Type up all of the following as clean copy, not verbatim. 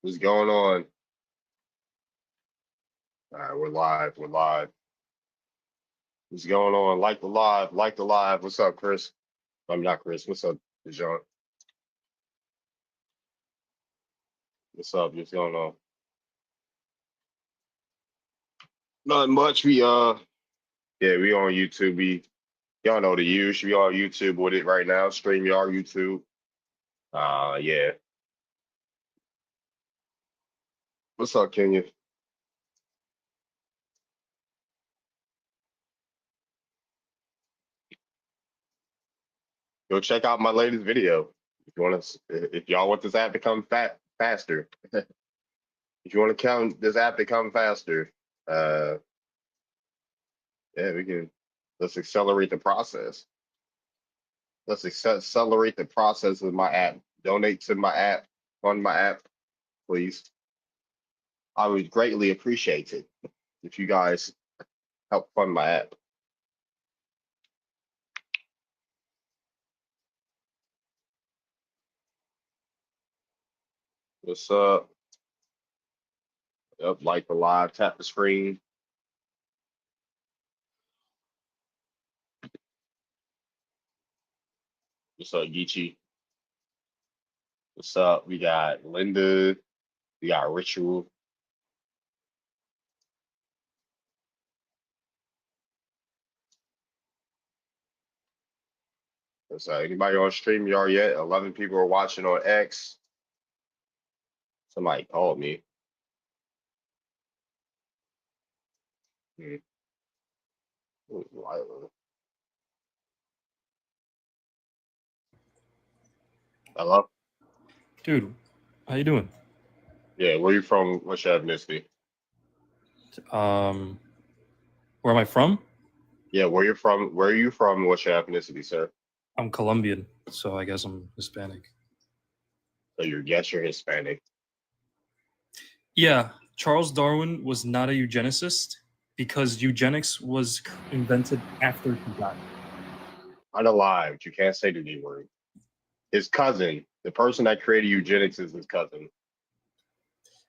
What's going on? All right, we're live. We're live. What's going on? Like the live. Like the live. What's up, Chris? I'm not Chris. What's up, John? What's up? What's going on? Not much. We on YouTube. Y'all know the use. We on YouTube with it right now. StreamYard YouTube. Yeah. What's up, Kenya? Go check out my latest video. If y'all want this app to come faster. If you want to count this app to come faster, yeah, let's accelerate the process. Let's accelerate the process of my app. Donate to my app, fund my app, please. I would greatly appreciate it if you guys help fund my app. What's up? Yep, like the live, tap the screen. What's up, Geechee? What's up? We got Linda. We got Ritual. What's up? Anybody on StreamYard yet? 11 people are watching on X. Somebody called me. Hello? Dude, how you doing? Yeah, where you from? What's your ethnicity? Where am I from? Yeah, where you from? Where are you from? What's your ethnicity, sir? I'm Colombian, so I guess I'm Hispanic. So you're Hispanic. Yeah, Charles Darwin was not a eugenicist because eugenics was invented after he died. Unalive. You can't say the D word. His cousin, the person that created eugenics, is his cousin.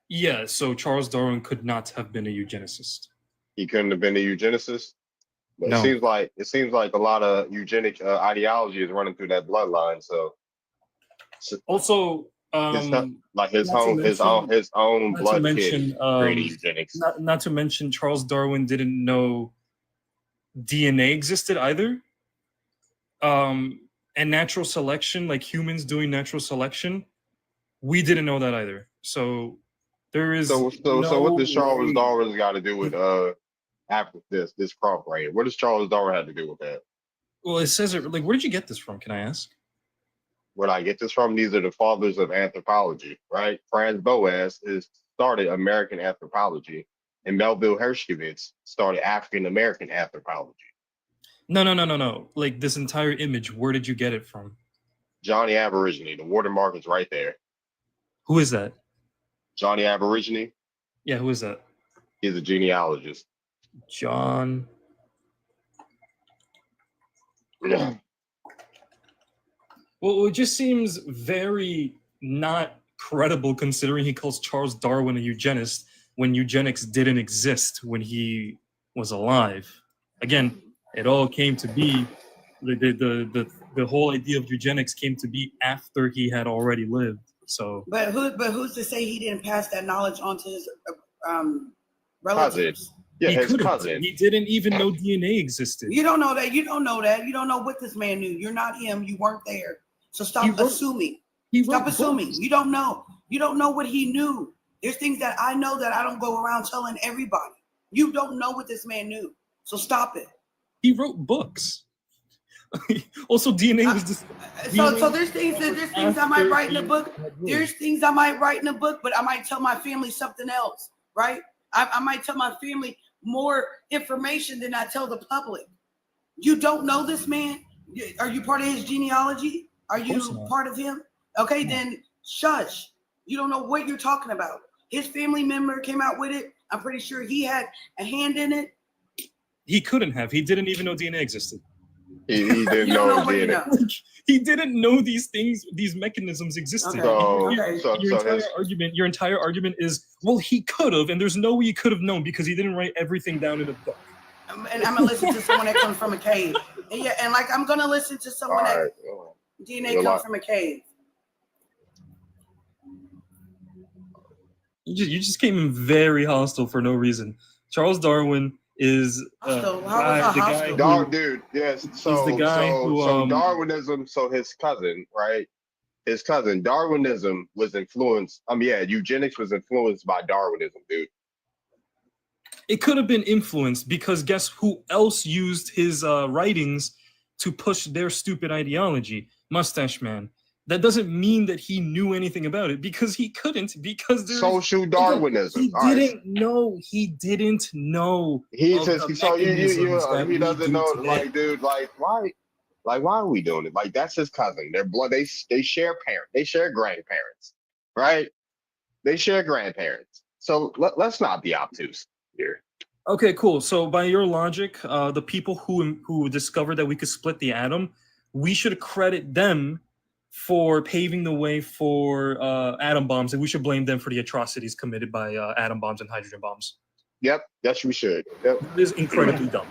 Yeah, so Charles Darwin could not have been a eugenicist. He couldn't have been a eugenicist. But No. it seems like a lot of eugenic ideology is running through that bloodline. So also, like his own blood kid created eugenics. Not to mention, Charles Darwin didn't know DNA existed either. And natural selection, like humans doing natural selection, we didn't know that either. So there is so what does Charles Darwin got to do with after this crop right here? What does Charles Darwin have to do with that? Well, it says it like, where did you get this from? Can I ask? Where did I get this from? These are the fathers of anthropology, right? Franz Boas started American anthropology, and Melville Hershkovitz started African American anthropology. No. Like this entire image, where did you get it from? Johnny Aborigine. The watermark is right there. Who is that? Johnny Aborigine. Yeah, who is that? He's a genealogist. John. Well, it just seems very not credible considering he calls Charles Darwin a eugenist when eugenics didn't exist when he was alive. Again, it all came to be, the whole idea of eugenics came to be after he had already lived. So, but who's to say he didn't pass that knowledge on to his relatives? Yeah, his cousin. He didn't even know DNA existed. You don't know that. You don't know that. You don't know what this man knew. You're not him. You weren't there. So stop assuming. Stop assuming. You don't know. You don't know what he knew. There's things that I know that I don't go around telling everybody. You don't know what this man knew. So stop it. He wrote books. Also, DNA was just so there's things I might write in the book. There's things I might write in the book, but I might tell my family something else, right? I might tell my family more information than I tell the public. You don't know this man? Are you part of his genealogy? Are you part of him? Okay, then shush. You don't know what you're talking about. His family member came out with it. I'm pretty sure he had a hand in it. He couldn't have. He didn't even know DNA existed. He didn't know DNA. He didn't know these things, these mechanisms existed. Okay. Okay. Your entire argument is, well, he could have, and there's no way he could have known because he didn't write everything down in a book. And I'm gonna listen to someone that comes from a cave. And yeah, and like I'm gonna listen to someone that DNA comes from a cave. You just came in very hostile for no reason. Charles Darwin is Hostile? How was I hostile? Dog, dude, yes. So, the guy who, Darwinism. So his cousin, right? His cousin, Darwinism was influenced. Eugenics was influenced by Darwinism, dude. It could have been influenced because guess who else used his writings to push their stupid ideology? Mustache Man. That doesn't mean that he knew anything about it because he couldn't. Because there's social Darwinism. He didn't know. He didn't know. He doesn't know. Like, dude, like why? Like, why are we doing it? Like, that's his cousin. They're blood. They share parents. They share grandparents, right? They share grandparents. So let's not be obtuse here. Okay, cool. So by your logic, the people who discovered that we could split the atom, we should credit them for paving the way for atom bombs, and we should blame them for the atrocities committed by atom bombs and hydrogen bombs. Yep, yes, we should. Yep. That is incredibly dumb.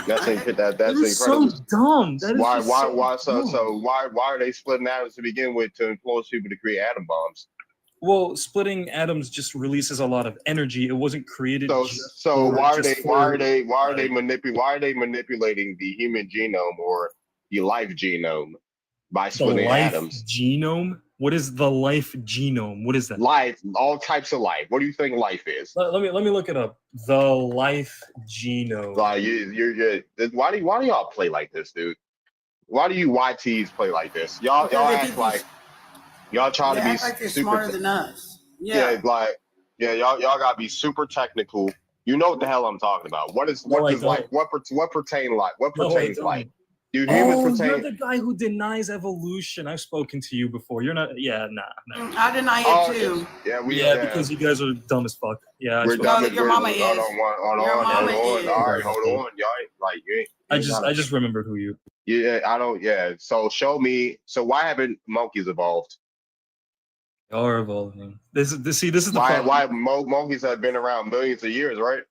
That's incredible. So dumb. So why are they splitting atoms to begin with to influence people to create atom bombs? Well, splitting atoms just releases a lot of energy. It wasn't created. So why are they manipulating the human genome or the life genome by splitting atoms? Genome? What is the life genome? What is that? Life, all types of life. What do you think life is? Let me look it up. The life genome. Like why do y'all play like this, dude? Why do you YTs play like this? Y'all act like y'all try to be like you're super smarter than us. Y'all gotta be super technical. You know what the hell I'm talking about. What pertains life? Do humans pertain? You're the guy who denies evolution. I've spoken to you before. You're not. Yeah, nah. I deny it too. Because you guys are dumb as fuck. Yeah, your mama is. Hold on. All right, hold on. Y'all like you ain't. I just remembered who you. Yeah, I don't. Yeah. So show me. So why haven't monkeys evolved? They are evolving. This is the problem. Why monkeys have been around millions of years, right?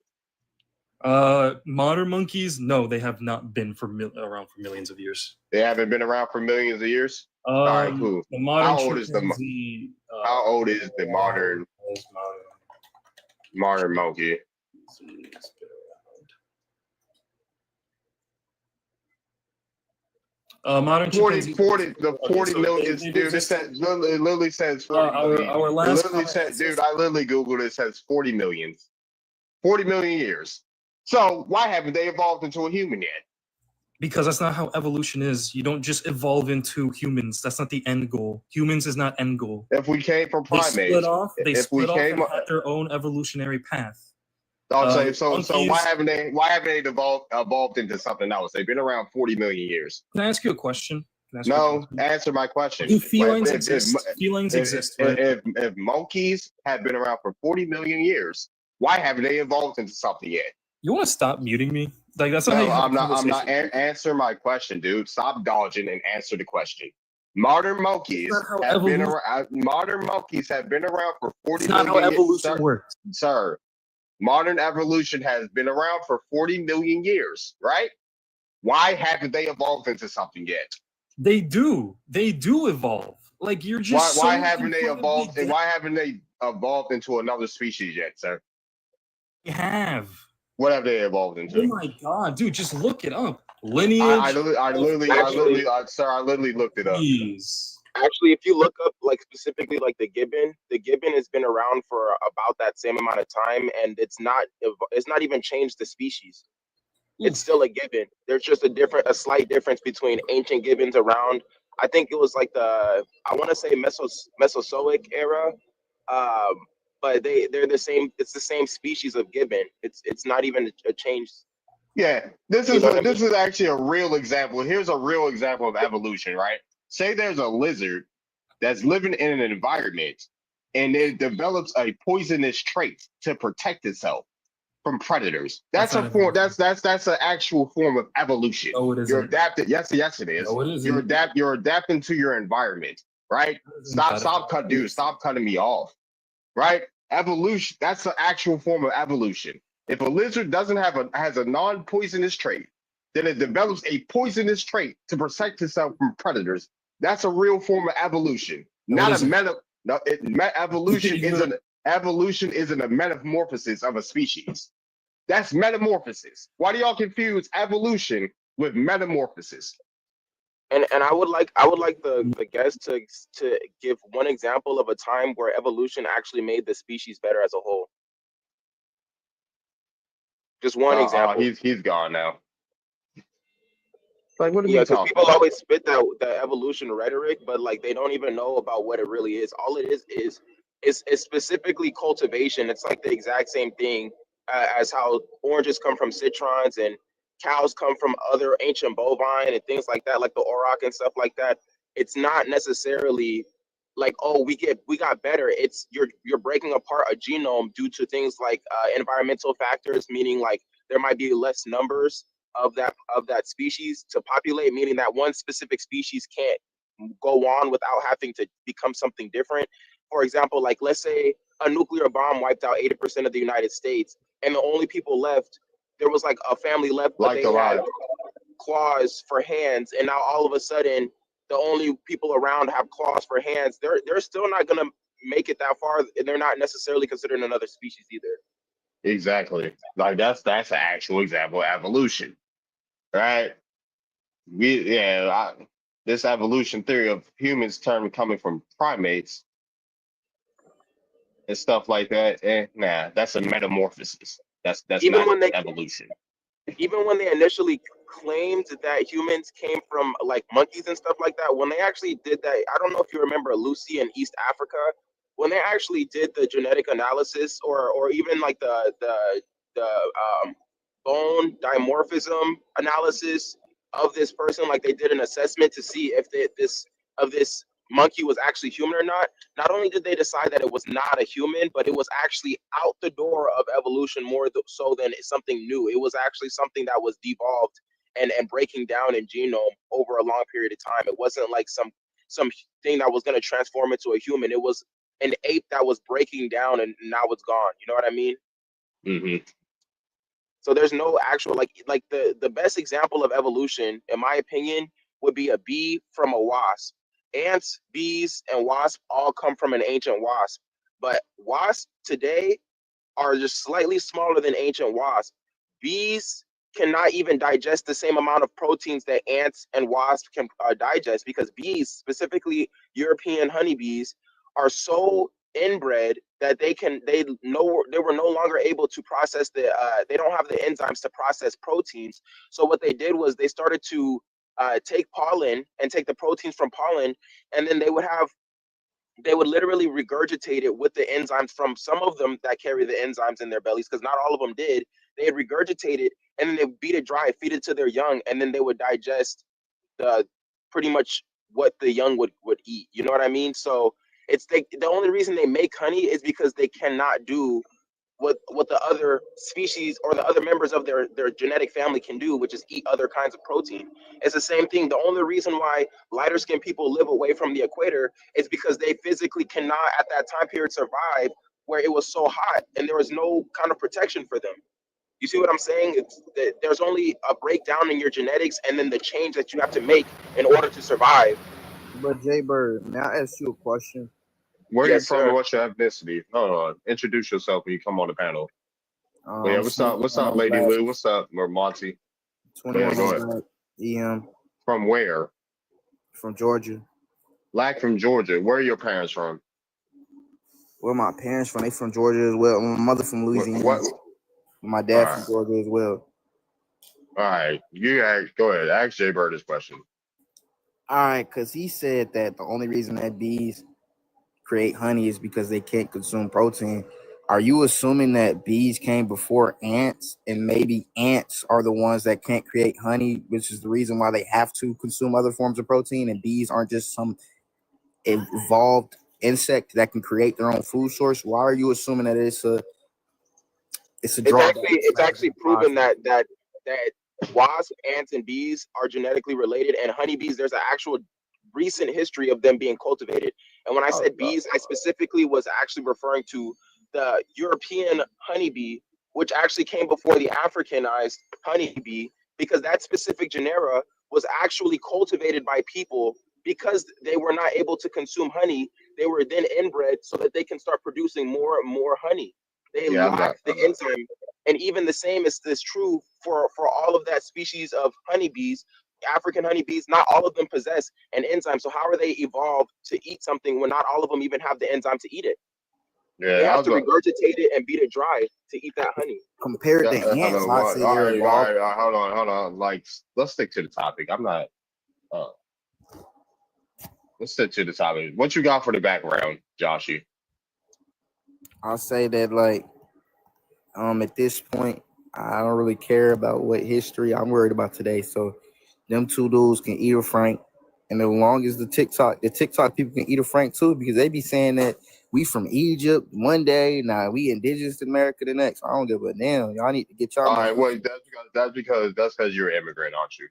Modern monkeys, no, they have not been around for millions of years. They haven't been around for millions of years. All right, cool. How old is the modern monkey? Modern 40 million, dude. It literally says 40 million. Our last dude, I literally Googled it. It says 40 million. 40 million years. So why haven't they evolved into a human yet? Because that's not how evolution is. You don't just evolve into humans. That's not the end goal. Humans is not end goal. If we came from primates, they split off and had their own evolutionary path. So why haven't they evolved into something else? They've been around 40 million years. Can I ask you a question? Answer my question. Do felines exist? Felines exist. Right? If monkeys have been around for 40 million years, why haven't they evolved into something yet? You want to stop muting me? Like that's not. I'm not. Answer my question, dude. Stop dodging and answer the question. Modern monkeys have been around. Modern monkeys have been around for 40 million years. That's not how evolution works, sir. Modern evolution has been around for 40 million years, right? Why haven't they evolved into something yet? They do. They do evolve. Like you're just. Why haven't they evolved? And why haven't they evolved into another species yet, sir? They have. What have they evolved into? Oh my god, dude! Just look it up. Lineage. I literally looked it up. Jeez. Actually, if you look up like specifically like the gibbon has been around for about that same amount of time, and it's not even changed the species. It's still a gibbon. There's just a slight difference between ancient gibbons around. I think it was like I want to say Mesozoic era. But they're the same. It's the same species of gibbon. It's not even a change. Yeah, this is actually a real example. Here's a real example of evolution, right? Say there's a lizard that's living in an environment and it develops a poisonous trait to protect itself. from predators. That's That's a not form. evolution. That's an actual form of evolution. No, it You're isn't. adapted. Yes, it is. No, it You're isn't. You're adapting to your environment, right? Stop cutting me off, right? Evolution. That's the actual form of evolution. If a lizard doesn't has a non-poisonous trait, then it develops a poisonous trait to protect itself from predators. That's a real form of evolution, No, it not a isn't. meta. No, evolution You- isn't a metamorphosis of a species. That's metamorphosis. Why do y'all confuse evolution with metamorphosis? And I would like the guest to give one example of a time where evolution actually made the species better as a whole. Just one example. He's gone now. Like, what are Yeah, we because talking people about? always spit that evolution rhetoric, but like they don't even know about what it really is. All it is specifically cultivation. It's like the exact same thing as how oranges come from citrons and cows come from other ancient bovine and things like that, like the auroch and stuff like that. It's not necessarily like, oh, we got better. It's you're breaking apart a genome due to things like environmental factors, meaning like there might be less numbers of that species to populate, meaning that one specific species can't go on without having to become something different. For example, like let's say a nuclear bomb wiped out 80% of the United States, and the only people left, there was like a family left, but Like they had alive. claws for hands, and now all of a sudden the only people around have claws for hands. They're still not gonna make it that far, and they're not necessarily considered another species either. Exactly. Like that's an actual example of evolution, right? This evolution theory of humans term coming from primates and stuff like that. Nah, that's a metamorphosis. That's Even not when they evolution. even when they initially claimed that humans came from like monkeys and stuff like that, when they actually did that, I don't know if you remember Lucy in East Africa, when they actually did the genetic analysis or even like the bone dimorphism analysis of this person, like they did an assessment to see if this monkey was actually human or not. Not only did they decide that it was not a human, but it was actually out the door of evolution more so than something new. It was actually something that was devolved and breaking down in genome over a long period of time. It wasn't like some thing that was going to transform into a human. It was an ape that was breaking down and now it's gone. You know what I mean? Mm-hmm. So there's no actual like the best example of evolution, in my opinion, would be a bee from a wasp. Ants, bees, and wasps all come from an ancient wasp, but wasps today are just slightly smaller than ancient wasps. Bees cannot even digest the same amount of proteins that ants and wasps can digest, because bees, specifically European honeybees, are so inbred that they were no longer able to process they don't have the enzymes to process proteins. So what they did was they started to take pollen and take the proteins from pollen, and then they would literally regurgitate it with the enzymes from some of them that carry the enzymes in their bellies, because not all of them did. They'd regurgitate it and then they beat it dry, feed it to their young, and then they would digest the pretty much what the young would eat. You know what I mean? So it's the only reason they make honey is because they cannot do what the other species or the other members of their genetic family can do, which is eat other kinds of protein. It's the same thing. The only reason why lighter skinned people live away from the equator is because they physically cannot at that time period survive where it was so hot and there was no kind of protection for them. You see what I'm saying? It's that there's only a breakdown in your genetics and then the change that you have to make in order to survive. But Jay Bird, may I ask you a question? Where are you Yes, from sir. and what's your ethnicity? Hold on. Introduce yourself when you come on the panel. Yeah, what's up? What's up, Lady Lou? What's up, or Monty? 21 go ahead. Black, EM. From where? From Georgia. Black from Georgia. Where are your parents from? Where my parents from? They from Georgia as well. My mother from Louisiana. What? My dad All from Georgia as well. All right. Go ahead. Ask Jay Bird this question. All right, because he said that the only reason that bees create honey is because they can't consume protein. Are you assuming that bees came before ants, and maybe ants are the ones that can't create honey, which is the reason why they have to consume other forms of protein, and bees aren't just some evolved insect that can create their own food source? Why are you assuming that It's a It's drawback. actually proven that wasps, ants, and bees are genetically related, and honeybees, there's an actual recent history of them being cultivated. And when I said bees, I specifically was actually referring to the European honeybee, which actually came before the Africanized honeybee, because that specific genera was actually cultivated by people because they were not able to consume honey. They were then inbred so that they can start producing more and more honey. They Yeah, lack the enzyme. And even the same is true for all of that species of honeybees, African honeybees. Not all of them possess an enzyme. So how are they evolved to eat something when not all of them even have the enzyme to eat it? They Yeah, I have was to regurgitate it and beat it dry to eat that honey. Compared to hold ants, on, I say all they're right, evolved. hold on. Like, let's stick to the topic. I'm not. Let's stick to the topic. What you got for the background, Joshy? I'll say that like at this point, I don't really care about what history. I'm worried about today. So them two dudes can eat a frank. And as long as the TikTok people can eat a frank too, because they be saying that we from Egypt one day, now we indigenous to America the next. I don't give a damn. Y'all need to get y'all. All right, well, that's because you're an immigrant, aren't you?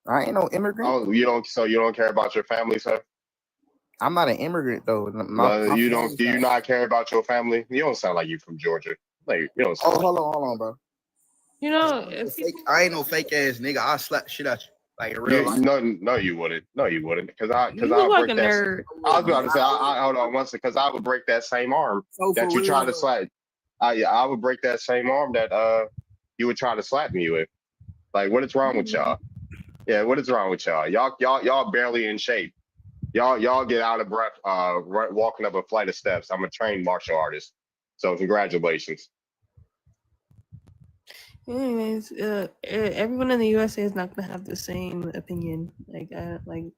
I ain't no immigrant. Oh, you don't care about your family, sir? I'm not an immigrant though. You don't. Do you not care about your family? You don't sound like you from Georgia. Like you don't. Oh, hold on, bro. You know, I ain't no fake ass nigga. I'll slap shit at you. Like real life. No, you wouldn't. No, you wouldn't. Because you look like a nerd. I was about to say, hold on one second, because I would break that same arm that you try to slap. I would break that same arm that you would try to slap me with. Like, what is wrong with y'all? Yeah, what is wrong with y'all? Y'all barely in shape. Y'all get out of breath walking up a flight of steps. I'm a trained martial artist, so congratulations. Anyways, everyone in the USA is not gonna have the same opinion. I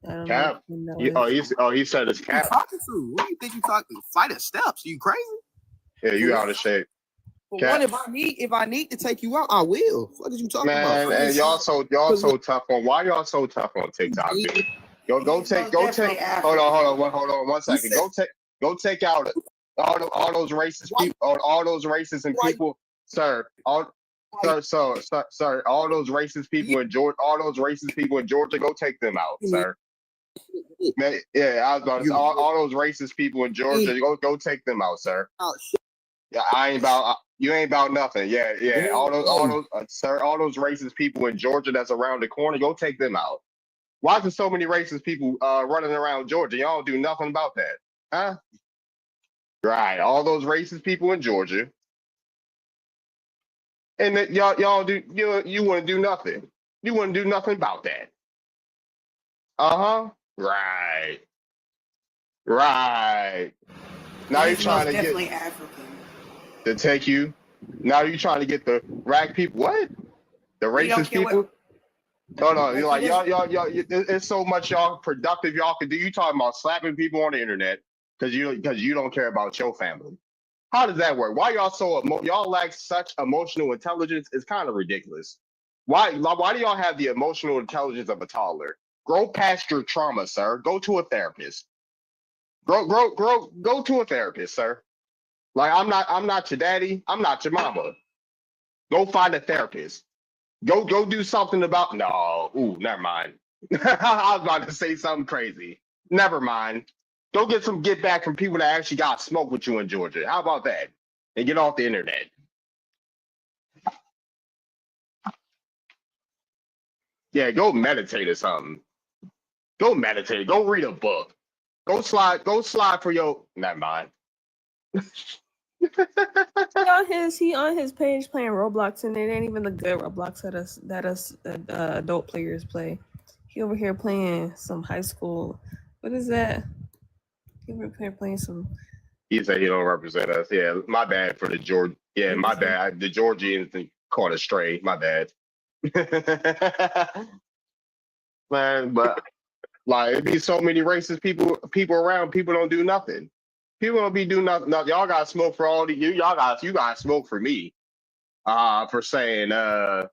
don't Cap. know. He said it's Cap. Talking to? What do you think you talking? Flight of steps? You crazy? Yeah, you out of shape. For one, if I need to take you out, I will. What are you talking about? Man, and y'all so tough on. Why y'all so tough on TikTok, dude? Go take. Hold on 1 second. Go take out all those racist people, all those racist and people, sir. Sir, all those racist people in Georgia, go take them out, sir. Man, yeah, I was about to say, all those racist people in Georgia, go take them out, sir. Yeah, you ain't about nothing. Yeah. All those sir, all those racist people in Georgia that's around the corner, go take them out. Why is there so many racist people running around Georgia? Y'all don't do nothing about that, huh? Right, all those racist people in Georgia. And that y'all do you wouldn't do nothing. You wouldn't do nothing about that. Right. Now you're trying to definitely get African. to take you. Now you're trying to get the rack people. What? The racist people? No. You're like y'all. It's so much y'all productive y'all can do. You talking about slapping people on the internet because you don't care about your family. How does that work? Why y'all lack such emotional intelligence? It's kind of ridiculous. Why do y'all have the emotional intelligence of a toddler? Grow past your trauma, sir. Go to a therapist. Go to a therapist, sir. Like I'm not your daddy. I'm not your mama. Go find a therapist. Go do something about never mind. I was about to say something crazy. Never mind. Go get some get back from people that actually got smoke with you in Georgia. How about that? And get off the internet. Yeah, go meditate or something. Go meditate. Go read a book. Go slide for your never mind. He on his page playing Roblox, and it ain't even the good Roblox that us adult players play. He over here playing some high school. What is that? He over here playing some. He said he don't represent us. Yeah, my bad for the George. Yeah, my bad. The Georgians caught a stray. My bad. Man, but like it'd be so many racist people around. People don't do nothing. People don't be doing nothing. Y'all got smoke for all the you got smoke for me. For saying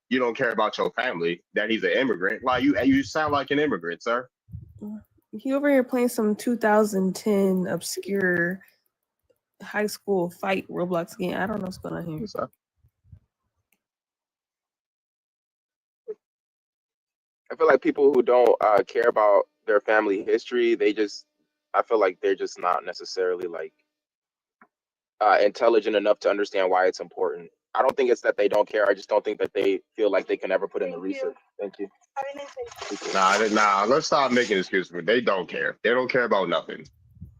you don't care about your family, that he's an immigrant. Like you sound like an immigrant, sir. He over here playing some 2010 obscure high school fight Roblox game. I don't know what's going on here. I feel like people who don't care about their family history, I feel like they're just not necessarily like intelligent enough to understand why it's important. I don't think it's that they don't care. I just don't think that they feel like they can ever put in the research. Thank you. Nah, let's stop making excuses. They don't care. They don't care about nothing.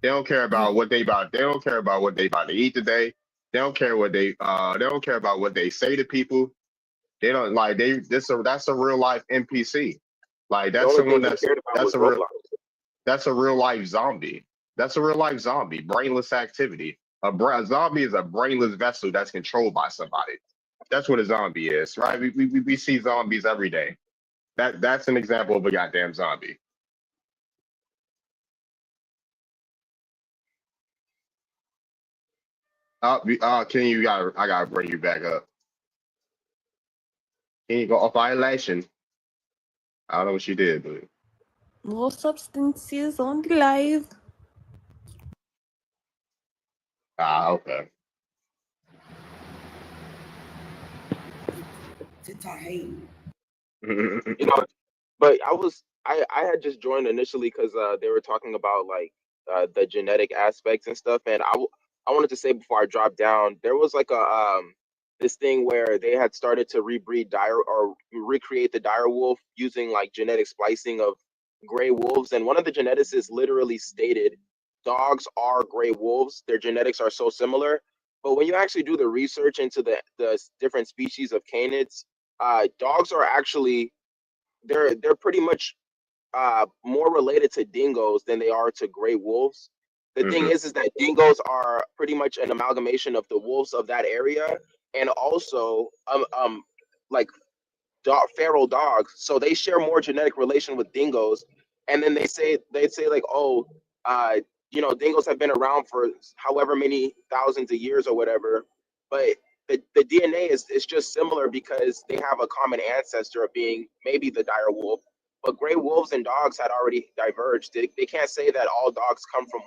They don't care about what they about. They don't care about what they about to eat today. They don't care what they don't care about what they say to people. They don't like that's a real life NPC. Like The that's only someone thing they cared about was that's Roblox. that's a real life zombie. That's a real life zombie. Brainless activity. A zombie is a brainless vessel that's controlled by somebody. That's what a zombie is, right? We see zombies every day. That's an example of a goddamn zombie. Ken, I gotta bring you back up. Can you go off violation? I don't know what you did, but No substances on the live. okay. TikTok hating. You know, but I had just joined initially because they were talking about like the genetic aspects and stuff, and I wanted to say before I dropped down, there was like a this thing where they had started to rebreed dire or recreate the dire wolf using like genetic splicing of gray wolves, and one of the geneticists literally stated dogs are gray wolves. Their genetics are so similar, but when you actually do the research into the different species of canids, dogs are actually they're pretty much more related to dingoes than they are to gray wolves. The thing is that dingoes are pretty much an amalgamation of the wolves of that area, and also like feral dogs. So they share more genetic relation with dingoes. And then they say like, oh, uh, dingoes have been around for however many thousands of years or whatever, but the DNA is just similar because they have a common ancestor of being maybe the dire wolf. But gray wolves and dogs had already diverged. They can't say that all dogs come from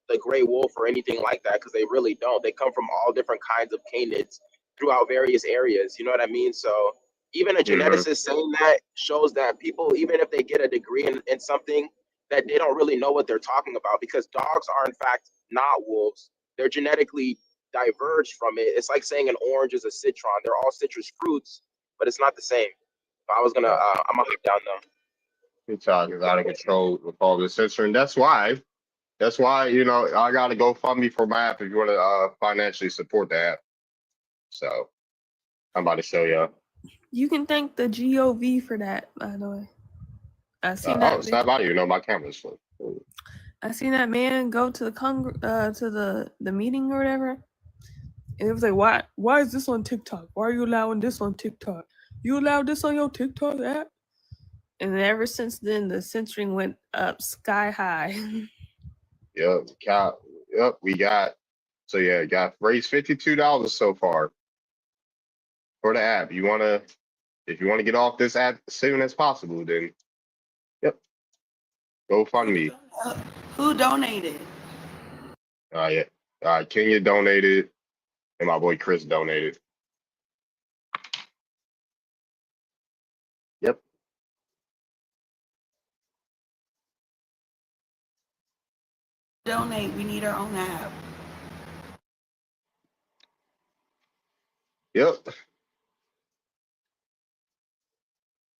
the gray wolf or anything like that because they really don't. They come from all different kinds of canids throughout various areas. You know what I mean? So even a geneticist saying that shows that people, even if they get a degree in something, that they don't really know what they're talking about because dogs are in fact not wolves. They're genetically diverged from it. It's like saying an orange is a citron. They're all citrus fruits, but it's not the same. I'm gonna hop down now. TikTok is out of control with all this censoring. That's why, I gotta go fund me for my app if you want to financially support the app. So I'm about to show you. You can thank the GOV for that, by the way. I seen that. Snap out of you. My camera's full. I seen that man go to the the meeting or whatever. And it was like, why is this on TikTok? Why are you allowing this on TikTok? You allowed this on your TikTok app? And ever since then, the censoring went up sky high. Yep, we got raised $52 so far for the app. If you wanna get off this app as soon as possible, then go fund me. Who donated? Kenya donated, and my boy Chris donated. Yep. Donate. We need our own app. Yep.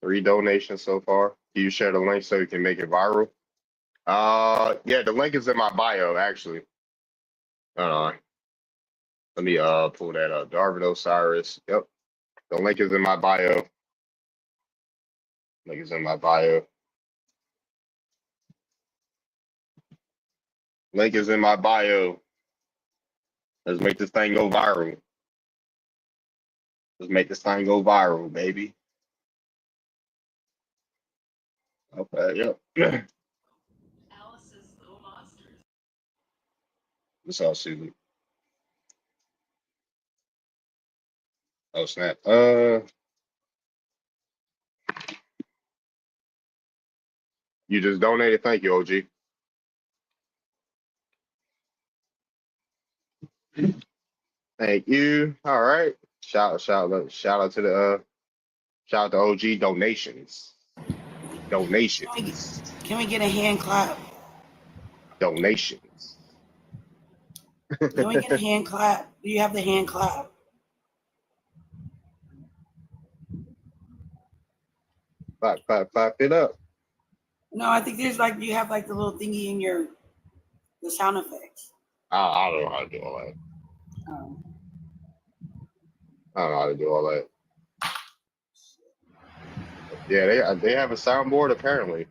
3 donations so far. Can you share the link so you can make it viral? Yeah, the link is in my bio, actually. Let me pull that up. Darvin Osiris. Yep. The link is in my bio. Link is in my bio. Link is in my bio. Let's make this thing go viral. Let's make this thing go viral, baby. Okay, yep. Alice's little monsters. What's up, Susie? Oh, snap. You just donated. Thank you, OG. Thank you. All right. Shout out to OG donations. Donations. Can we get a hand clap? Donations. Can we get a hand clap? Do you have the hand clap? Clap it up. No, I think there's like you have like the little thingy in the sound effects. I don't know how to do all that. Oh. I don't know how to do all that. Yeah, they have a soundboard apparently.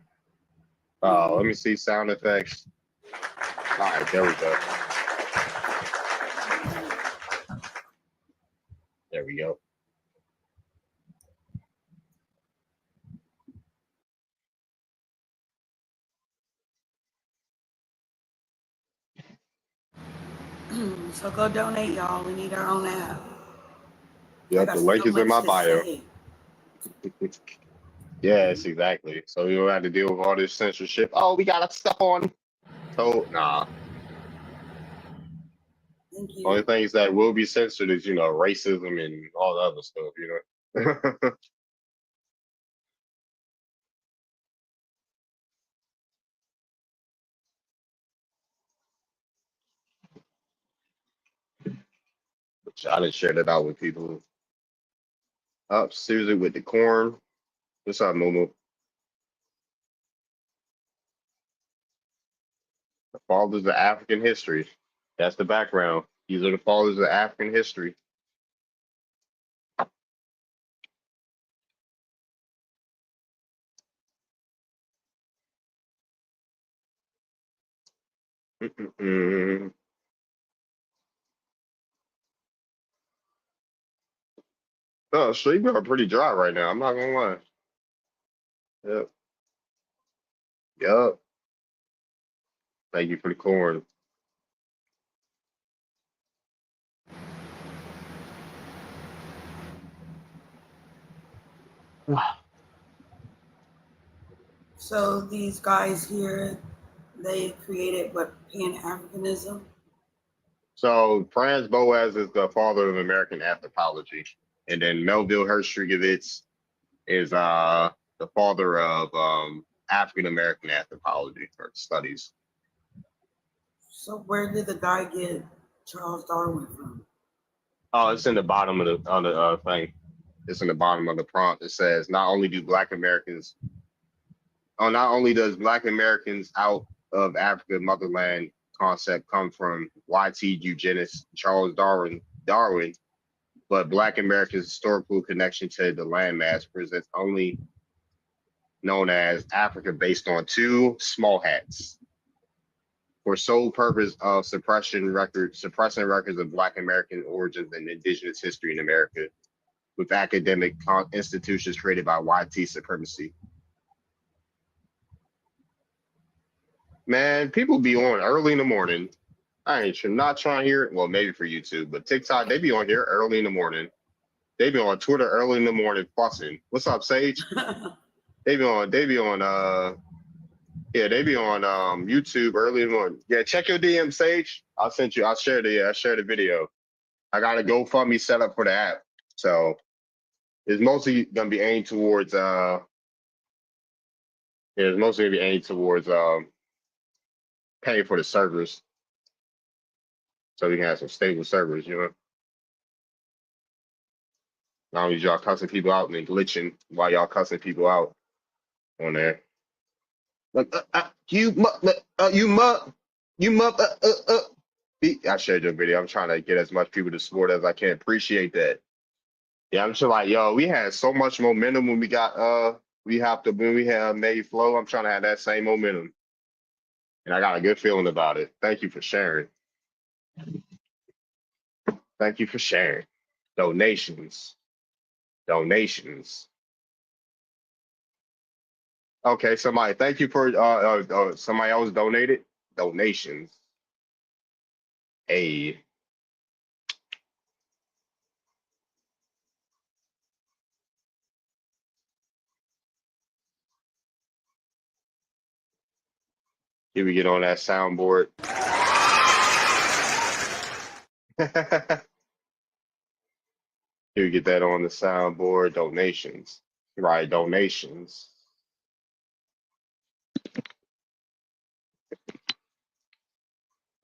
Let me see sound effects. All right, there we go. There we go. So go donate, y'all. We need our own app. Yep, the link is in my bio. Say. Yes, exactly. So you don't have to deal with all this censorship. Oh, we got stuff on. So nah. Thank you. Only things that will be censored is, racism and all the other stuff, Which I didn't share that out with people. Up, Susie with the corn. What's up, Momo? The fathers of African history. That's the background. These are the fathers of African history. Oh, streets are pretty dry right now. I'm not gonna lie. Yep. Yep. Thank you for the corn. So these guys here, they created what Pan-Africanism. So Franz Boas is the father of American anthropology, and then Melville Hershkovitz is the father of African American anthropology or studies. So where did the guy get Charles Darwin from? Oh, it's in the bottom of the thing. It's in the bottom of the prompt. It says not only does Black Americans out of Africa motherland concept come from YT eugenist Charles Darwin, but Black America's historical connection to the landmass presents only known as Africa based on two small hats. For sole purpose of suppressing records of Black American origins and indigenous history in America with academic institutions created by YT supremacy. Man, people be on early in the morning. I ain't not trying to hear it. Well, maybe for YouTube, but TikTok, they be on here early in the morning. They be on Twitter early in the morning fussing. What's up, Sage? They be on YouTube early in the morning. Yeah, check your DM, Sage. I'll share the video. I got a GoFundMe set up for the app. So it's mostly gonna be aimed towards paying for the servers. So we can have some stable servers, Not only y'all cussing people out and glitching while y'all cussing people out on there. Like I shared your video. I'm trying to get as much people to support as I can. Appreciate that. Yeah, I'm just like, yo, we had so much momentum when we got when we had made flow. I'm trying to have that same momentum. And I got a good feeling about it. Thank you for sharing. Thank you for sharing. Donations. Okay, somebody, thank you for somebody else donated. Donations. Hey. Here we get on that soundboard. Here we get that on the soundboard. Donations. Right, donations.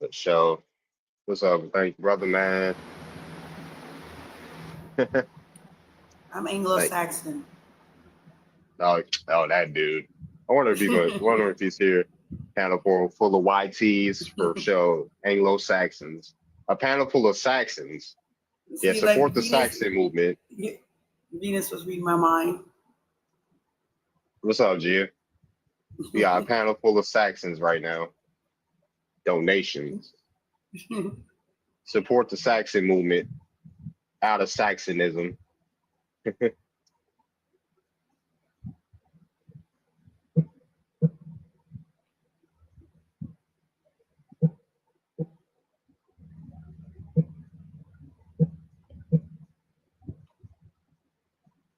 The show. What's up? Thank you, brother, man. I'm Like, Anglo-Saxon. oh, that dude. I wonder if he's here. Panel full of YTs for show Anglo-Saxons. A panel full of Saxons. Yeah, See, like support the Saxon movement. Venus was reading my mind. What's up, Gia? We got a panel full of Saxons right now. Donations. Support the Saxon movement. Out of Saxonism.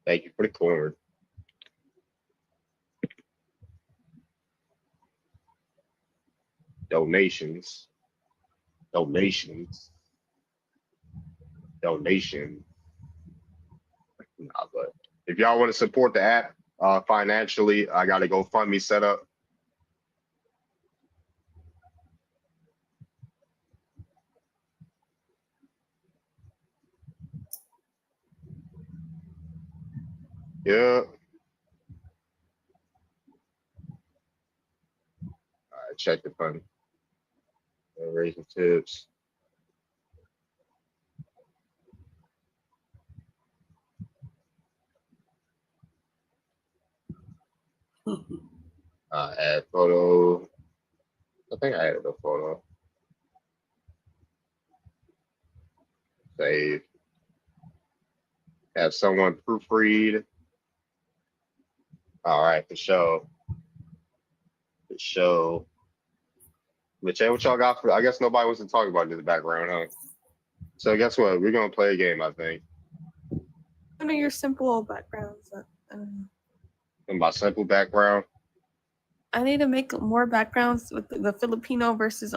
Thank you for the corn. Donations. Donations. Donation. Nah, but if y'all want to support the app financially, I got to GoFundMe set up. Yeah. All right, check the fund. Raising tips. Add photo. I think I added a photo. Save. Have someone proofread. All right, for sure. For sure. But what y'all got for? I guess nobody wants to talk about this background, huh? So guess what? We're gonna play a game, I think. One of your simple backgrounds. I don't know. My simple background. I need to make more backgrounds with the Filipino versus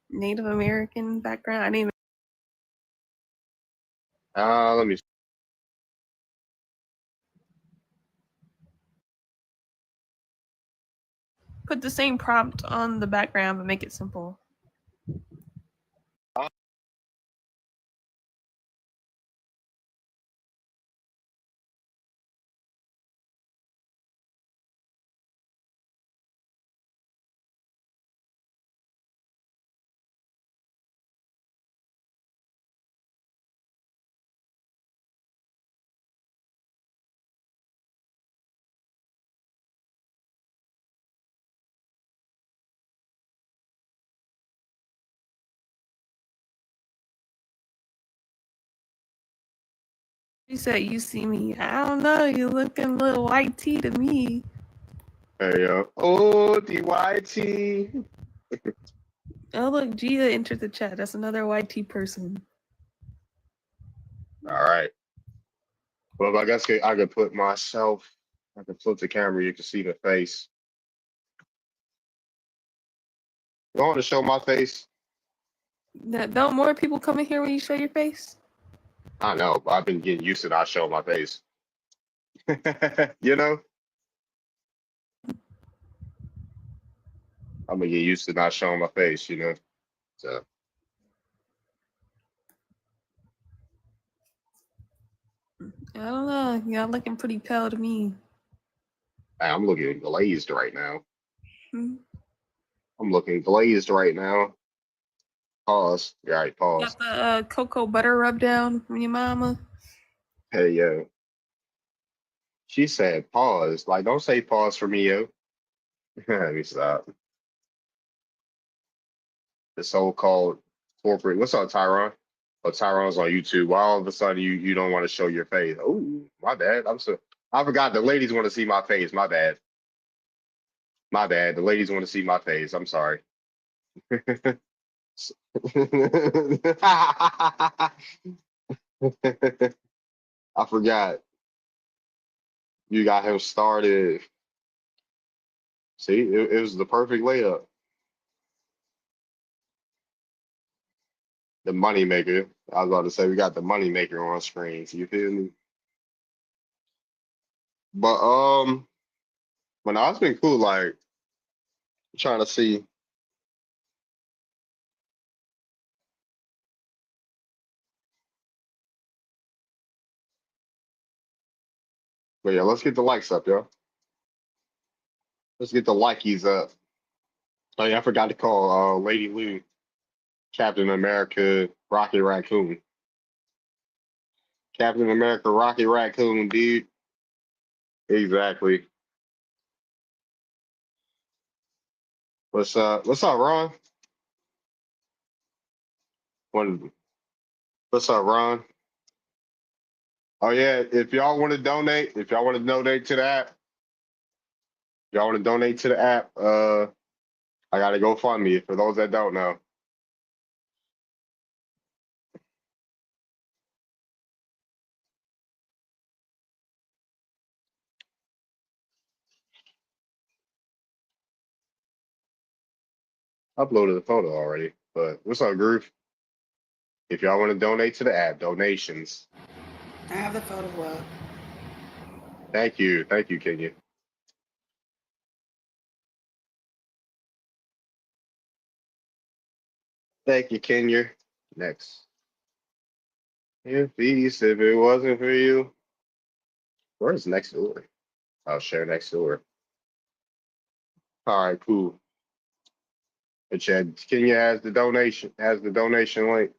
Native American background. I need to Let me. put the same prompt on the background but make it simple. You said you see me. I don't know. You looking a little white tea to me. There you go. Oh, DYT. Oh look, Gia entered the chat. That's another YT person. All right. Well, I guess I could put myself. I can flip the camera. You can see the face. You want to show my face? Don't more people come in here when you show your face? I know, but I've been getting used to not showing my face. You know, I'm gonna get used to not showing my face. You know, so I don't know. Y'all looking pretty pale to me. I'm looking glazed right now. Hmm. I'm looking glazed right now. Pause. All right, pause. Got the cocoa butter rub down from your mama. Hey yo, she said pause. Like, don't say pause for me, yo. Let me stop. The so-called corporate. What's up, Tyron? Oh, Tyron's on YouTube. Why all of a sudden you don't want to show your face? Oh, my bad. I forgot the ladies want to see my face. My bad. My bad. The ladies want to see my face. I'm sorry. I forgot. You got him started. See, it was the perfect layup. The money maker. I was about to say we got the money maker on screen. So you feel me? But when I was been cool, like trying to see But yeah, let's get the likes up, yo. Let's get the likeys up. Oh yeah, I forgot to call Lady Lou Captain America Rocky Raccoon. Captain America Rocky Raccoon, dude. Exactly. What's up, Ron? What's up, Ron? Oh yeah, if y'all want to donate, to the app, I gotta go fund me for those that don't know. Uploaded the photo already, but what's up, Groove? If y'all want to donate to the app, donations. I have the photo up. Thank you, Kenya. Thank you, Kenya. Next. If it wasn't for you, where's next door? I'll share next door. All right, cool. But yeah, Kenya has the donation link.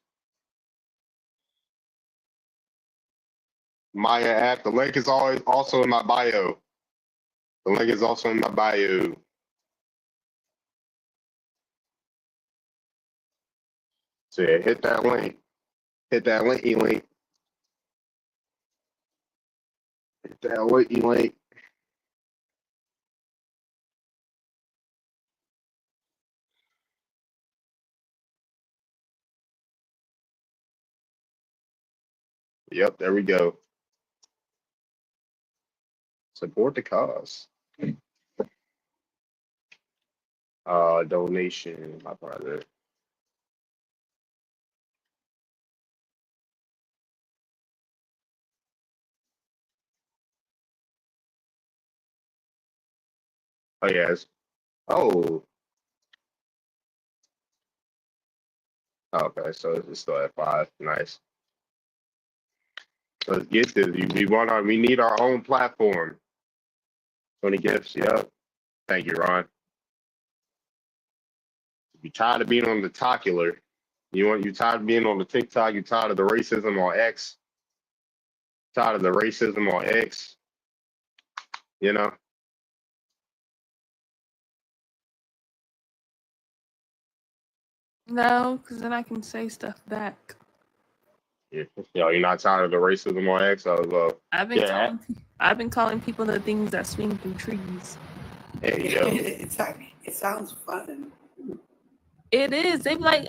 Maya app. The link is always also in my bio. The link is also in my bio. So yeah, hit that link. Hit that linky link. Hit that linky link. Yep, there we go. Support the cause. Donation, my brother. Oh yes. Oh. Okay, so it's still at 5. Nice. Let's get this. We need our own platform. 20 gifts, yep. Thank you, Ron. You tired of being on the Tocular? You tired of being on the TikTok? You tired of the racism on X? Tired of the racism on X? You know? No, because then I can say stuff back. Yeah. Yo, you're not tired of the racism on X? I've been calling people the things that swing through trees. There you go. It sounds fun. It is. They be like,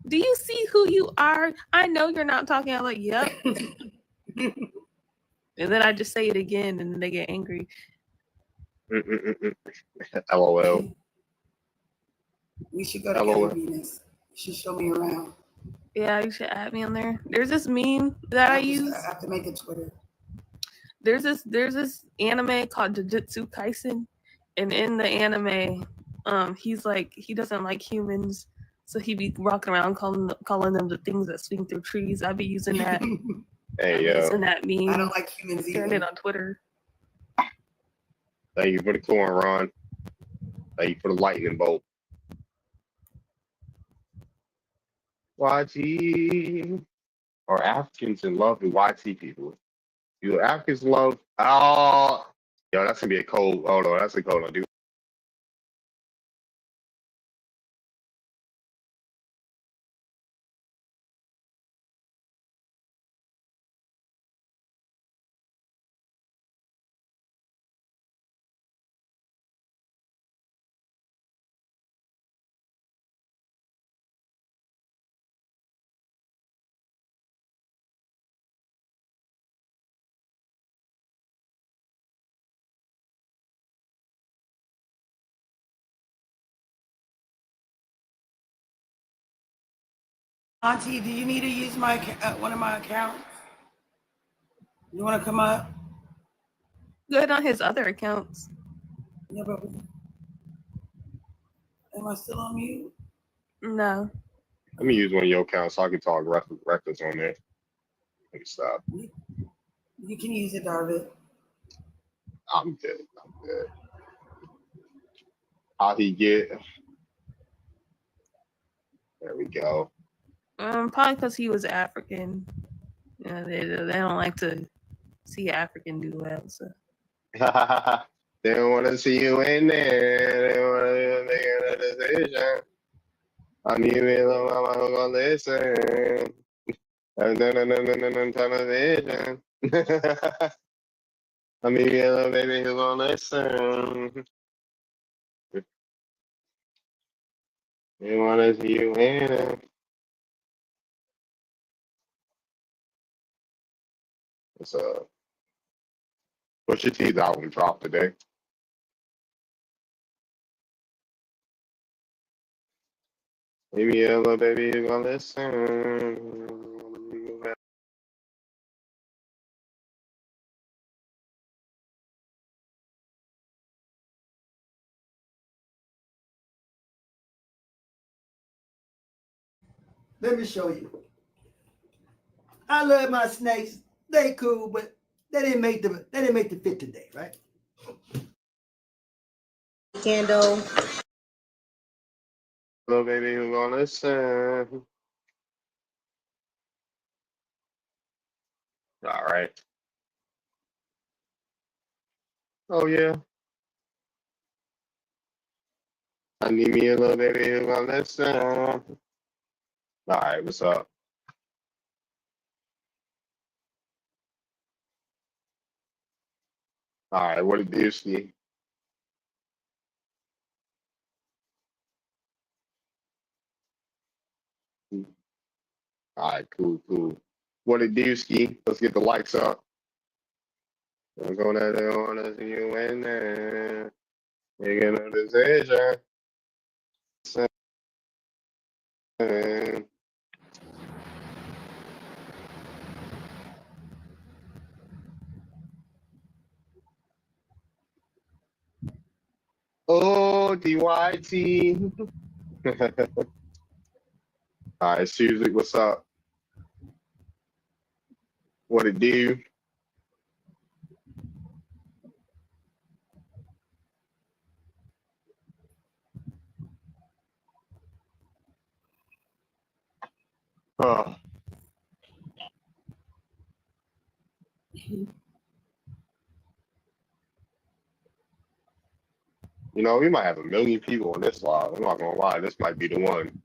do you see who you are? I know you're not talking. I'm like, yep. And then I just say it again, and then they get angry. LOL. We should go together, Venus. You should show me around. Yeah, you should add me on there. There's this meme that I use. I have to make a Twitter. There's this anime called Jujutsu Kaisen, and in the anime, he's like, he doesn't like humans, so he be walking around calling them the things that swing through trees. I be using that. Using that meme. I don't like humans either. Sharing it on Twitter. Thank you for the corn, Ron. Thank you for the lightning bolt. YT. Or Africans in love with YT people. You Africans love. Oh, yo, that's gonna be a cold. Oh no, that's a cold one, dude. Auntie, do you need to use my one of my accounts? You want to come up? Good on his other accounts. Yeah, but am I still on mute? No. Let me use one of your accounts so I can talk records on there. Let me stop. You can use it, Darvid. I'm good. I'm good. How he get? There we go. Probably because he was African. They don't like to see African do well. So They don't want to see you in there. They want to make a decision. I need me a little mama who gonna listen. Television. I need me a little baby who gonna listen. They want to see you in it. It's Pusha T's album dropped today. Maybe a little baby who gonna listen. Let me show you. I love my snakes. They cool, but they didn't make the fit today, right? Candle. Little baby who gonna listen. All right. Oh yeah. I need me a little baby who gonna listen. All right, what's up? All right, what did you see? All right, cool. What did you ski? Let's get the lights up. I'm gonna wanna see you in there. Making a decision. Oh, DYT. All right, Susie, what's up? What it do? Oh, you know, we might have 1 million people on this live. I'm not gonna lie, this might be the one.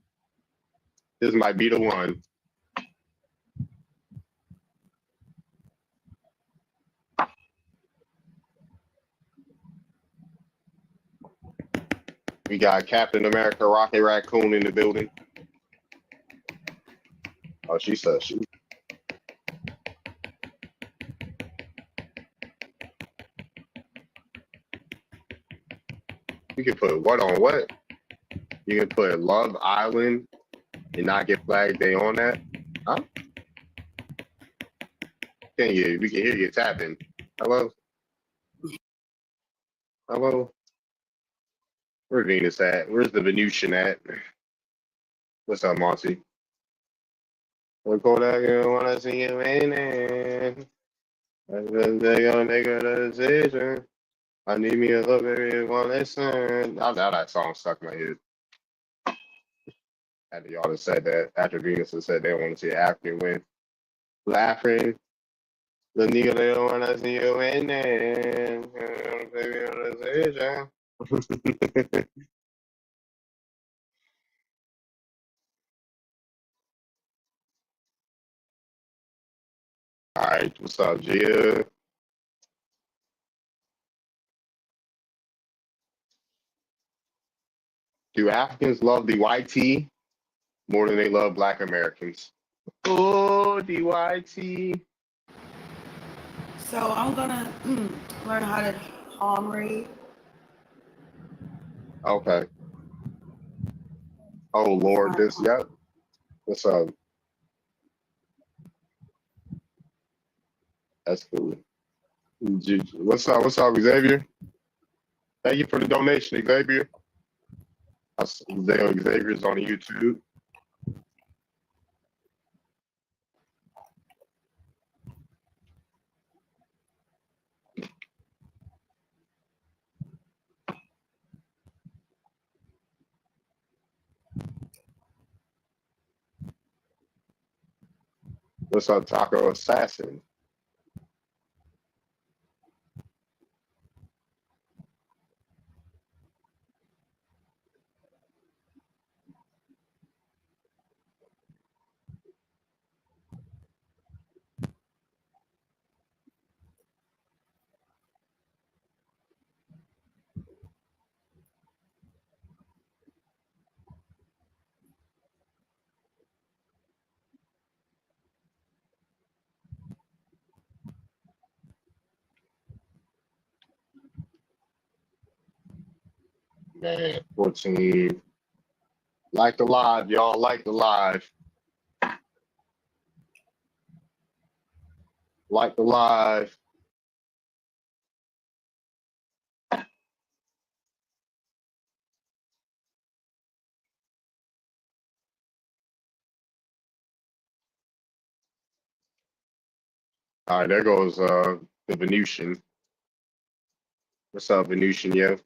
This might be the one. We got Captain America, Rocket Raccoon in the building. Oh, she said she. You can put what on what? You can put Love Island and not get flagged. They on that? Huh? Can you? We can hear you tapping. Hello? Hello? Where's Venus at? Where's the Venusian at? What's up, Monty? We'll call that girl when I see you in it. They're gonna make a decision. I need me a little baby one listen. Now that song stuck in my head. After y'all have said that, after Venus has said they don't want to see African win. Laughing. The nigga they don't want to see you in there. Baby on a decision. All right, what's up, Gia? Do Africans love the YT more than they love Black Americans? Oh, DYT. So I'm gonna learn how to palm read. Okay. Oh Lord, this yep. What's up? That's cool. What's up? What's up, Xavier? Thank you for the donation, Xavier. Xavier's on YouTube. What's up, Taco Assassin? Man, 14. Like the live, y'all. Like the live. Like the live. All right, there goes the Venusian. What's up, Venusian? Yo.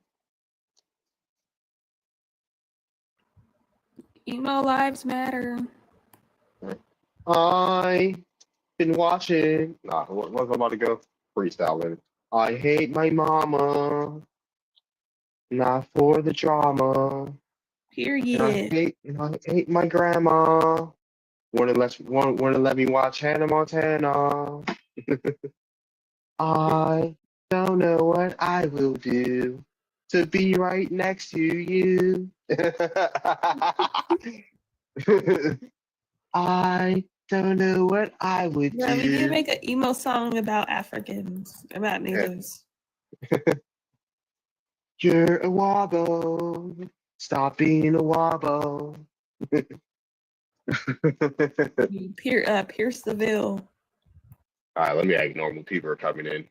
Emo lives matter. I been watching. Nah, what's about to go? Freestyling. I hate my mama, not for the drama. And Period. I hate my grandma. Wanna let me watch Hannah Montana. I don't know what I will do to be right next to you. I don't know what I would Yeah, we did do. make an emo song about Africans, about natives. You're a wobble. Stop being a wobble. Pierce the veil. All right, let me act normal. People are coming in.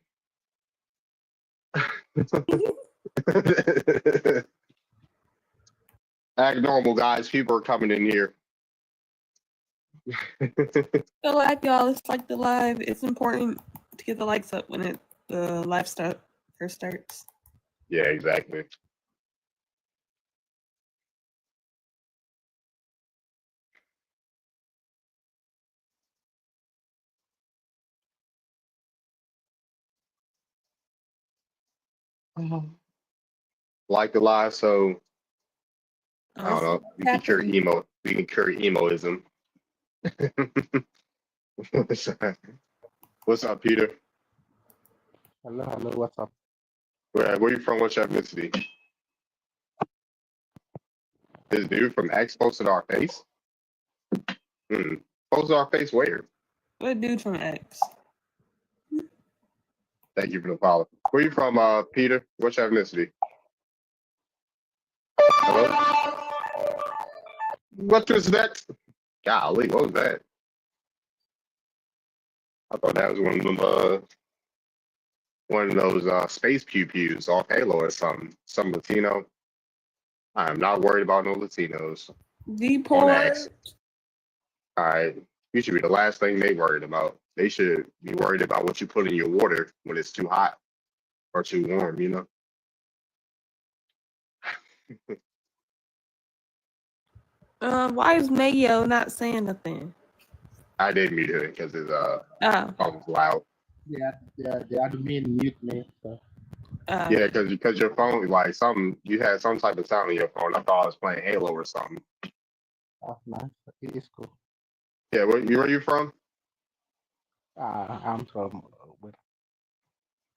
Act normal, guys. People are coming in here. So like y'all, it's like the live. It's important to get the likes up when the live first starts. Yeah, exactly. Like the live, so I don't know. We can cure Happened. emo. We can cure emoism. What's up, Peter? Hello, hello, what's up? Where you from? What's your ethnicity? This dude from X posted our face? Posted our face where? What dude from X? Thank you for the follow. Where you from, Peter? What's your ethnicity? Hello? What was that? Golly, what was that? I thought that was one of those space pew pews off Halo or something. Some Latino. I am not worried about no Latinos on Deport. X. All right, you should be the last thing they worried about. They should be worried about what you put in your water when it's too hot or too warm, you know? Why is Mayo not saying nothing? I did mute it because his Oh. phone was loud. Yeah, the admin mute me. So. Yeah, because your phone, like you had some type of sound on your phone. I thought I was playing Halo or something. Oh, nice. It is cool. Yeah, where you from? I'm from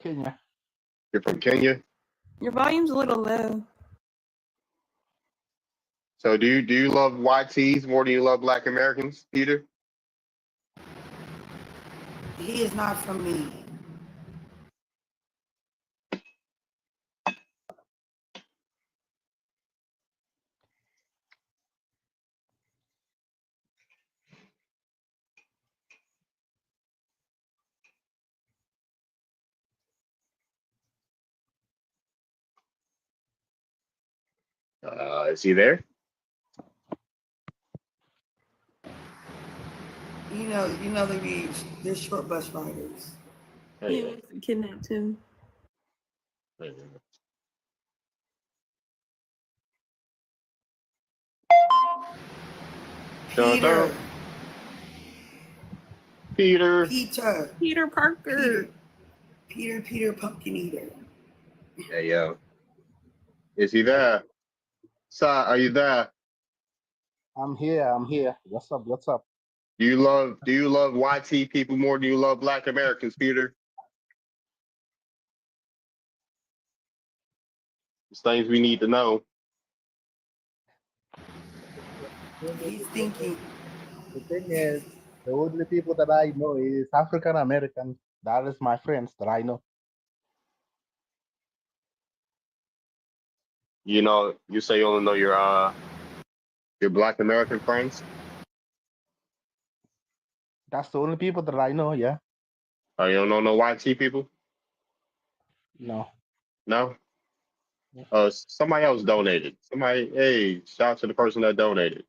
Kenya. You're from Kenya. Your volume's a little low. So do you love YTs more than you love Black Americans, Peter? He is not from me. Is he there? You know they're short bus riders. He kidnapped him. Peter. Peter. Peter Parker. Peter Pumpkin Eater. Hey, yo. Is he there? Sir, are you there? I'm here. What's up? Do you love YT people more than you love Black Americans, Peter? There's things we need to know. He's thinking. The thing is, the only people that I know is African American. That is my friends that I know. You know, you say you only know your Black American friends. That's the only people that I know. Yeah. Oh, you don't know no YT people? No. No? Somebody else donated. Hey, shout out to the person that donated.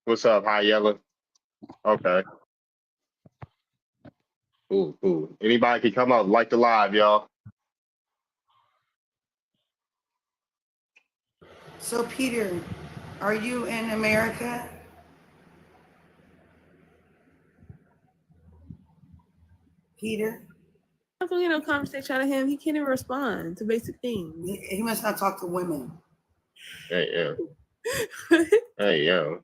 What's up, High Yellow? Okay. Cool. Anybody can come up, like the live, y'all. So Peter, are you in America? Peter? I'm going to get no conversation out of him. He can't even respond to basic things. He must not talk to women. Hey, yo.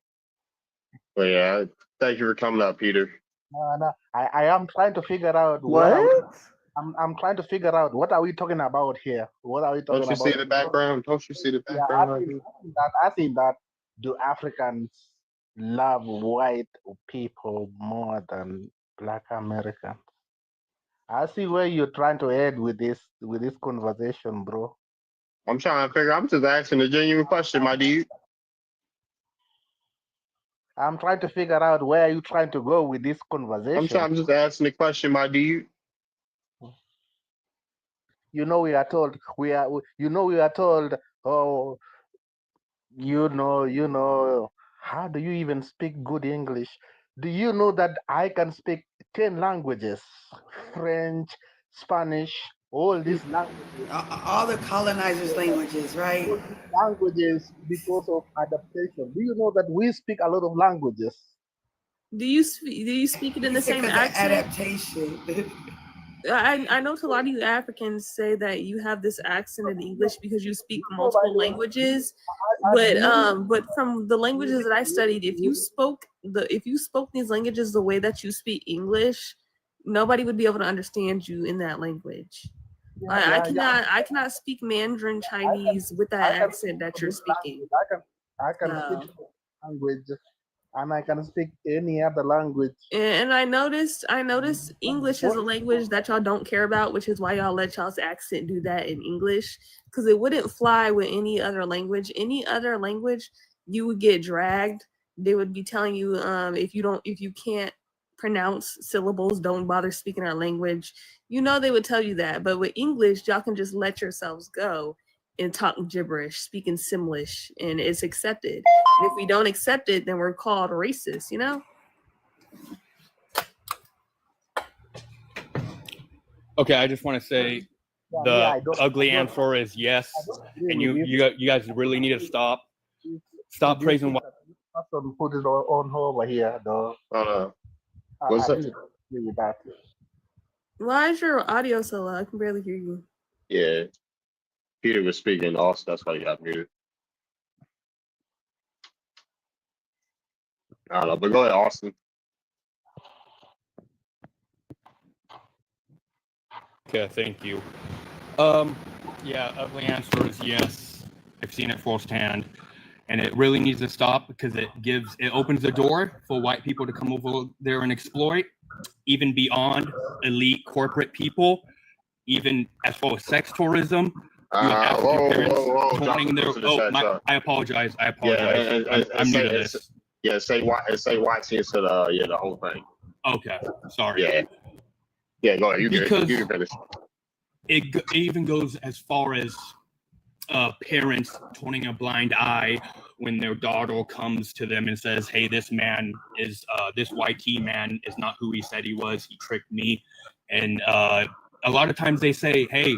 But yeah, thank you for coming up, Peter. No. I am trying to figure out I'm trying to figure out what are we talking about here? What are we talking about? Don't you see the background? I think that do Africans love white people more than Black Americans? I see where you're trying to head with this conversation, bro. I'm trying to figure. I'm just asking a genuine question, my dude. I'm trying to figure out where you're trying to go with this conversation. I'm just asking the question, my dude. We are told, oh, how do you even speak good English? Do you know that I can speak 10 languages? French, Spanish, all these languages. All the colonizers' languages, right? Languages because of adaptation. Do you know that we speak a lot of languages? Do you speak it in the same accent? Adaptation. I know a lot of you Africans say that you have this accent in English because you speak multiple languages, but from the languages that I studied, if you spoke these languages the way that you speak English, nobody would be able to understand you in that language. I cannot speak Mandarin Chinese with that accent that you're speaking. I can speak language, and I can speak any other language. And I noticed English is a language that y'all don't care about, which is why y'all let y'all's accent do that in English, because it wouldn't fly with any other language. Any other language, you would get dragged. They would be telling you, if you can't pronounce syllables, don't bother speaking our language. They would tell you that. But with English, y'all can just let yourselves go and talk gibberish, speaking Simlish, and it's accepted. And if we don't accept it, then we're called racist, Okay, I just want to say the ugly answer is yes, and you guys really need to stop praising what. Put it on over here, though. What's up? Why is your audio so loud? I can barely hear you. Yeah, Peter was speaking also. That's why you got muted. I don't know, but go ahead, Austin. Okay, thank you. Yeah, ugly answer is yes. I've seen it firsthand, and it really needs to stop because it opens the door for white people to come over there and exploit, even beyond elite corporate people, even as far as sex tourism. I apologize. Yeah, I'm new to this. Yeah, say YT instead of the whole thing. Okay, sorry. Yeah, go ahead. You can finish. It even goes as far as parents turning a blind eye when their daughter comes to them and says, "Hey, this YT man is not who he said he was. He tricked me." And a lot of times they say, "Hey,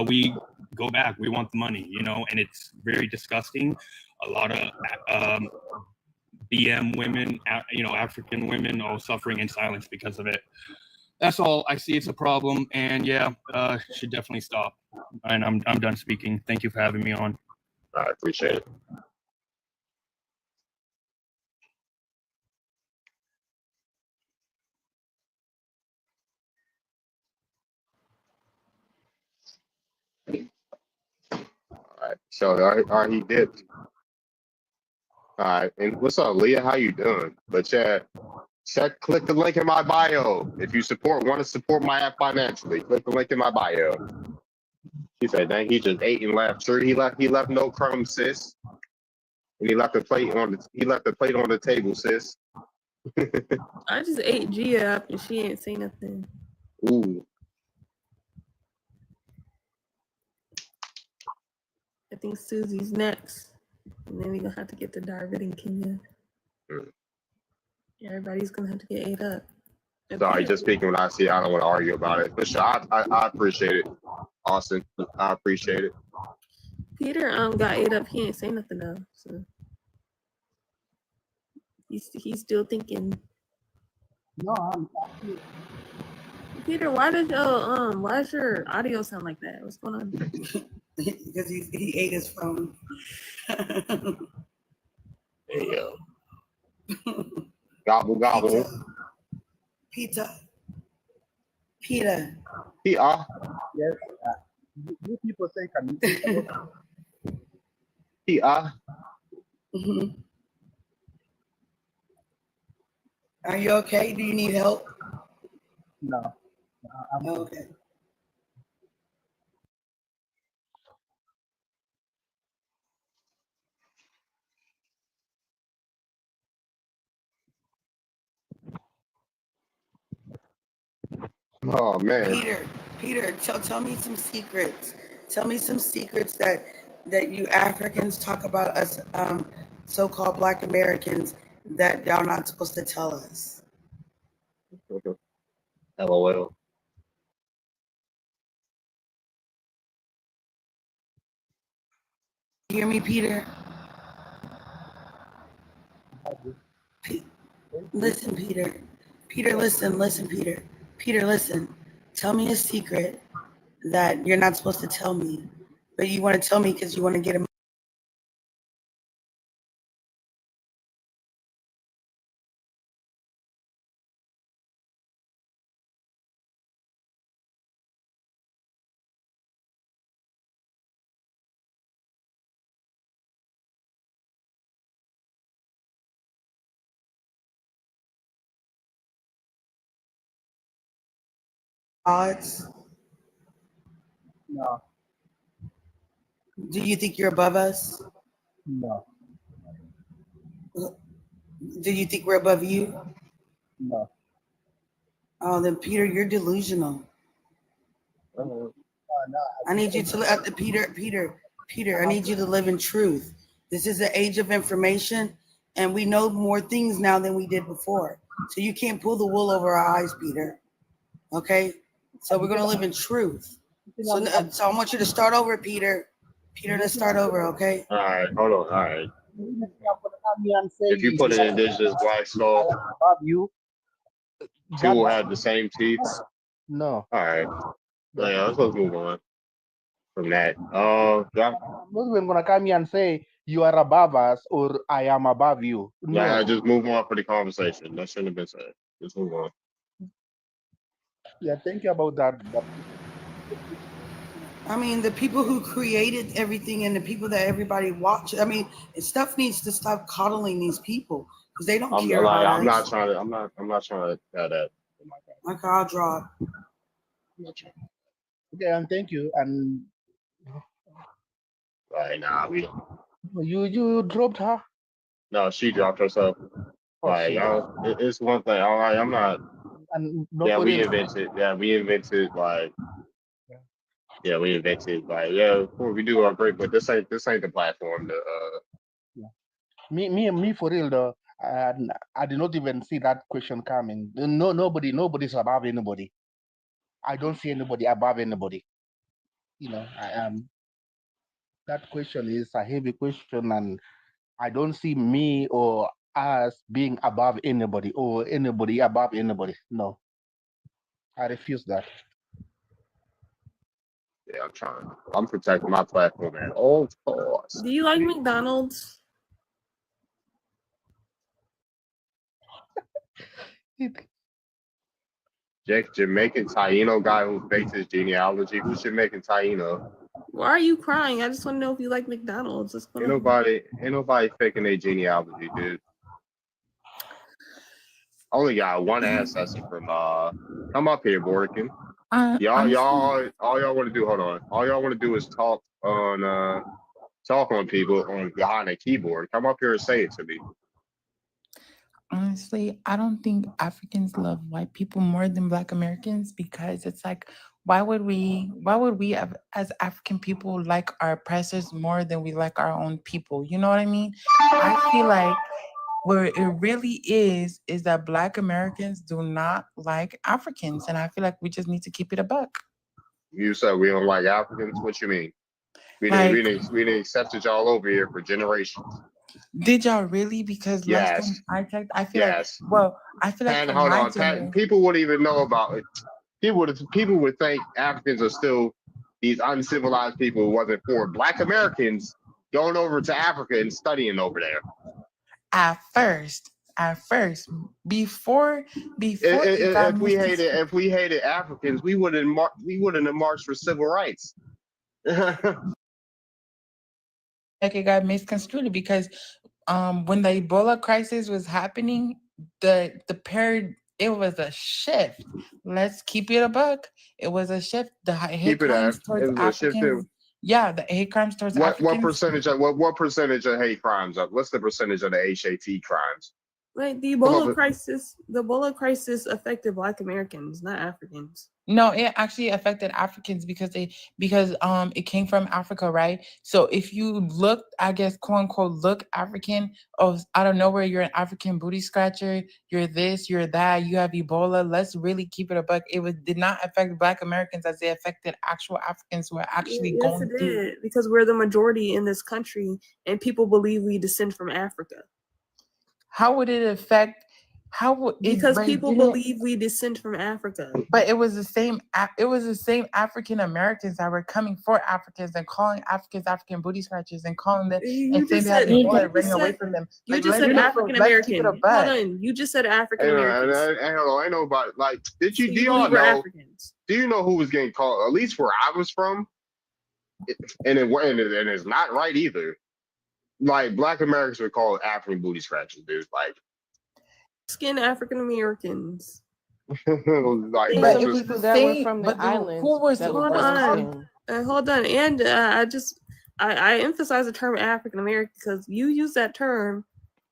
we go back. We want the money," and it's very disgusting. a lot of BM women, African women, are suffering in silence because of it. That's all. I see it's a problem, and yeah, should definitely stop. And I'm done speaking. Thank you for having me on. I appreciate it. All right. So all right, he dipped. All right. And what's up, Leah? How you doing? But yeah, click the link in my bio. If you want to support my app financially, click the link in my bio. He said, dang, he just ate and left. Sure, he left no crumbs, sis. And he left the plate on the table, sis. I just ate Gia up and she ain't say nothing. Ooh. I think Susie's next. And then we're gonna have to get to Darvin and Kenya. Everybody's gonna have to get ate up. Sorry, just speaking when I see it, I don't want to argue about it. But sure, I appreciate it. Austin, I appreciate it. Peter got ate up. He ain't say nothing though. So he's still thinking. No, I'm Peter, why does your audio sound like that? What's going on? Because he ate his phone. Hey, gobble gobble. Peter. yes. You people say can you Mhm. Are you okay? Do you need help? no. I'm Okay. Oh man. Peter, tell me some secrets. Tell me some secrets that you Africans talk about us, so-called Black Americans, that y'all not supposed to tell us. LOL. You hear me, Peter? Listen, Peter. Peter, listen, Peter. Peter, listen. Tell me a secret that you're not supposed to tell me, but you want to tell me because you want to get him. Odds. no, Do you think you're above us? no, Do you think we're above you? no. Oh, then Peter, you're delusional. No, I need you to Peter, I need you to live in truth. This is the age of information, and we know more things now than we did before. So you can't pull the wool over our eyes, Peter. Okay? So we're gonna live in truth. So I want you to start over, Peter. Peter, let's start over, okay? All right, hold on. All right. If If you put an indigenous black skull, above you, two will have the same teeth. no. All right. Yeah, let's move on from that. I'm not even gonna come here and say you are above us or I am above you. No. Yeah, just move on for the conversation. That shouldn't have been said. Just move on. Yeah, thank you about that. I mean, the people who created everything and the people that everybody watches. I mean, stuff needs to stop coddling these people because they don't care about I'm not us. trying to. I'm not trying to have that. Like I'll draw. Okay, and thank you. And Right now, you dropped her. no, she dropped herself. Like, it's one thing. All right, I'm not. And Yeah, we nobody. invented. Like. Yeah, we invented. Like, yeah, cool, we do our great, but this ain't the platform to. Me for real though. I did not even see that question coming. No, nobody's above anybody. I don't see anybody above anybody. You know, I am. That question is a heavy question, and I don't see me or us being above anybody or anybody above anybody. No, I refuse that. Yeah, I'm protecting my platform at all costs. Do you like McDonald's? Jamaican Taino guy who fakes his genealogy. Who's Jamaican Taino? Why are you crying? I just want to know if you like McDonald's. Ain't nobody faking their genealogy, dude. I only got one ancestor from come up here, Borkin. Y'all all y'all want to do, hold on. All y'all want to do is talk on people on behind a keyboard. Come up here and say it to me. Honestly, I don't think Africans love white people more than Black Americans, because it's like, why would we as African people like our oppressors more than we like our own people? You know what I mean? I feel like where it really is that Black Americans do not like Africans, and I feel like we just need to keep it a buck. You said we don't like Africans? What you mean? We didn't accept y'all over here for generations. Did y'all really? Because last time I checked, I feel like, well, I feel like and hold on, people wouldn't even know about it. People would think Africans are still these uncivilized people who wasn't for Black Americans going over to Africa and studying over there. At first, before if we hated Africans, we wouldn't have marched for civil rights. Like it got misconstrued, because when the Ebola crisis was happening, it was a shift. Let's keep it a buck. It was a shift. The hate crimes towards Africans. Yeah, the hate crimes towards Africans. What percentage of hate crimes up? What's the percentage of the HAT crimes? Like the Ebola crisis affected Black Americans, not Africans. No, it actually affected Africans because it came from Africa, right? So if you look, I guess, quote unquote, look African, out of nowhere, you're an African booty scratcher, you're this, you're that, you have Ebola. Let's really keep it a buck. It did not affect Black Americans as it affected actual Africans who are actually going through. Yes, it did, because we're the majority in this country and people believe we descend from Africa. How would it affect? Because people believe we descend from Africa. But it was the same. It was the same African Americans that were coming for Africans and calling Africans African booty scratchers and calling them and saying they had Ebola running away from them. You just said African American. Hold on. You just said African Americans. I know about do you know who was getting called? At least where I was from, and it's not right either. Like Black Americans were called African booty scratchers, dude. Like skin African Americans. But it was the same from the islands. Hold on. And I emphasize the term African American because you use that term,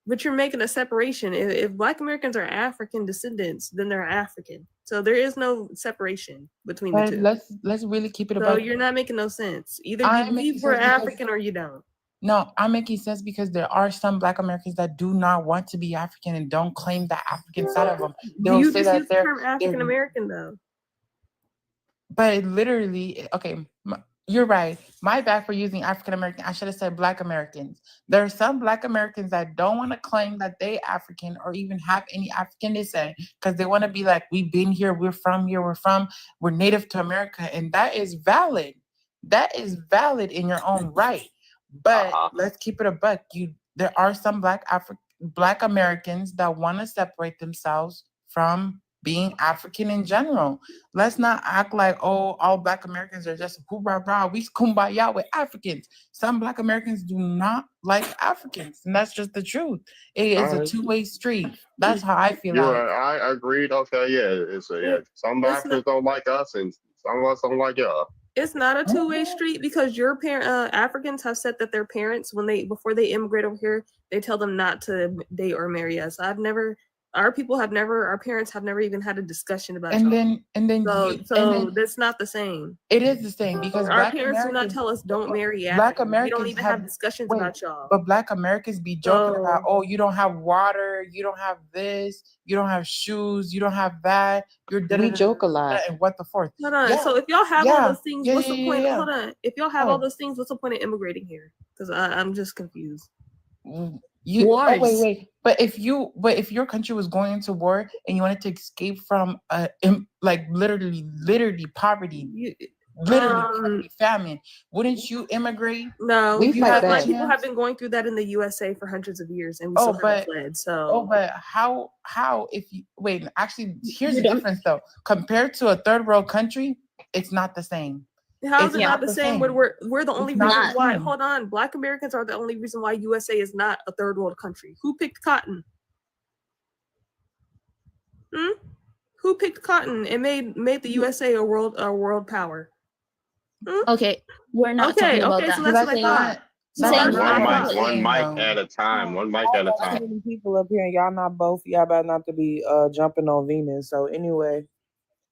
but you're making a separation. If Black Americans are African descendants, then they're African. So there is no separation between the two. Let's really keep it about. So you're not making no sense. Either you believe we're African or you don't. No, I'm making sense because there are some Black Americans that do not want to be African and don't claim the African side of them. They'll you say just that use the term African American though. But literally, okay, you're right. My bad for using African American. I should have said Black Americans. There are some Black Americans that don't want to claim that they African or even have any African descent because they want to be like, we've been here, we're from here, we're native to America, and that is valid. That is valid in your own right. But let's keep it a buck. There are some Black Americans that want to separate themselves from being African in general. Let's not act like, oh, all Black Americans are just hoorah rah, we kumbaya with Africans. Some Black Americans do not like Africans, and that's just the truth. It is a two-way street. That's how I feel. I agreed. Okay, yeah. Some Africans don't like us, and some of us don't like y'all. It's not a two-way street because your Africans have said that their parents, before they immigrate over here, they tell them not to date or marry us. Our parents have never even had a discussion about it. So that's not the same. It is the same because our parents do not tell us don't marry Africans. Black Americans we don't even have discussions about y'all. But Black Americans be joking about, oh, you don't have water, you don't have this, you don't have shoes, you don't have that. We joke a lot. And what the fourth? Hold on. Yeah. So if y'all have all those things, what's the point? Hold on. If y'all have all those things, what's the point of immigrating here? Because I'm just confused. You Wars. wait. But if your country was going into war and you wanted to escape from like literally poverty, literally famine, wouldn't you immigrate? No, We fight black back. people have been going through that in the USA for hundreds of years, and we still haven't fled. So, but how if you wait? Actually, here's the difference though. Compared to a third world country, it's not the same. how is it not the same? When we're the only It's not reason the why. same. Hold on, Black Americans are the only reason why USA is not a third world country. Who picked cotton? Who picked cotton and made the USA a world power? Okay, we're not talking about that. So that's what I thought. One mic at a time. One mic at a time. Many people up here, and y'all not both. Y'all better not to be jumping on Venus. So anyway,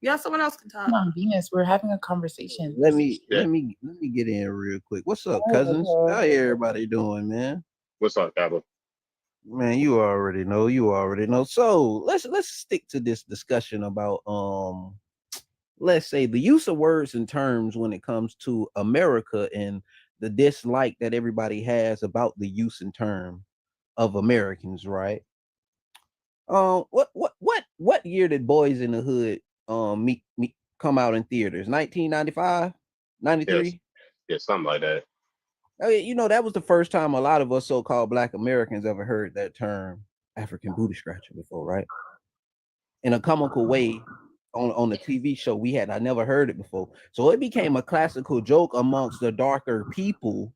yeah, someone else can talk. On Venus, we're having a conversation. Let me get in real quick. What's up, cousins? How everybody doing, man? What's up, Cabo? Man, you already know. So let's stick to this discussion about let's say the use of words and terms when it comes to America and the dislike that everybody has about the use and term of Americans, right? What year did Boys in the Hood come out in theaters? 1995, 93? Yeah, something like that. Oh, yeah, that was the first time a lot of us so-called Black Americans ever heard that term African booty scratcher before, right? In a comical way on the TV show, I never heard it before. So it became a classical joke amongst the darker people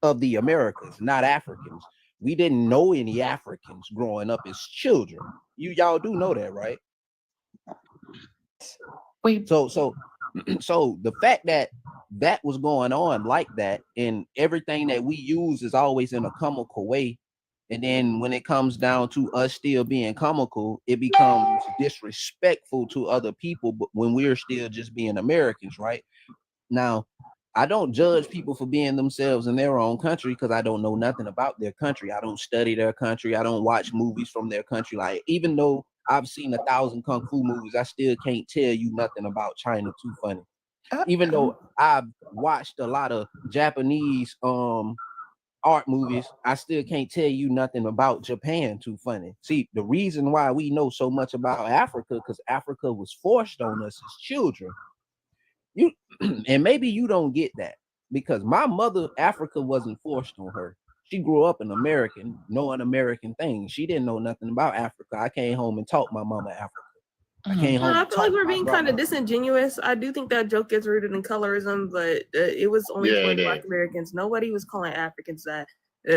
of the Americas, not Africans. We didn't know any Africans growing up as children. Y'all do know that, right? Wait. So the fact that was going on like that, and everything that we use is always in a comical way, and then when it comes down to us still being comical, it becomes disrespectful to other people, but when we're still just being Americans, right? Now, I don't judge people for being themselves in their own country because I don't know nothing about their country. I don't study their country. I don't watch movies from their country. Like, even though I've seen 1,000 kung fu movies, I still can't tell you nothing about China Too Funny. Even though I've watched a lot of Japanese art movies, I still can't tell you nothing about Japan Too Funny. See, the reason why we know so much about Africa, because Africa was forced on us as children. And maybe you don't get that, because my mother, Africa wasn't forced on her. She grew up an American, knowing American things. She didn't know nothing about Africa. I came home and taught my mama Africa. I came home. I feel like we're being kind of disingenuous. I do think that joke gets rooted in colorism, but it was only for Black Americans. Nobody was calling Africans that.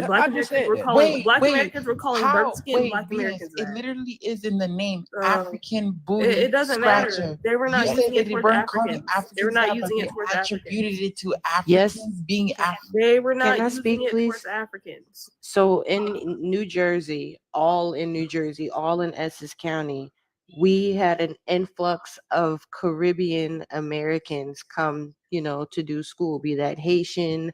Black Americans were calling Americans were calling dark-skinned Black Americans that. It literally is in the name, African booty. It doesn't scratcher. matter. They were not using it towards Africans. They were not using it towards Africans. Attributed it to Africans being African. They were not Can I using speak, it please? towards Africans. So in New Jersey, all in Essex County, we had an influx of Caribbean Americans come, to do school, be that Haitian,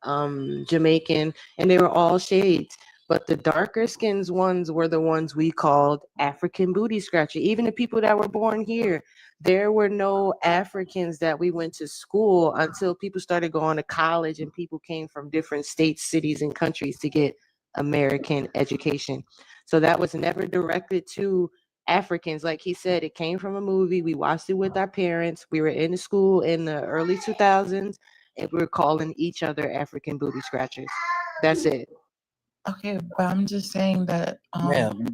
Jamaican, and they were all shades. But the darker skins ones were the ones we called African booty scratcher. Even the people that were born here, there were no Africans that we went to school until people started going to college and people came from different states, cities, and countries to get American education. So that was never directed to Africans. Like he said, it came from a movie. We watched it with our parents. We were in the school in the early 2000s, and we were calling each other African booty scratchers. That's it. Okay, but I'm just saying that Ma'am,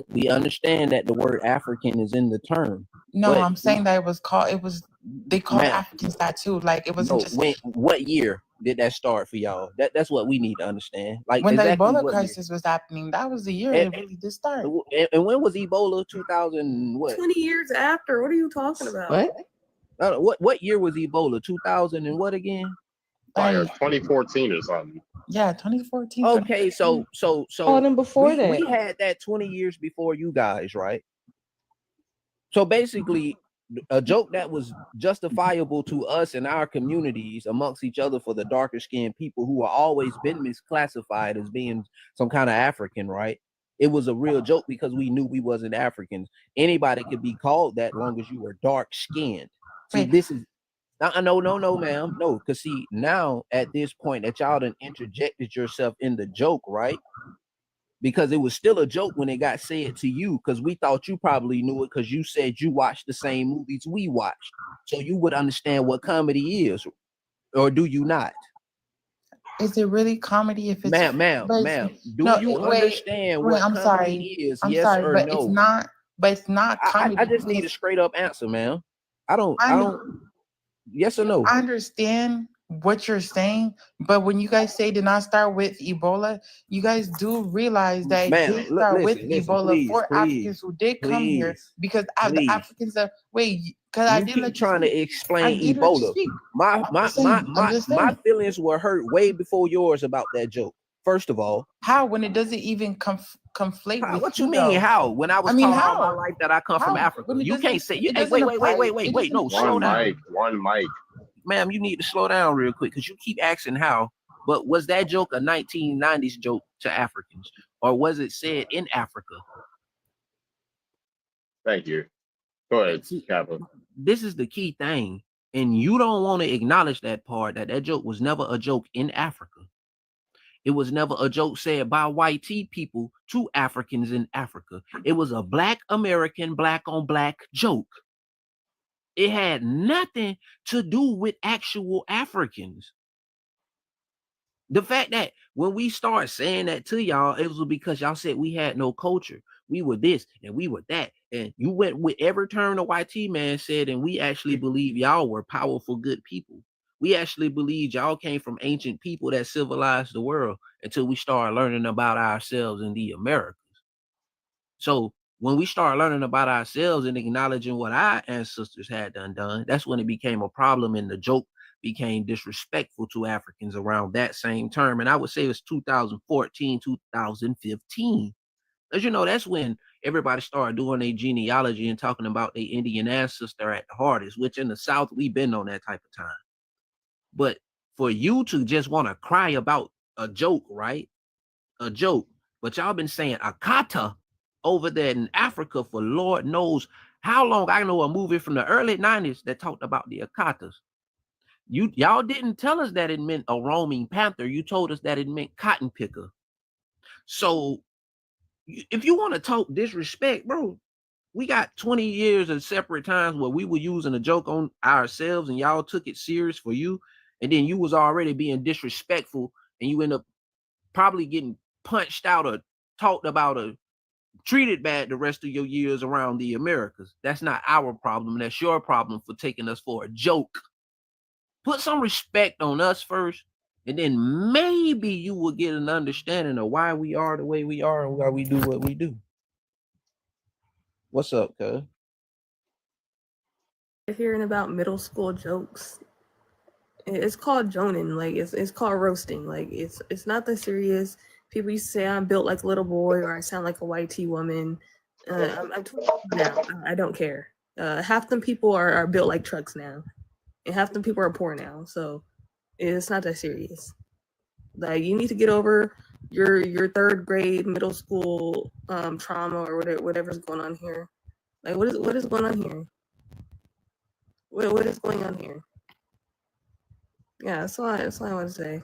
we understand that the word African is in the term. No, I'm saying that they called Africans that too. Like, it wasn't just what year did that start for y'all? That's what we need to understand. Like, when exactly the Ebola crisis was happening, that was the year it really did start. And when was Ebola? 2000 what? 20 years after. What are you talking about? What year was Ebola? 2000 and what again? 2014 or something. Yeah, 2014. Okay, so then before that, we had that 20 years before you guys, right? So basically, a joke that was justifiable to us in our communities amongst each other for the darker skinned people who are always been misclassified as being some kind of African, right? It was a real joke because we knew we wasn't Africans. Anybody could be called that long as you were dark skinned. See, this is No, ma'am. No, because see, now at this point that y'all done interjected yourself in the joke, right? Because it was still a joke when it got said to you, because we thought you probably knew it because you said you watched the same movies we watched. So you would understand what comedy is, or do you not? Is it really comedy if it's Ma'am, do you understand what I'm comedy sorry. is? I'm Yes sorry, or but no? it's not comedy. I just need a straight up answer, ma'am. I don't yes or no? I understand what you're saying, but when you guys say did not start with Ebola, you guys do realize that it did start with Ebola for Africans who did come here because the Africans are because I did let you trying speak. to explain I did let you Ebola. speak. My feelings were hurt way before yours about that joke. First of all, how when it doesn't even conflate with what you mean? though? How when I was talking about my life that I come from Africa, When it you can't doesn't- say it you. Hey, doesn't wait, apply- wait. it No, doesn't- slow down. One mic. Ma'am, you need to slow down real quick because you keep asking how. But was that joke a 1990s joke to Africans, or was it said in Africa? Thank you. Go ahead, Kappa. This is the key thing, and you don't want to acknowledge that part that joke was never a joke in Africa. It was never a joke said by white people to Africans in Africa. It was a Black American, black on black joke. It had nothing to do with actual Africans. The fact that when we start saying that to y'all, it was because y'all said we had no culture. We were this and we were that. And you went with every term the YT man said, and we actually believe y'all were powerful, good people. We actually believed y'all came from ancient people that civilized the world until we started learning about ourselves in the Americas. So when we start learning about ourselves and acknowledging what our ancestors had done, that's when it became a problem and the joke became disrespectful to Africans around that same term. And I would say it was 2014, 2015. As you know, that's when everybody started doing their genealogy and talking about their Indian ancestor at the hardest, which in the South, we've been on that type of time. But for you to just want to cry about a joke, right? A joke. But y'all been saying Akata over there in Africa for Lord knows how long. I know a movie from the early 90s that talked about the Akatas. Y'all didn't tell us that it meant a roaming panther. You told us that it meant cotton picker. So if you want to talk disrespect, bro, we got 20 years of separate times where we were using a joke on ourselves and y'all took it serious for you. And then you was already being disrespectful and you end up probably getting punched out or talked about or treated bad the rest of your years around the Americas. That's not our problem. That's your problem for taking us for a joke. Put some respect on us first, and then maybe you will get an understanding of why we are the way we are and why we do what we do. What's up, cuz? Hearing about middle school jokes, it's called joning. Like it's called roasting. Like it's not that serious. People used to say I'm built like a little boy or I sound like a white tea woman. I'm 20 now. I don't care. Half them people are built like trucks now, and half them people are poor now. So it's not that serious. Like you need to get over your third grade, middle school trauma or whatever's going on here. Like what is going on here? What is going on here? Yeah, that's all I want to say.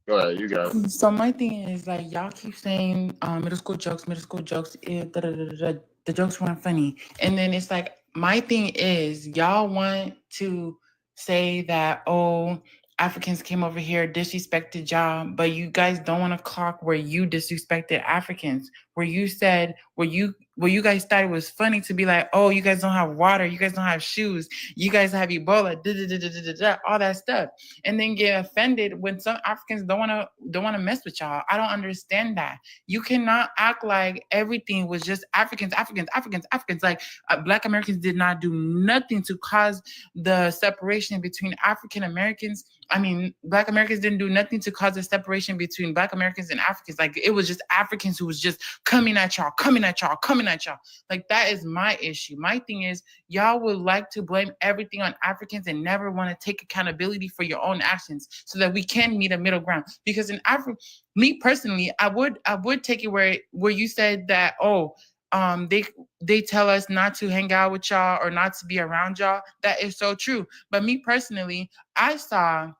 Go ahead, you got it. So my thing is like y'all keep saying middle school jokes, the jokes weren't funny. And then it's like my thing is y'all want to say that, oh, Africans came over here, disrespected y'all, but you guys don't want to clock where you disrespected Africans, where you said, where you guys thought it was funny to be like, oh, you guys don't have water, you guys don't have shoes, you guys have Ebola, all that stuff, and then get offended when some Africans don't want to mess with y'all. I don't understand that. You cannot act like everything was just Africans. Like Black Americans did not do nothing to cause the separation between African Americans. I mean, Black Americans didn't do nothing to cause the separation between Black Americans and Africans. Like it was just Africans who was just coming at y'all. Like that is my issue. My thing is y'all would like to blame everything on Africans and never want to take accountability for your own actions so that we can meet a middle ground. Because in Africa, me personally, I would take it where you said that, oh, they tell us not to hang out with y'all or not to be around y'all. That is so true. But me personally, I saw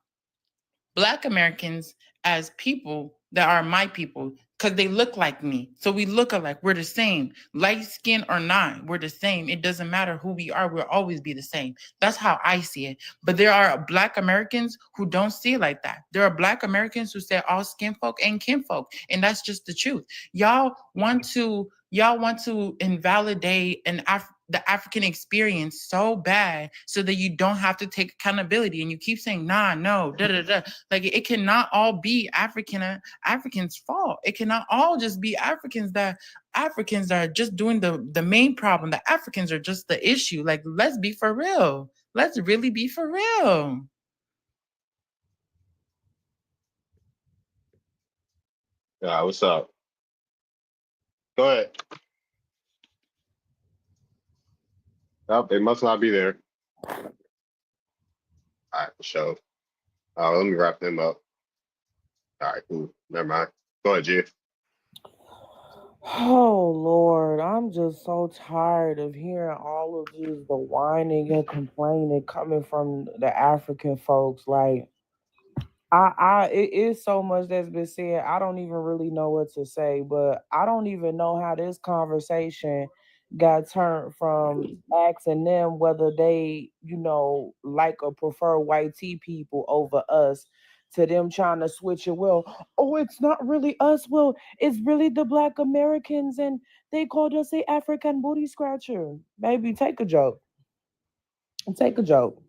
Black Americans as people that are my people because they look like me. So we look alike. We're the same. Light skin or not, we're the same. It doesn't matter who we are. We'll always be the same. That's how I see it. But there are Black Americans who don't see it like that. There are Black Americans who say all skin folk and kinfolk. And that's just the truth. Y'all want to invalidate the African experience so bad so that you don't have to take accountability, and you keep saying nah, no, da da da. Like it cannot all be Africans' fault. It cannot all just be Africans that are just doing the main problem. The Africans are just the issue. Like, let's be for real. Let's really be for real. Yeah, what's up? Go ahead. Oh, they must not be there. All right, for sure. Let me wrap them up. All right, cool. Never mind. Go ahead, G. Oh Lord, I'm just so tired of hearing all of this, the whining and complaining coming from the African folks. Like, it is so much that's been said. I don't even really know what to say, but I don't even know how this conversation got turned from asking them whether they, like or prefer white tea people over us, to them trying to switch it. Well, oh, it's not really us. Well, it's really the Black Americans, and they called us the African booty scratcher. Baby, take a joke. Take a joke.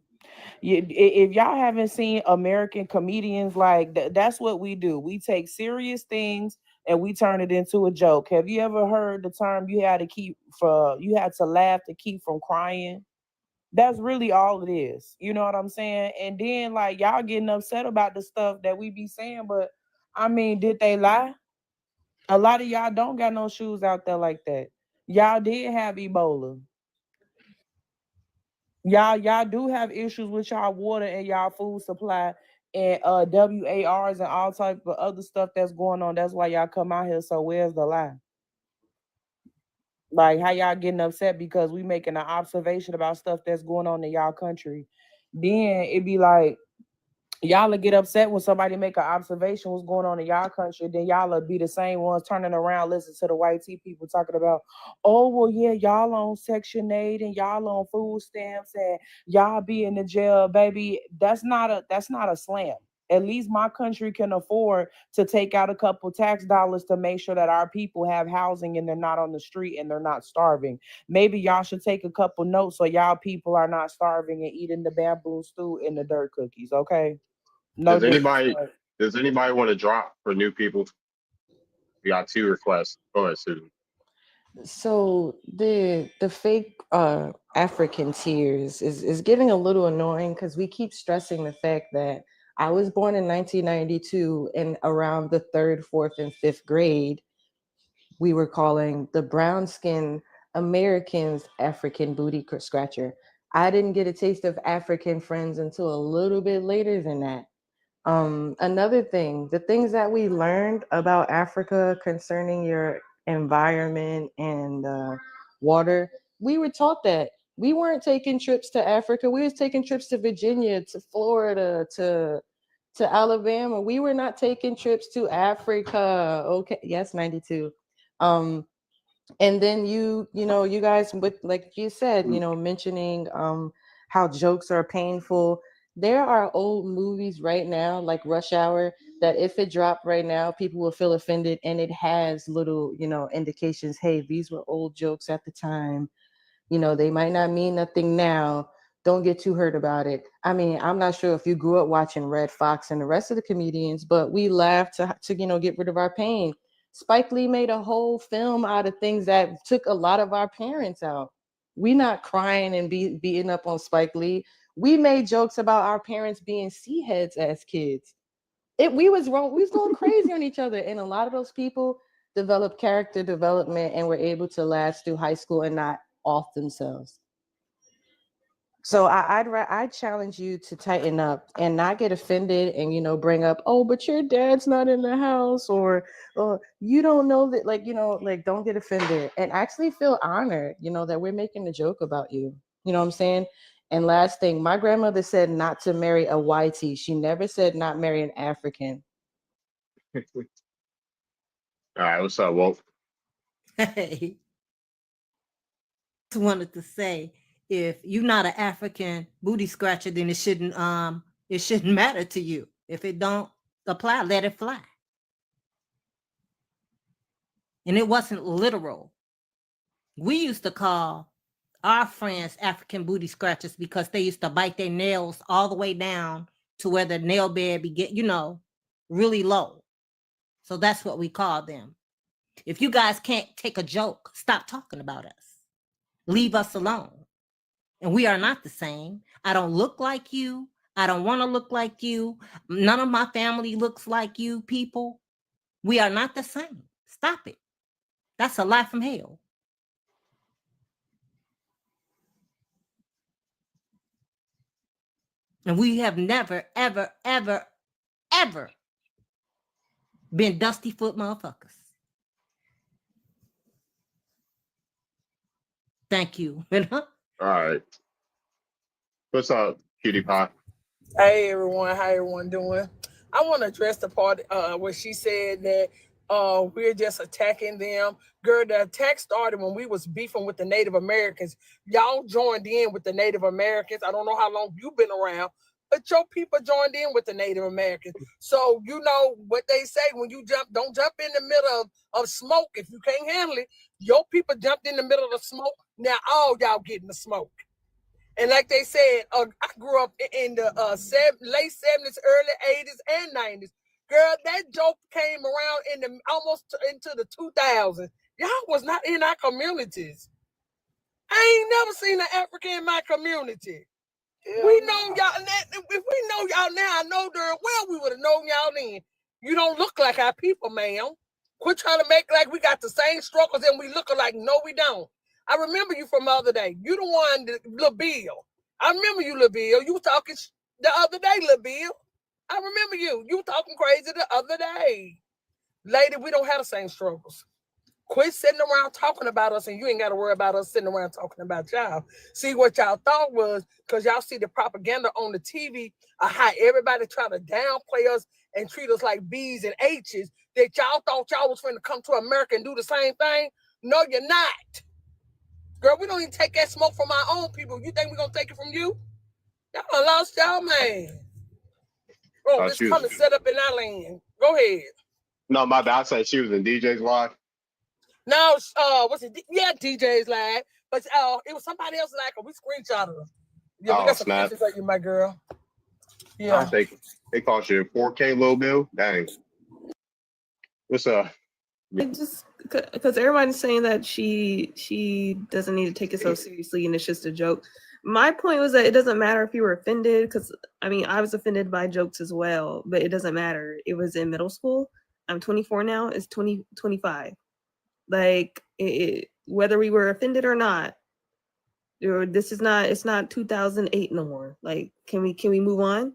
If y'all haven't seen American comedians, like that's what we do. We take serious things and we turn it into a joke. Have you ever heard the term you had to laugh to keep from crying? That's really all it is. You know what I'm saying? And then like y'all getting upset about the stuff that we be saying, but I mean, did they lie? A lot of y'all don't got no shoes out there like that. Y'all did have Ebola. Y'all do have issues with y'all water and y'all food supply and WARs and all type of other stuff that's going on. That's why y'all come out here. So where's the lie? Like, how y'all getting upset because we making an observation about stuff that's going on in y'all country? Then it be like, y'all will get upset when somebody make an observation what's going on in y'all country. Then y'all will be the same ones turning around, listen to the white tea people talking about, oh, well, yeah, y'all on Section 8 and y'all on food stamps and y'all be in the jail, baby. That's not a slam. At least my country can afford to take out a couple tax dollars to make sure that our people have housing and they're not on the street and they're not starving. Maybe y'all should take a couple notes so y'all people are not starving and eating the bamboo stew and the dirt cookies, okay? No. Does anybody want to drop for new people? We got 2 requests. Go ahead, Susan. So the fake African tears is getting a little annoying because we keep stressing the fact that I was born in 1992, and around the 3rd, 4th, and 5th grade, we were calling the brown skin Americans African booty scratcher. I didn't get a taste of African friends until a little bit later than that. Another thing, the things that we learned about Africa concerning your environment and water, we were taught that. We weren't taking trips to Africa. We was taking trips to Virginia, to Florida, to Alabama. We were not taking trips to Africa. Okay, yes, 92. And then you guys, with, like you said, mentioning how jokes are painful. There are old movies right now, like Rush Hour, that if it dropped right now, people will feel offended, and it has little, indications. Hey, these were old jokes at the time. They might not mean nothing now. Don't get too hurt about it. I mean, I'm not sure if you grew up watching Red Fox and the rest of the comedians, but we laughed to get rid of our pain. Spike Lee made a whole film out of things that took a lot of our parents out. We not crying and beating up on Spike Lee. We made jokes about our parents being sea heads as kids. We was wrong. We was going crazy on each other. And a lot of those people developed character development and were able to last through high school and not off themselves. So I challenge you to tighten up and not get offended and, you know, bring up, oh, but your dad's not in the house, or you don't know that, like, you know, like, don't get offended and actually feel honored, you know, that we're making a joke about you. You know what I'm saying? And last thing, my grandmother said not to marry a whitey. She never said not marry an African. All right, what's up, Wolf? Hey, just wanted to say, if you're not an African booty scratcher, then it shouldn't matter to you. If it don't apply, let it fly. And it wasn't literal. We used to call our friends African booty scratchers because they used to bite their nails all the way down to where the nail bed be get, you know, really low. So that's what we call them. If you guys can't take a joke, stop talking about us. Leave us alone. And we are not the same. I don't look like you. I don't want to look like you. None of my family looks like you people. We are not the same. Stop it. That's a lie from hell. And we have never, ever, ever, ever been dusty foot motherfuckers. Thank you. All right. What's up, Cutie Pie? Hey everyone, how everyone doing? I want to address the part where she said that we're just attacking them. Girl, the attack started when we was beefing with the Native Americans. Y'all joined in with the Native Americans. I don't know how long you've been around, but your people joined in with the Native Americans. So you know what they say, when you jump, don't jump in the middle of smoke. If you can't handle it, your people jumped in the middle of the smoke. Now all y'all getting the smoke. And like they said, I grew up in the late 70s, early 80s, and 90s. Girl, that joke came around in the almost into the 2000s. Y'all was not in our communities. I ain't never seen an African in my community. Yeah. We know y'all. If we know y'all now, I know darn well we would have known y'all then. You don't look like our people, ma'am. Quit trying to make like we got the same struggles and we look alike. No, we don't. I remember you from the other day. You the one, Lil Bill. I remember you, Lil Bill. You were talking the other day, Lil Bill. I remember you. You were talking crazy the other day. Lady, we don't have the same struggles. Quit sitting around talking about us, and you ain't got to worry about us sitting around talking about y'all. See, what y'all thought was, because y'all see the propaganda on the TV of how everybody try to downplay us and treat us like B's and H's, that y'all thought y'all was finna come to America and do the same thing. No, you're not. Girl, we don't even take that smoke from our own people. You think we're going to take it from you? Y'all done lost y'all, man. Bro, this color set up in our land. Go ahead. No, my bad. I said she was in DJ's live. No, what's it? Yeah, DJ's live. But it was somebody else like we screenshotted them. Yeah, we got some pictures of you, my girl. Yeah. They cost you 4K, Lil Bill. Dang. What's up? Just because everybody's saying that she doesn't need to take it so seriously and it's just a joke. My point was that it doesn't matter if you were offended, because I mean I was offended by jokes as well, but it doesn't matter. It was in middle school. I'm 24 now. It's 2025. Like whether we were offended or not, this is not. It's not 2008 no more. Like can we move on?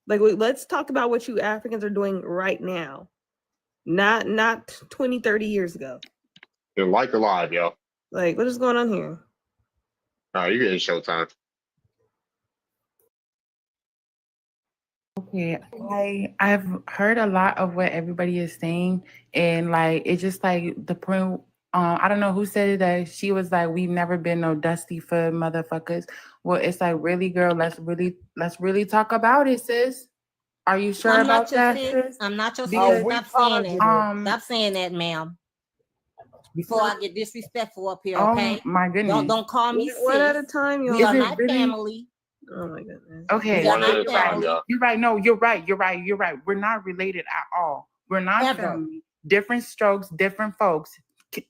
Like let's talk about what you Africans are doing right now. Not 20, 30 years ago. You're like alive, yo. Like, what is going on here? All right, you're getting showtime. Okay, I've heard a lot of what everybody is saying, and like it's just like the point. I don't know who said it, that she was like, "We've never been no dusty foot motherfuckers." Well, it's like, really, girl, let's really talk about it, sis. Are you sure about that, sis? I'm not your sis. Stop saying that. Stop saying that, ma'am. Before I get disrespectful up here, okay? Oh my goodness! Don't call me sis. One at a time. We are not family. Oh my goodness. Okay, you're right. No, you're right. We're not related at all. We're not family. Different strokes, different folks.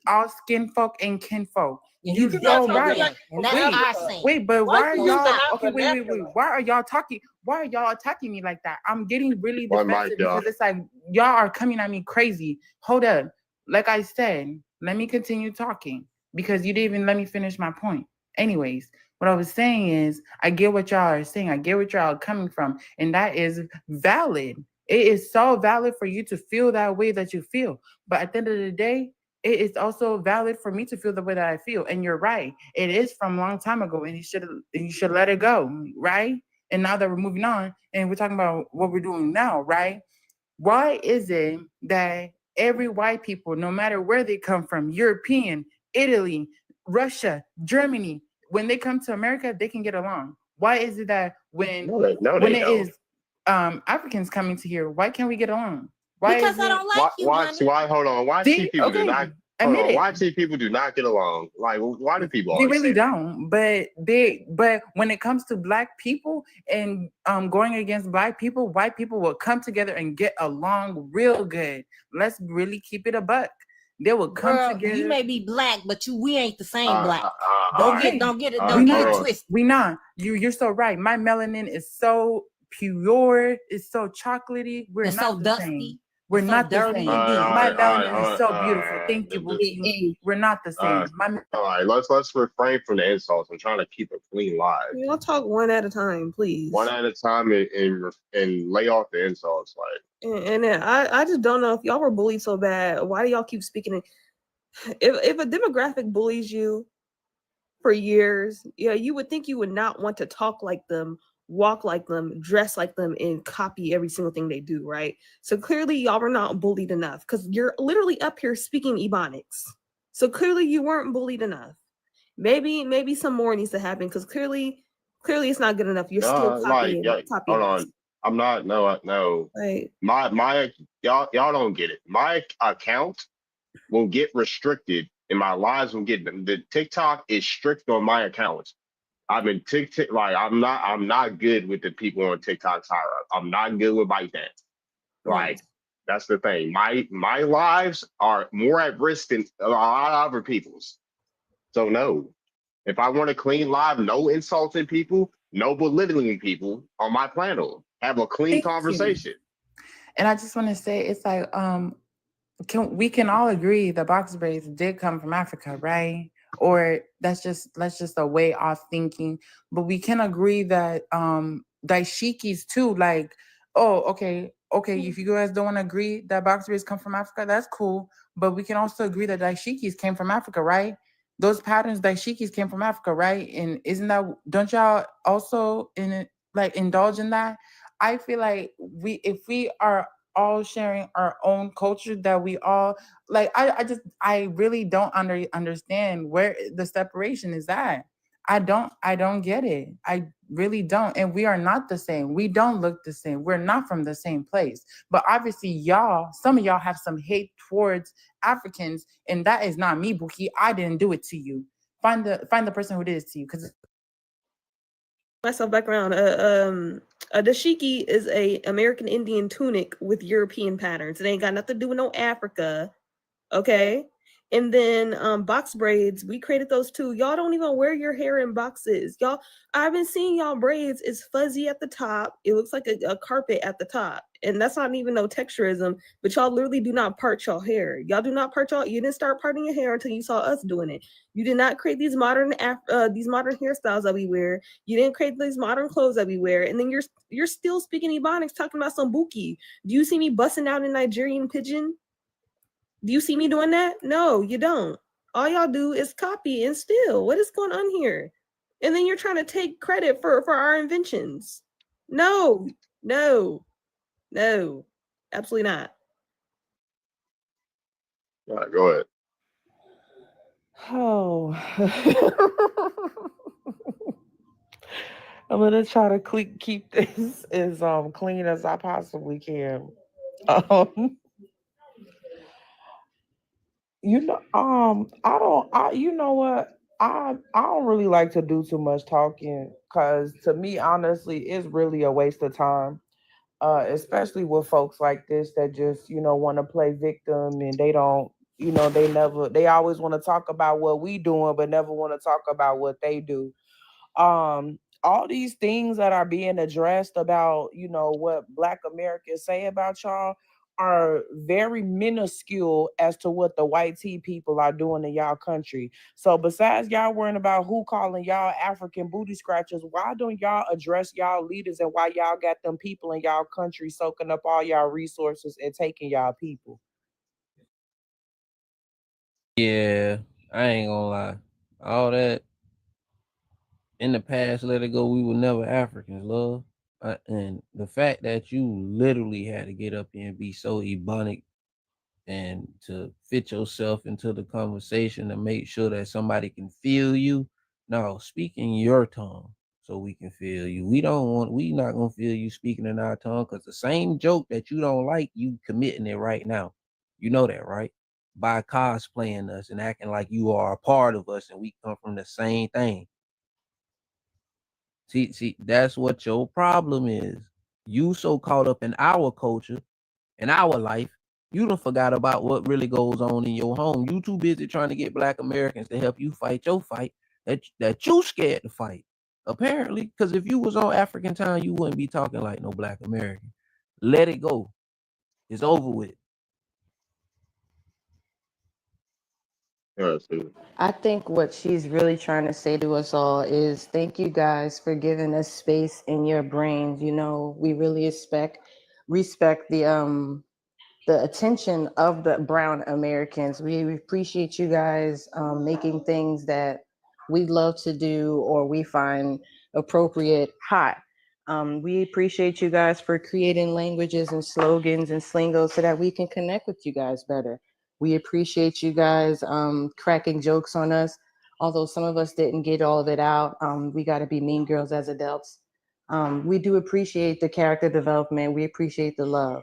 All skin folk and kin folk. You so right. And that's our saying. Wait, but why are y'all? Okay, wait. Why are y'all talking? Why are y'all attacking me like that? I'm getting really defensive because it's like y'all are coming at me crazy. Hold up. Like I said, let me continue talking because you didn't even let me finish my point. Anyways, What I was saying is, I get what y'all are saying. I get what y'all are coming from, and that is valid. It is so valid for you to feel that way that you feel. But at the end of the day, it is also valid for me to feel the way that I feel. And you're right. It is from a long time ago, and you should let it go, right? And now that we're moving on, and we're talking about what we're doing now, right? Why is it that every white people, no matter where they come from, European, Italy, Russia, Germany, when they come to America, they can get along? Why is it that when No, they when it don't. is Africans coming to here, why can't we get along? Why Because is I it? don't like you, honey. Why? Hold on. Why See, see people do okay, not? Hold admit on. it. Why see people do not get along? Like, why do people They always really say that? don't. But when it comes to black people and going against black people, white people will come together and get along real good. Let's really keep it a buck. They will come Girl, together. you may be black, but we ain't the same All black. Okay. Don't get it We not. twisted. We not. You're so right. My melanin is so pure. It's so chocolatey. We're It's not so the dusty. same. We're It's so not the dirty same. and deep. My melanin is so beautiful. Thank you, The- Bookie. We're not the same. all right. Let's refrain from the insults. I'm trying to keep a clean live. Y'all talk one at a time, please. One at a time and lay off the insults. Like, And then I just don't know if y'all were bullied so bad. Why do y'all keep speaking? If a demographic bullies you for years, yeah, you would think you would not want to talk like them, walk like them, dress like them, and copy every single thing they do, right? So clearly y'all were not bullied enough because you're literally up here speaking Ebonics. So clearly you weren't bullied enough. Maybe some more needs to happen because clearly it's not good enough. You're still copying. hold on. I'm not. No. Right. My y'all don't get it. My account will get restricted and my lives will get the TikTok is strict on my accounts. I've been TikTok like I'm not good with the people on TikTok, Tyra. I'm not good with ByteDance. Like that's the thing. My lives are more at risk than a lot of other people's. So no. If I want a clean live, no insulting people, no belittling people on my panel. Have a clean conversation. And I just want to say, it's like, we can all agree that box braids did come from Africa, right? Or that's just a way off thinking. But we can agree that dashikis too, like, oh, okay, if you guys don't want to agree that box braids come from Africa, that's cool. But we can also agree that dashikis came from Africa, right? Those patterns, dashikis came from Africa, right? And don't y'all also indulge in that? I feel like if we are all sharing our own culture, that we all like, I really don't understand where the separation is at. I don't get it. I really don't. And we are not the same. We don't look the same. We're not from the same place. But obviously some of y'all have some hate towards Africans, and that is not me, Buki. I didn't do it to you. Find the person who did it to you, because myself background. A dashiki is a American Indian tunic with European patterns. It ain't got nothing to do with no Africa. Okay. And then box braids, we created those too. Y'all don't even wear your hair in boxes. I've been seeing y'all braids. It's fuzzy at the top. It looks like a carpet at the top. And that's not even no texturism, but y'all literally do not part y'all hair. Y'all do not part you didn't start parting your hair until you saw us doing it. You did not create these modern hairstyles that we wear. You didn't create these modern clothes that we wear. And then you're still speaking Ebonics, talking about some buki. Do you see me busting out in Nigerian pidgin? Do you see me doing that? No, you don't. All y'all do is copy and steal. What is going on here? And then you're trying to take credit for our inventions. No, absolutely not. All right, go ahead. Oh, I'm gonna try to keep this as clean as I possibly can. You know what? I don't really like to do too much talking because to me, honestly, it's really a waste of time. Especially with folks like this that just, want to play victim and they don't, they always want to talk about what we doing, but never want to talk about what they do. All these things that are being addressed about, what Black Americans say about y'all are very minuscule as to what the white tea people are doing in y'all country. So besides y'all worrying about who calling y'all African booty scratchers, why don't y'all address y'all leaders and why y'all got them people in y'all country soaking up all y'all resources and taking y'all people? Yeah, I ain't gonna lie. All that in the past, let it go. We were never Africans, love. And the fact that you literally had to get up here and be so ebonic and to fit yourself into the conversation to make sure that somebody can feel you. No, speak in your tongue so we can feel you. We not gonna feel you speaking in our tongue because the same joke that you don't like, you committing it right now. You know that, right? By cosplaying us and acting like you are a part of us and we come from the same thing. See, that's what your problem is. You so caught up in our culture, in our life, you done forgot about what really goes on in your home. You too busy trying to get Black Americans to help you fight your fight that you scared to fight. Apparently, because if you was on African time, you wouldn't be talking like no Black American. Let it go. It's over with. I think what she's really trying to say to us all is thank you guys for giving us space in your brains. You know, we really respect the attention of the brown Americans. We appreciate you guys making things that we love to do or we find appropriate hot. We appreciate you guys for creating languages and slogans and slingos so that we can connect with you guys better. We appreciate you guys cracking jokes on us. Although some of us didn't get all of it out, we got to be mean girls as adults. We do appreciate the character development. We appreciate the love.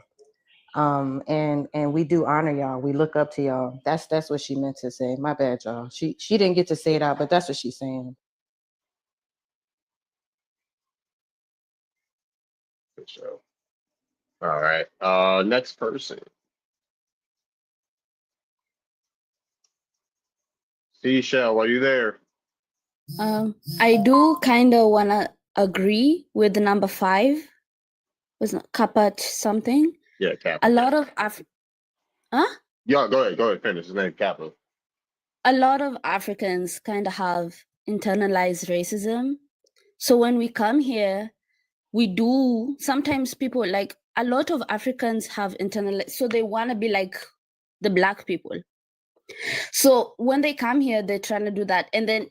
And we do honor y'all. We look up to y'all. That's what she meant to say. My bad, y'all. She didn't get to say it out, but that's what she's saying. For sure. All right. Next person. Seashell, are you there? I do kind of want to agree with the number 5. Was not Kapat something? Yeah, Kappa. A lot of Yeah, go ahead, finish. His name Kappa. a lot of Africans kind of have internalized racism. So when we come here, we do sometimes people like a lot of Africans have internalized, so they want to be like the Black people. So when they come here, they're trying to do that, and then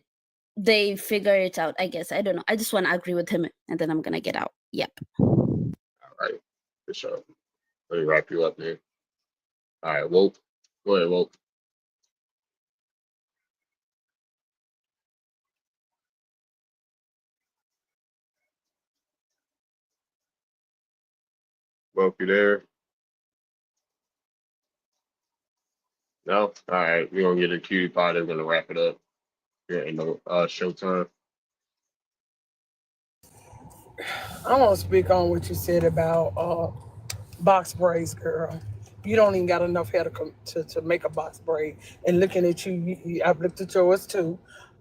they figure it out. I guess I don't know. I just want to agree with him, and then I'm gonna get out. Yep. All right, for sure. Let me wrap you up there. All right, Woke. Go ahead, Woke. Woke, you there? No? All right, we're gonna get a cutie pie. They're gonna wrap it up here in the showtime. I want to speak on what you said about box braids, girl. You don't even got enough hair to make a box braid. And looking at you, I've looked at yours too.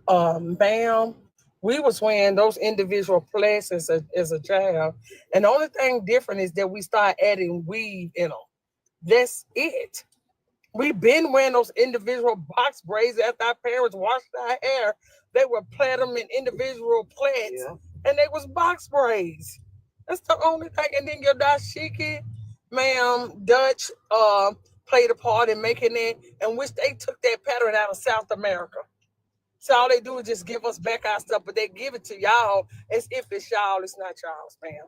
Ma'am, we was wearing those individual plaits as a child. And the only thing different is that we start adding weave in them. That's it. We've been wearing those individual box braids after our parents washed our hair. They would plait them in individual plaits, and they was box braids. That's the only thing. And then your dashiki, ma'am, Dutch played a part in making it, and which they took that pattern out of South America. So all they do is just give us back our stuff, but they give it to y'all as if it's y'all. It's not y'all's, ma'am.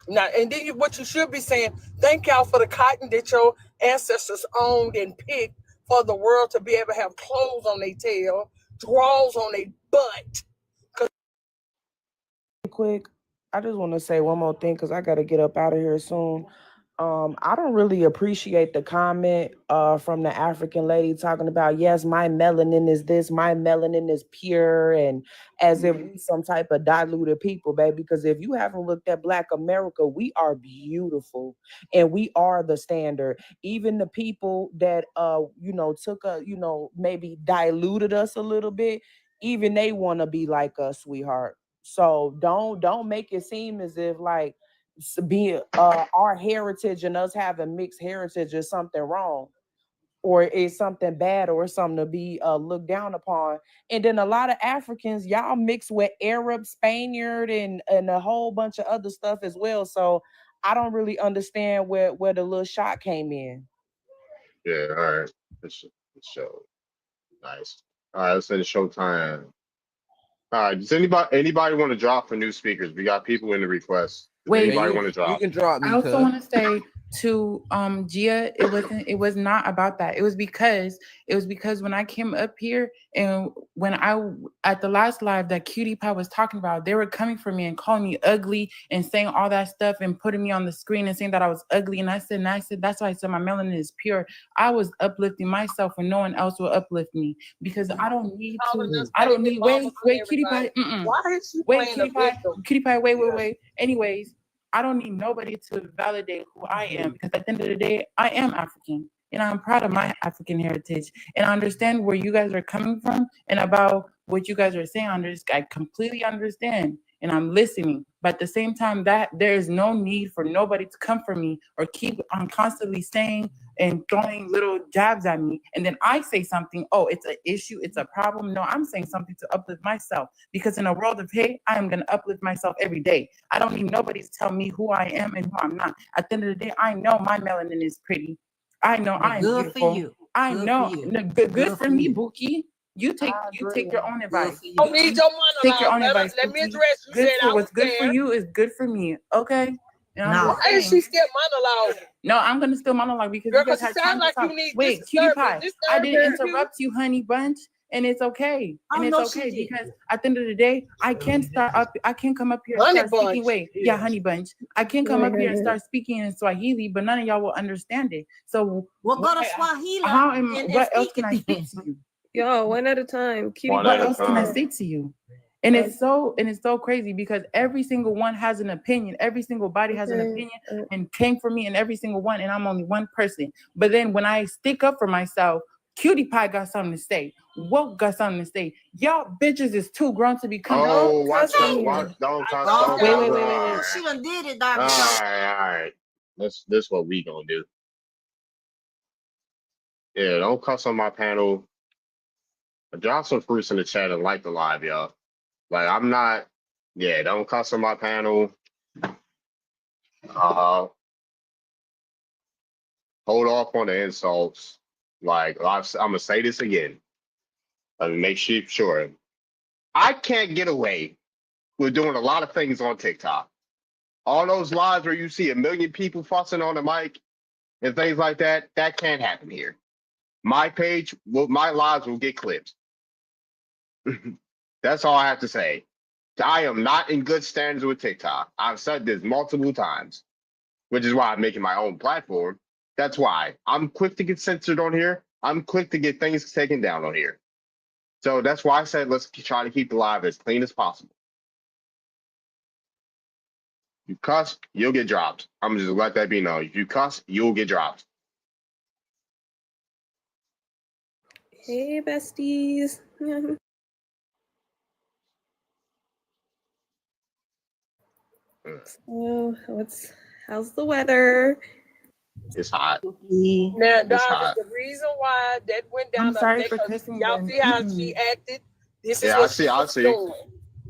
Now, and then what you should be saying, thank y'all for the cotton that your ancestors owned and picked for the world to be able to have clothes on their tail, drawers on their butt. Quick, I just want to say one more thing because I got to get up out of here soon. I don't really appreciate the comment from the African lady talking about, yes, my melanin is this, my melanin is pure, and as if we some type of diluted people, baby. Because if you haven't looked at Black America, we are beautiful and we are the standard. Even the people that took a, maybe diluted us a little bit, even they want to be like us, sweetheart. So don't make it seem as if like be our heritage and us having mixed heritage is something wrong, or is something bad, or something to be looked down upon. And then a lot of Africans, y'all mix with Arab, Spaniard, and a whole bunch of other stuff as well. So I don't really understand where the little shot came in. Yeah, all right. Let's show. Nice. All right, let's say the show time. All right, does anybody want to drop for new speakers? We got people in the request. Does Wait, anybody want to drop? You can drop me. I also cuz. want to say to Gia, it was not about that. It was because when I came up here and when at the last live that Cutie Pie was talking about, they were coming for me and calling me ugly and saying all that stuff and putting me on the screen and saying that I was ugly. And I said that's why I said my melanin is pure. I was uplifting myself when no one else will uplift me, because I don't need to. I don't need wait, Cutie Pie. Why is she Wait, playing Cutie a Pie. victim? Cutie Pie. Wait. Anyways, I don't need nobody to validate who I am, because at the end of the day, I am African and I'm proud of my African heritage. And I understand where you guys are coming from and about what you guys are saying. I completely understand and I'm listening. But at the same time, that there is no need for nobody to come for me or keep on constantly saying and throwing little jabs at me. And then I say something, oh, it's an issue, it's a problem. No, I'm saying something to uplift myself, because in a world of hate, I am going to uplift myself every day. I don't need nobody to tell me who I am and who I'm not. At the end of the day, I know my melanin is pretty. I know I am Good beautiful. for you. I Good know. for you. No, good Good for for me, you. Buki. You take your own Good advice. for I you. don't need your Take your monologue. own advice. Let me Buki. address you. Good Said for I was what's good for there. you is good for me. Okay. And I'm No. just Why is she saying. still monologue? No, I'm gonna still monologue because Girl, you guys because it had time sounds to like talk. you need Wait, this Cutie disturbance. Pie, This I didn't disturbance you. interrupt you, honey bunch, and it's okay. And I it's know she okay did. because at the end of the day, I can come up here and Honey start speaking. bunch. Wait, yeah, honey bunch. I can come up here and start speaking in Swahili, but none of y'all will understand it. So Well, go to Swahili and what else speak can I it say then. to you? Yo, one at a time. Cutie One What at a else can I time. say to you? And it's so crazy because every single one has an opinion. Every single body has an opinion and came for me, and every single one, and I'm only one person. But then when I stick up for myself, Cutie Pie got something to say. Woke got something to say. Y'all bitches is too grown to be coming. Oh, watch cuss out. me. Don't cuss. Oh, Don't Wait. she done did it, All Dr. right. This what we gonna do. Yeah, don't cuss on my panel. Drop some fruits in the chat and like the live, y'all. Like I'm not. Yeah, don't cuss on my panel. Hold off on the insults. Like I'm gonna say this again. Let me make sure. I can't get away with doing a lot of things on TikTok. All those lives where you see a million people fussing on the mic and things like that, that can't happen here. My page, my lives will get clipped. That's all I have to say. I am not in good standards with TikTok. I've said this multiple times, which is why I'm making my own platform. That's why I'm quick to get censored on here. I'm quick to get things taken down on here. So that's why I said let's try to keep the live as clean as possible. You cuss, you'll get dropped. I'm just let that be known. If you cuss, you'll get dropped. Hey, besties. So, how's the weather? It's hot. Now, It's Doc, hot. the reason why that went down I'm the sorry update, for 'cause cussing. y'all But see how she acted. This is Yeah, what I she was see. doing.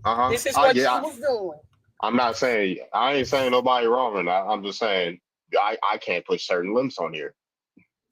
Uh-huh. This is what she Yeah, was doing. I'm not saying I ain't saying nobody wrong or not. I'm just saying I can't put certain limits on here.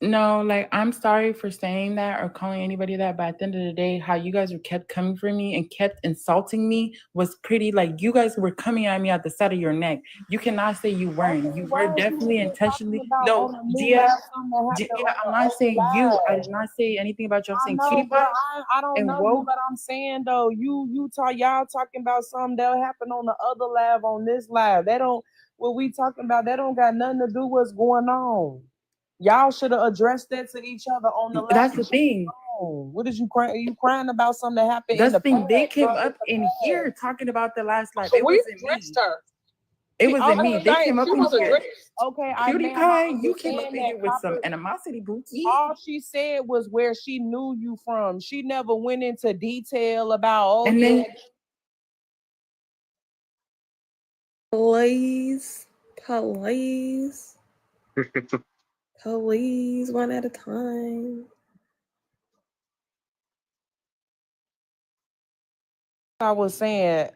No, like I'm sorry for saying that or calling anybody that, but at the end of the day, how you guys were kept coming for me and kept insulting me was pretty. Like you guys were coming at me at the side of your neck. You cannot say you weren't. You were definitely intentionally. No, Gia, I'm not saying you. I did not say anything about you. I'm saying Cutie Pie I don't and know you, Woke. but I'm saying though, y'all talking about something that'll happen on the other live on this live. They don't. What we talking about? That don't got nothing to do with what's going on. Y'all should have addressed that to each other on the live. That's the thing. What is you crying? Are you crying about something that happened in That's the the thing. They past, came bro? up in here talking about the last live. So It we wasn't me. addressed her. It wasn't me. They Dang, came up she in was here. addressed. Okay, Cutie ma'am, Pie, I you came up understand in here that, with some Papa. animosity, Bookie. All she said was where she knew you from. She never went into detail about, And then Boys, Please. Please, one at a time. I was saying,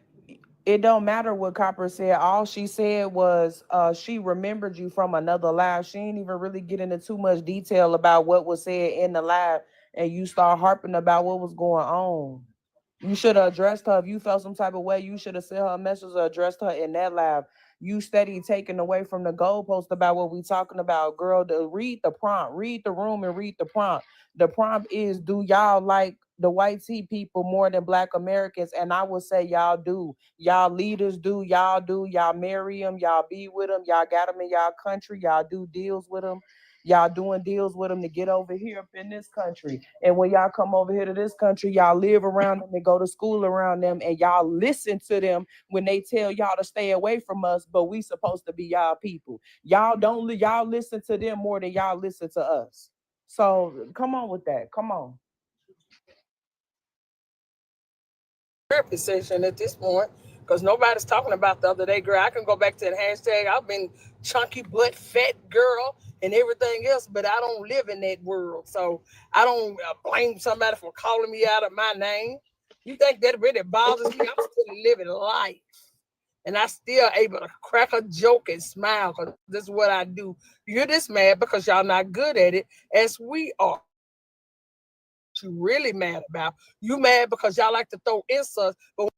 it don't matter what Copper said. All she said was she remembered you from another live. She ain't even really get into too much detail about what was said in the live, and you start harping about what was going on. You should have addressed her. If you felt some type of way, you should have sent her a message or addressed her in that live. You steady taking away from the goalpost about what we talking about. Girl, read the prompt, read the room and read the prompt. The prompt is, do y'all like the white tea people more than Black Americans? And I would say y'all do. Y'all leaders do. Y'all marry them. Y'all be with them. Y'all got them in y'all country. Y'all do deals with them. Y'all doing deals with them to get over here up in this country. And when y'all come over here to this country, y'all live around them and go to school around them, and y'all listen to them when they tell y'all to stay away from us, but we supposed to be y'all people. Y'all listen to them more than y'all listen to us. So come on with that. Come on. Therapy session at this point, because nobody's talking about the other day, girl. I can go back to that hashtag. I've been chunky butt fat girl and everything else, but I don't live in that world. So I don't blame somebody for calling me out of my name. You think that really bothers me? I'm still living life. And I still able to crack a joke and smile, because this is what I do. You're just mad because y'all not good at it, as we are. You really mad about? You mad because y'all like to throw insults, but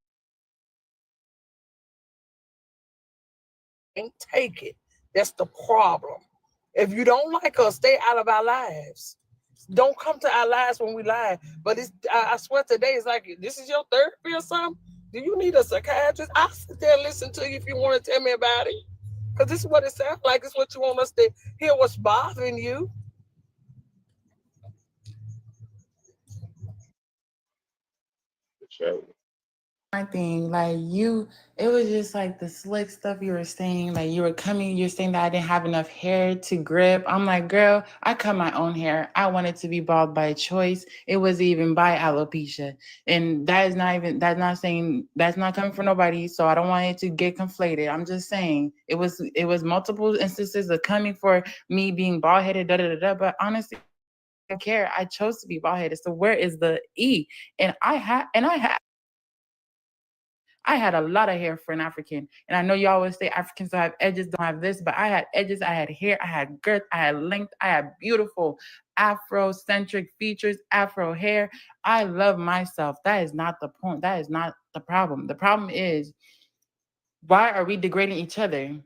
can't take it. That's the problem. If you don't like us, stay out of our lives. Don't come to our lives when we lie. But I swear today it's like, this is your therapy or something? Do you need a psychiatrist? I'll sit there and listen to you if you want to tell me about it. Because this is what it sounds like. It's what you want us to hear, what's bothering you. My thing, like it was just like the slick stuff you were saying. Like you're saying that I didn't have enough hair to grip. I'm like, girl, I cut my own hair. I wanted to be bald by choice. It was even by alopecia. And that's not coming from nobody. So I don't want it to get conflated. I'm just saying it was multiple instances of coming for me being bald headed, but honestly, I don't care. I chose to be bald headed. So where is the E? And I had a lot of hair for an African. And I know you always say Africans don't have edges, don't have this, but I had edges, I had hair, I had girth, I had length, I had beautiful Afrocentric features, Afro hair. I love myself. That is not the point. That is not the problem. The problem is, why are we degrading each other?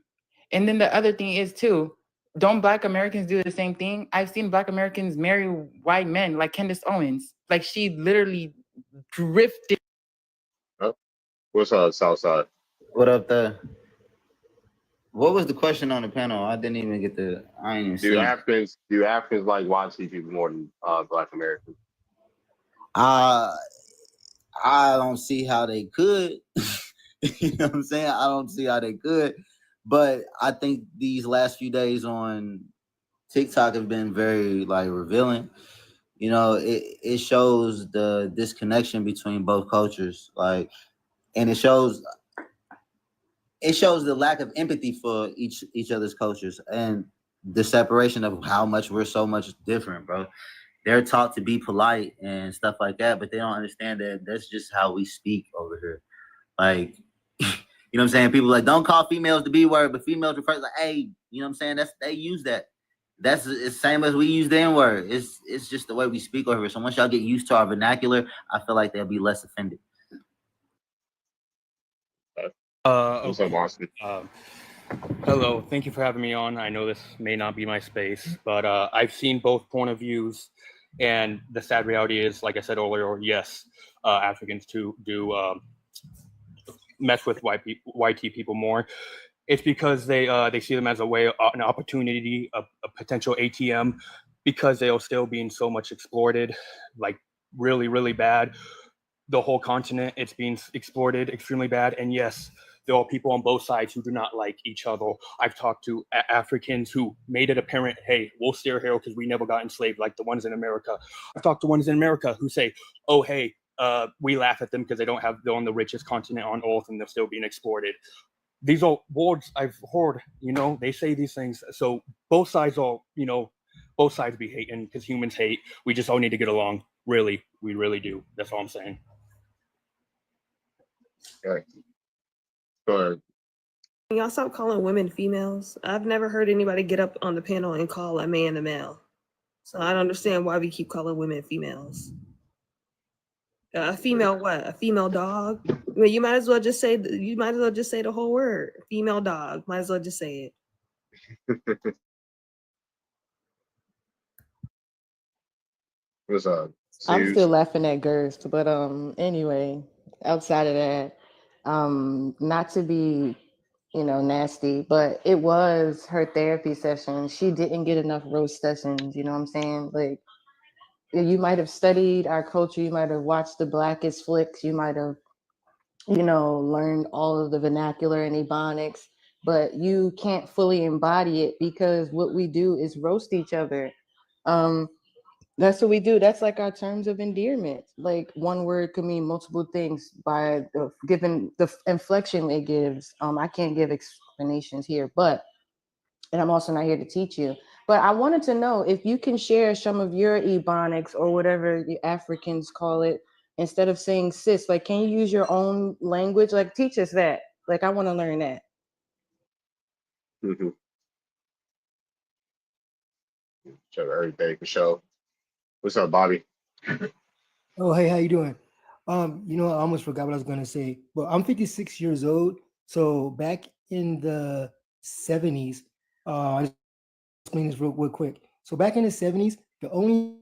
And then the other thing is too, don't Black Americans do the same thing? I've seen Black Americans marry white men, like Candace Owens. Like she literally drifted. What's up, Southside? What up there? What was the question on the panel? I didn't even get the. I ain't even see. Do Africans like white people more than Black Americans? I don't see how they could. You know what I'm saying? I don't see how they could. But I think these last few days on TikTok have been very revealing. You know, it shows the disconnection between both cultures, and it shows the lack of empathy for each other's cultures and the separation of how much we're so much different, bro. They're taught to be polite and stuff like that, but they don't understand that that's just how we speak over here. Like, you know what I'm saying? People don't call females the B word, but females refer to hey, you know what I'm saying? They use that. That's the same as we use the N word. It's just the way we speak over here. So once y'all get used to our vernacular, I feel like they'll be less offended. Okay. Hello, thank you for having me on. I know this may not be my space, but I've seen both point of views, and the sad reality is, like I said earlier, yes, Africans do mess with white people more. It's because they see them as a way, an opportunity, a potential ATM, because they are still being so much exploited, like really, really bad. The whole continent, it's being exploited extremely bad. And yes, there are people on both sides who do not like each other. I've talked to Africans who made it apparent, hey, we'll stay here because we never got enslaved like the ones in America. I've talked to ones in America who say, oh, hey, we laugh at them because they're on the richest continent on earth and they're still being exploited. these are words I've heard, they say these things. So both sides be hating because humans hate. We just all need to get along. Really, we really do. That's all I'm saying. Okay. Go ahead. Can y'all stop calling women females? I've never heard anybody get up on the panel and call a man a male. So I don't understand why we keep calling women females. A female what? A female dog? Well, you might as well just say the whole word. Female dog. Might as well just say it. What's up? I'm Suze? still laughing at Gerst, but anyway, outside of that, not to be, nasty, but it was her therapy session. She didn't get enough roast sessions, you know what I'm saying? Like, you might have studied our culture, you might have watched the Blackest flicks, you might have, learned all of the vernacular and ebonics, but you can't fully embody it because what we do is roast each other. That's what we do. That's like our terms of endearment. Like one word could mean multiple things by given the inflection it gives. I can't give explanations here, and I'm also not here to teach you. But I wanted to know if you can share some of your ebonics or whatever the Africans call it, instead of saying sis. Like, can you use your own language? Like, teach us that. Like, I want to learn that. Mm-hmm. Show everything for sure. What's up, Bobby? Oh, hey, how you doing? I almost forgot what I was gonna say, but I'm 56 years old. So back in the 70s, I'll just explain this real quick. So back in the 70s, the only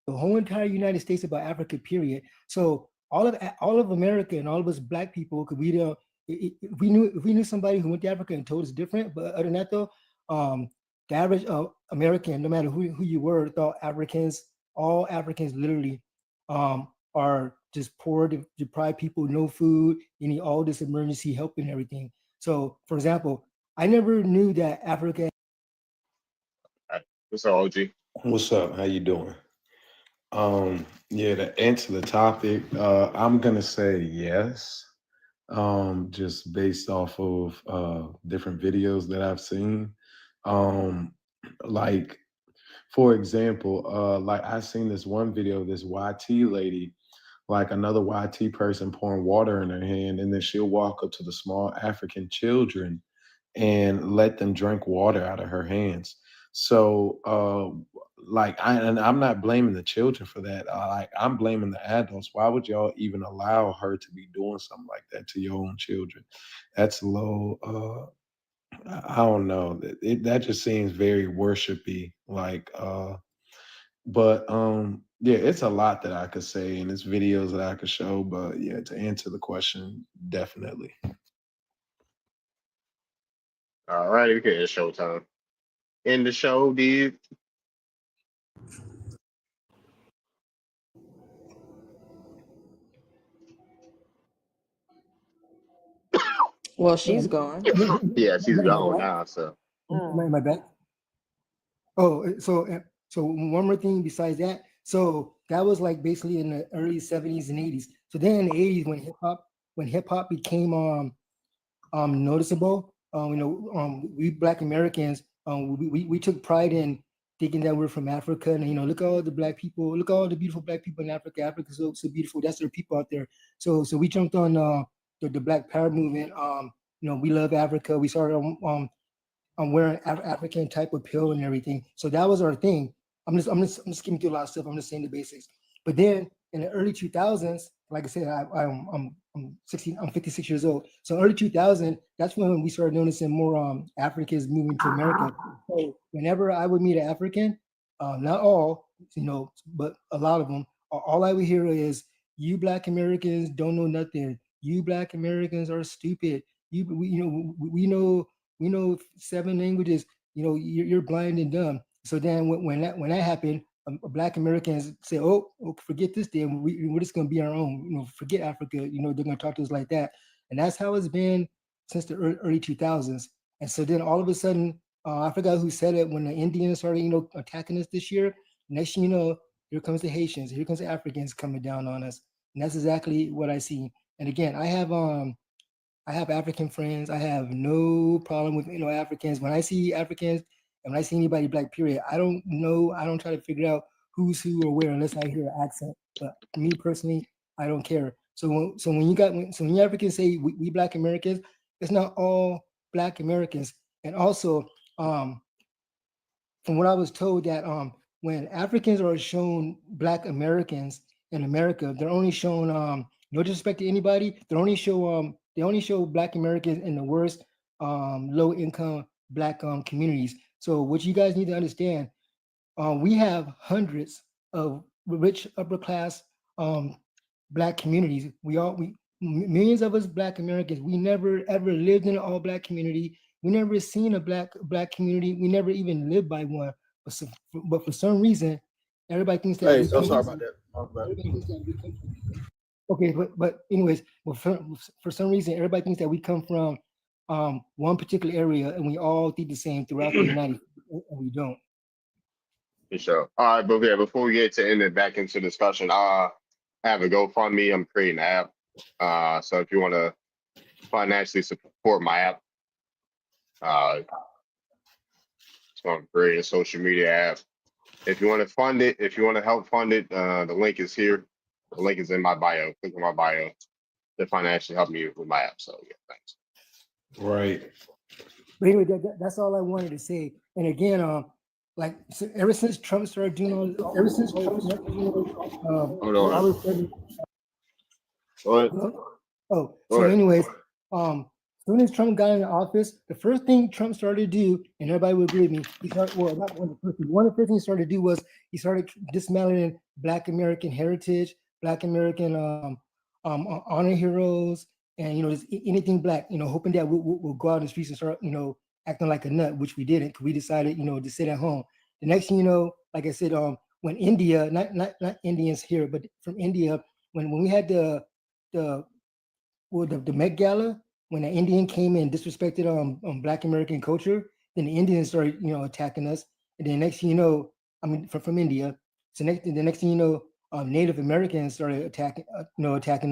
the whole entire United States about Africa, period. So all of America and all of us Black people, because if we knew somebody who went to Africa and told us different, but other than that though, the average American, no matter who you were, thought all Africans literally are just poor, deprived people, no food, you need all this emergency help and everything. So for example, I never knew that Africa. What's up, OG? What's up? How you doing? Yeah, to answer the topic, I'm gonna say yes. Just based off of different videos that I've seen. Like for example, like I seen this one video of this YT lady, like another YT person pouring water in her hand, and then she'll walk up to the small African children and let them drink water out of her hands. So I'm not blaming the children for that. I'm blaming the adults. Why would y'all even allow her to be doing something like that to your own children? That's low. I don't know. That just seems very worshipy. Yeah, it's a lot that I could say, and it's videos that I could show. But yeah, to answer the question, definitely. All right, okay, it's showtime. End the show, dude. Well, she's gone. Yeah, she's gone now. So Am I back? Oh, so one more thing besides that. So that was like basically in the early 70s and 80s. So then in the 80s, when hip hop became noticeable, we Black Americans, we took pride in thinking that we're from Africa, and look at all the Black people, look at all the beautiful Black people in Africa. Africa's so beautiful. That's their people out there. So we jumped on the Black Power movement. We love Africa. We started I'm wearing African type of pill and everything. So that was our thing. I'm just skimming through a lot of stuff. I'm just saying the basics. But then in the early 2000s, like I said, I'm 56 years old. So early 2000, that's when we started noticing more Africans moving to America. So whenever I would meet an African, not all, but a lot of them, all I would hear is, "You Black Americans don't know nothing. You Black Americans are stupid. We know 7 languages. You're blind and dumb." So then when that happened, Black Americans say, oh, forget this thing. We're just going to be our own, forget Africa. They're going to talk to us like that. And that's how it's been since the early 2000s. And so then all of a sudden, I forgot who said it, when the Indians started, attacking us this year, next thing you know, here comes the Haitians, here comes the Africans coming down on us. And that's exactly what I see. And again, I have African friends. I have no problem with Africans. When I see Africans and when I see anybody Black, period, I don't know. I don't try to figure out who's who or where unless I hear an accent. But me personally, I don't care. So when you Africans say we Black Americans, it's not all Black Americans. And also, from what I was told, that when Africans are shown Black Americans in America, they're only shown no disrespect to anybody. They only show Black Americans in the worst low income Black communities. So what you guys need to understand, we have hundreds of rich upper class Black communities. Millions of us Black Americans, we never ever lived in an all Black community. We never seen a black community. We never even lived by one. But for some reason, everybody thinks that. Hey, sorry about that. Okay, but anyways, for some reason, everybody thinks that we come from one particular area and we all think the same throughout the United States, and we don't. For sure. All right, but yeah, before we get to end it back into discussion, I have a GoFundMe. I'm creating an app. So if you want to financially support my app, so I'm creating a social media app. If you want to fund it, if you want to help fund it, the link is here. The link is in my bio. Click on my bio to financially help me with my app. So yeah, thanks. Right. But anyway, that's all I wanted to say. And again, ever since Trump started doing all, ever since Trump started doing Hold on. So anyways, as soon as Trump got into office, the first thing Trump started to do, and everybody would agree with me, he started, well, not one of the first things, one of the first things he started to do was he started dismantling Black American heritage, Black American honor heroes, and just anything Black, hoping that we'll go out in the streets and start, acting like a nut, which we didn't, because we decided, to sit at home. The next thing you know, like I said, when India, not Indians here, but from India, when we had the Met Gala, when an Indian came in and disrespected Black American culture, then the Indians started, attacking us. And then next thing you know, from India. So the next thing you know, Native Americans started attacking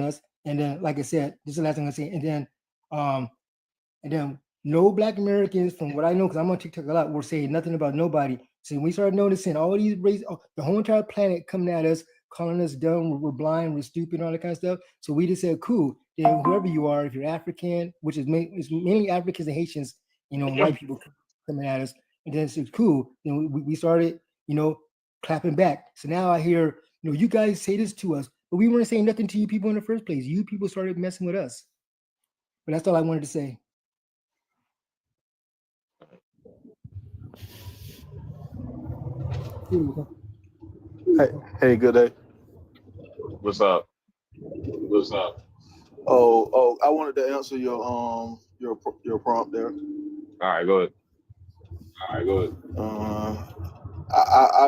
us. And then, like I said, this is the last thing I'm gonna say. And then no Black Americans, from what I know, because I'm on TikTok a lot, were saying nothing about nobody. So we started noticing all these races, the whole entire planet coming at us, calling us dumb, we're blind, we're stupid, all that kind of stuff. So we just said, cool. Then whoever you are, if you're African, which is mainly Africans and Haitians, white people coming at us, and then it's cool. Then we started, clapping back. So now I hear, you guys say this to us, but we weren't saying nothing to you people in the first place. You people started messing with us. But that's all I wanted to say. Hey, good day. What's up? Oh, I wanted to answer your prompt there. All right, go ahead.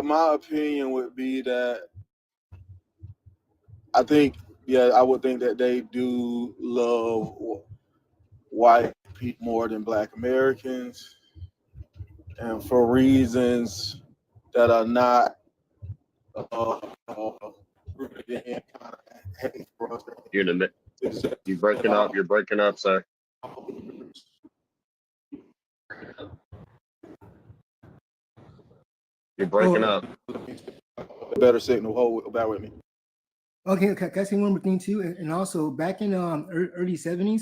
My opinion would be that I would think that they do love white people more than Black Americans, and for reasons that are not rooted in kind of hate for us. You're breaking up, sir. You're breaking up. Better signal. Bear with me. Okay, can I say one more thing too? And also back in early 70s,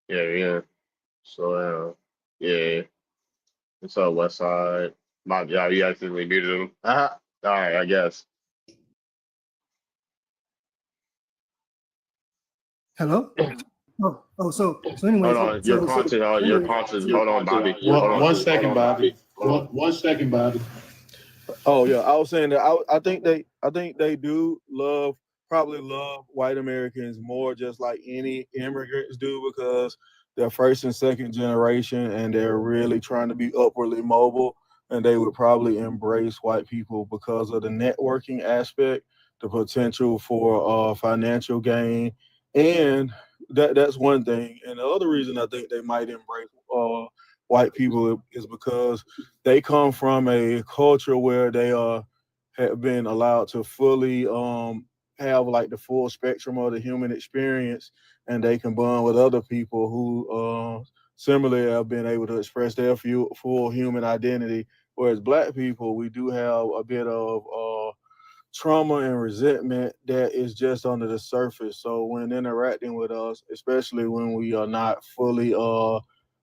Yeah. So yeah. What's up, West Side? My job, you accidentally muted him. All right, I guess. hello? So anyways. Hold on, your conscience. Hold on, Bobby. One second, Bobby. One second, Bobby. Oh yeah, I was saying that I think they do probably love white Americans more, just like any immigrants do, because they're first and second generation, and they're really trying to be upwardly mobile, and they would probably embrace white people because of the networking aspect, the potential for financial gain, and that's one thing. And the other reason I think they might embrace white people is because they come from a culture where they have been allowed to fully have like the full spectrum of the human experience, and they can bond with other people who similarly have been able to express their full human identity. Whereas Black people, we do have a bit of trauma and resentment that is just under the surface. So when interacting with us, especially when we are not fully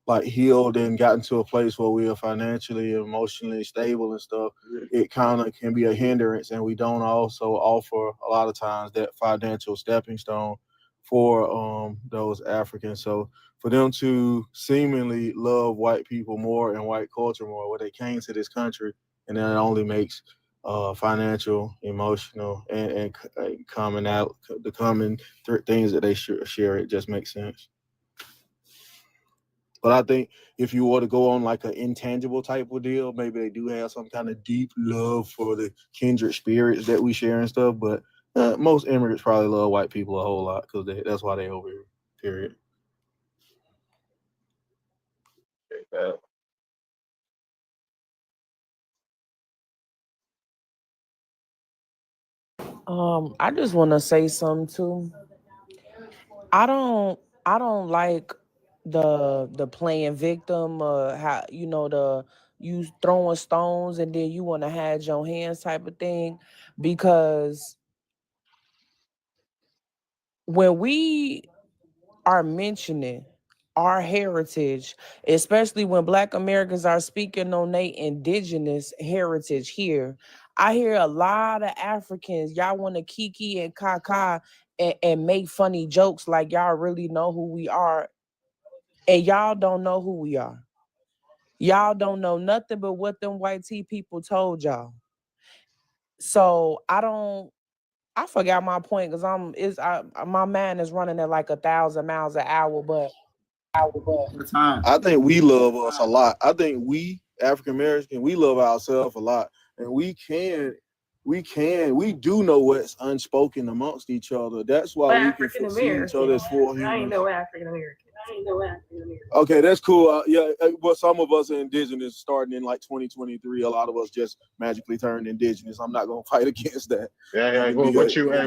like healed and gotten to a place where we are financially, emotionally stable and stuff, it kind of can be a hindrance. And we don't also offer a lot of times that financial stepping stone for those Africans. So for them to seemingly love white people more and white culture more, where they came to this country, and then it only makes financial, emotional, and common out the common things that they share. It just makes sense. But I think if you were to go on like an intangible type of deal, maybe they do have some kind of deep love for the kindred spirits that we share and stuff. But most immigrants probably love white people a whole lot because that's why they over here. Period. I just want to say something too. I don't like the playing victim, how you throwing stones and then you want to hide your hands type of thing, because when we are mentioning our heritage, especially when Black Americans are speaking on their indigenous heritage here, I hear a lot of Africans, y'all want to kiki and kaka and make funny jokes like y'all really know who we are, and y'all don't know who we are. Y'all don't know nothing but what them white tea people told y'all. So I forgot my point because my mind is running at like 1,000 miles an hour, but I think we love us a lot. I think we African American, we love ourselves a lot, and we do know what's unspoken amongst each other. That's why we can foresee each other as full humans. I ain't no African American. Okay, that's cool. But some of us are indigenous starting in like 2023. A lot of us just magically turned indigenous. I'm not gonna fight against that. What you mean?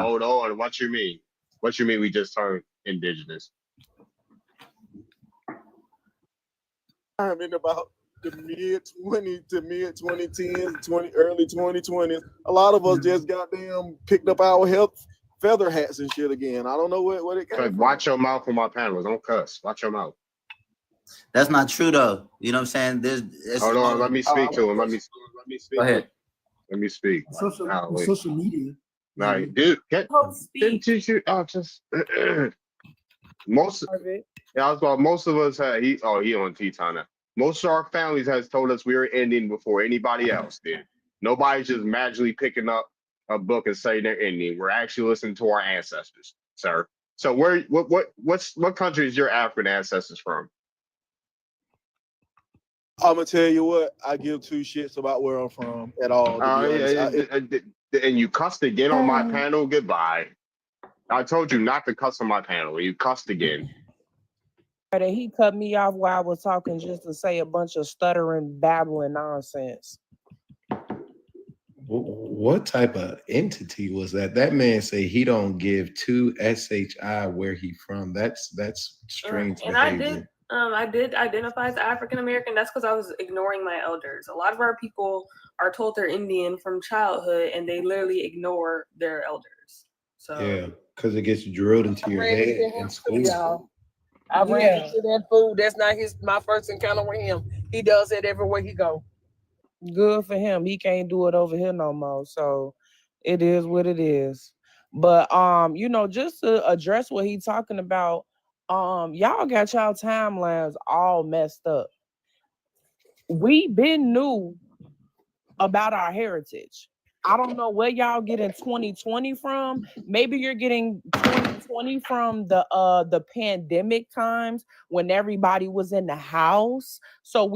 Hold on. What you mean? What you mean we just turned indigenous? I'm in about the mid 2010s, early 2020s. A lot of us just goddamn picked up our health feather hats and shit again. I don't know what it came from. Watch your mouth on my panels. Don't cuss. Watch your mouth. That's not true though. You know what I'm saying? Hold on. Let me speak to him. Let me speak. Go ahead. Let me speak. Social media. No, dude, didn't teach you. Just most. Yeah, I was about. Most of us had. He on T-Time now. Most of our families has told us we were ending before anybody else did. Nobody's just magically picking up a book and saying they're ending. We're actually listening to our ancestors, sir. So what country is your African ancestors from? I'm gonna tell you what. I give two shits about where I'm from at all. And you cussed again on my panel. Goodbye. I told you not to cuss on my panel. You cussed again. And he cut me off while I was talking just to say a bunch of stuttering, babbling nonsense. What type of entity was that? That man say he don't give two SHI where he from. That's strange behavior. I did identify as African American. That's because I was ignoring my elders. A lot of our people are told they're Indian from childhood, and they literally ignore their elders. So yeah, because it gets drilled into your head in school. I ran into that fool. That's not my first encounter with him. He does it everywhere he go. Good for him. He can't do it over here no more. So it is what it is. But just to address what he's talking about, y'all got y'all timelines all messed up. We been knew about our heritage. I don't know where y'all getting 2020 from. Maybe you're getting 2010 2020 from the pandemic times when everybody was in the house. So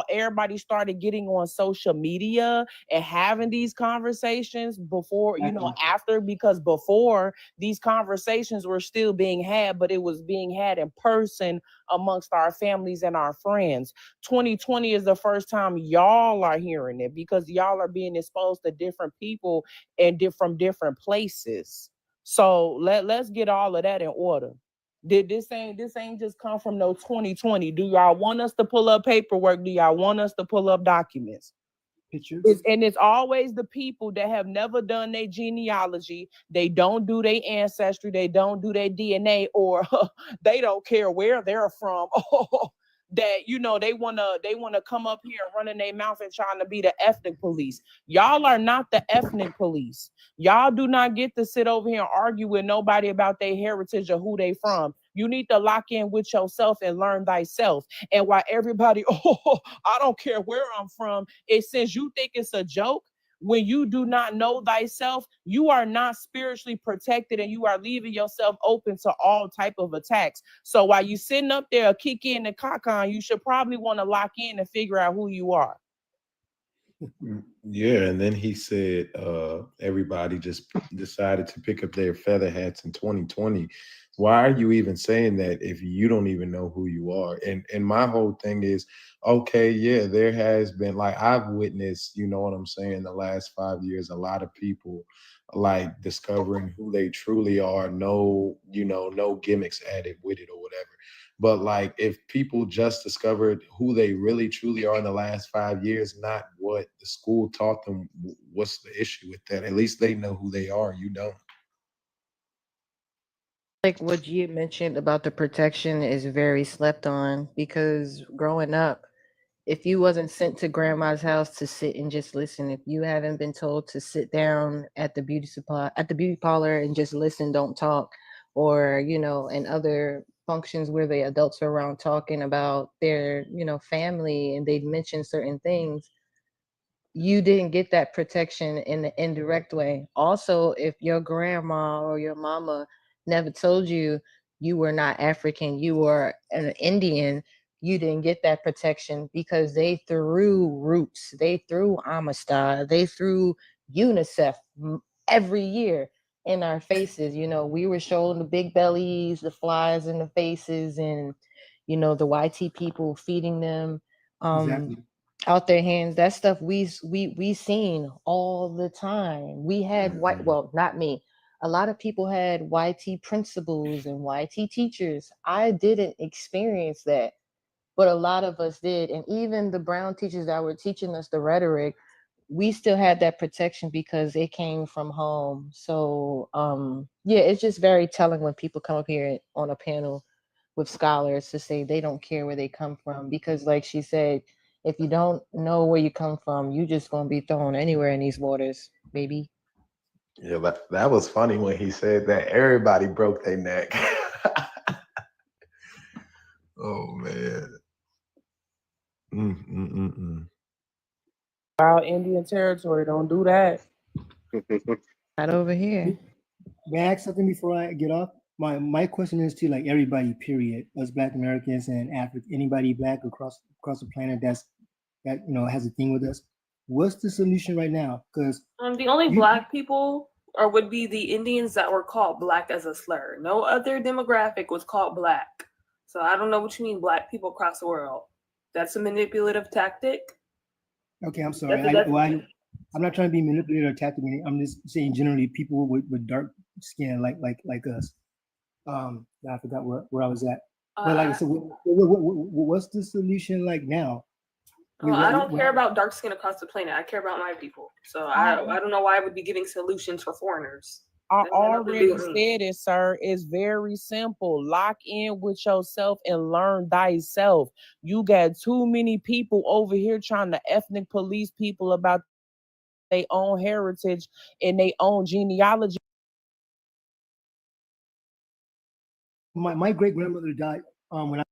everybody started getting on social media and having these conversations before, after, because before these conversations were still being had, but it was being had in person amongst our families and our friends. 2020 is the first time y'all are hearing it because y'all are being exposed to different people and from different places. So let's get all of that in order. This ain't just come from no 2020. Do y'all want us to pull up paperwork? Do y'all want us to pull up documents? Pictures. It's always the people that have never done their genealogy. They don't do their ancestry. They don't do their DNA, or they don't care where they're from. That they wanna come up here running their mouth and trying to be the ethnic police. Y'all are not the ethnic police. Y'all do not get to sit over here and argue with nobody about their heritage or who they from. You need to lock in with yourself and learn thyself. And while everybody, I don't care where I'm from, since you think it's a joke, when you do not know thyself, you are not spiritually protected and you are leaving yourself open to all type of attacks. So while you sitting up there kicking and cock-on, you should probably want to lock in and figure out who you are. Yeah, and then he said everybody just decided to pick up their feather hats in 2020. Why are you even saying that if you don't even know who you are? And my whole thing is, okay, yeah, there has been, like, I've witnessed, you know what I'm saying, the last 5 years, a lot of people like discovering who they truly are, no gimmicks added with it or whatever. But like, if people just discovered who they really truly are in the last 5 years, not what the school taught them, what's the issue with that? At least they know who they are. You don't. Like what you mentioned about the protection is very slept on, because growing up, if you wasn't sent to grandma's house to sit and just listen, if you haven't been told to sit down at the beauty parlor and just listen, don't talk, or and other functions where the adults are around talking about their family and they'd mention certain things, you didn't get that protection in the indirect way. Also, if your grandma or your mama never told you you were not African, you were an Indian, you didn't get that protection because they threw roots, they threw Amistad, they threw UNICEF every year in our faces. We were showing the big bellies, the flies in the faces, and the YT people feeding them. Exactly. Out their hands. That stuff we seen all the time. We had not me. A lot of people had YT principals and YT teachers. I didn't experience that, but a lot of us did. And even the brown teachers that were teaching us the rhetoric, we still had that protection because it came from home. So yeah, it's just very telling when people come up here on a panel with scholars to say they don't care where they come from, because like she said, if you don't know where you come from, you just gonna be thrown anywhere in these waters, baby. Yeah, that was funny when he said that everybody broke their neck. Oh man. Our Indian territory, don't do that. Not over here. May I ask something before I get off? My question is to like everybody, period, us Black Americans and Africa, anybody Black across the planet that has a thing with us. What's the solution right now? Because the only Black people would be the Indians that were called Black as a slur. No other demographic was called Black. So I don't know what you mean, Black people across the world. That's a manipulative tactic. Okay, I'm sorry. I'm not trying to be manipulated or tactical. I'm just saying generally people with dark skin like us. I forgot where I was at. But like I said, what's the solution like now? I don't care about dark skin across the planet. I care about my people. So I don't know why I would be giving solutions for foreigners. I already said it, sir. It's very simple. Lock in with yourself and learn thyself. You got too many people over here trying to ethnic police people about their own heritage and their own genealogy. My great grandmother died when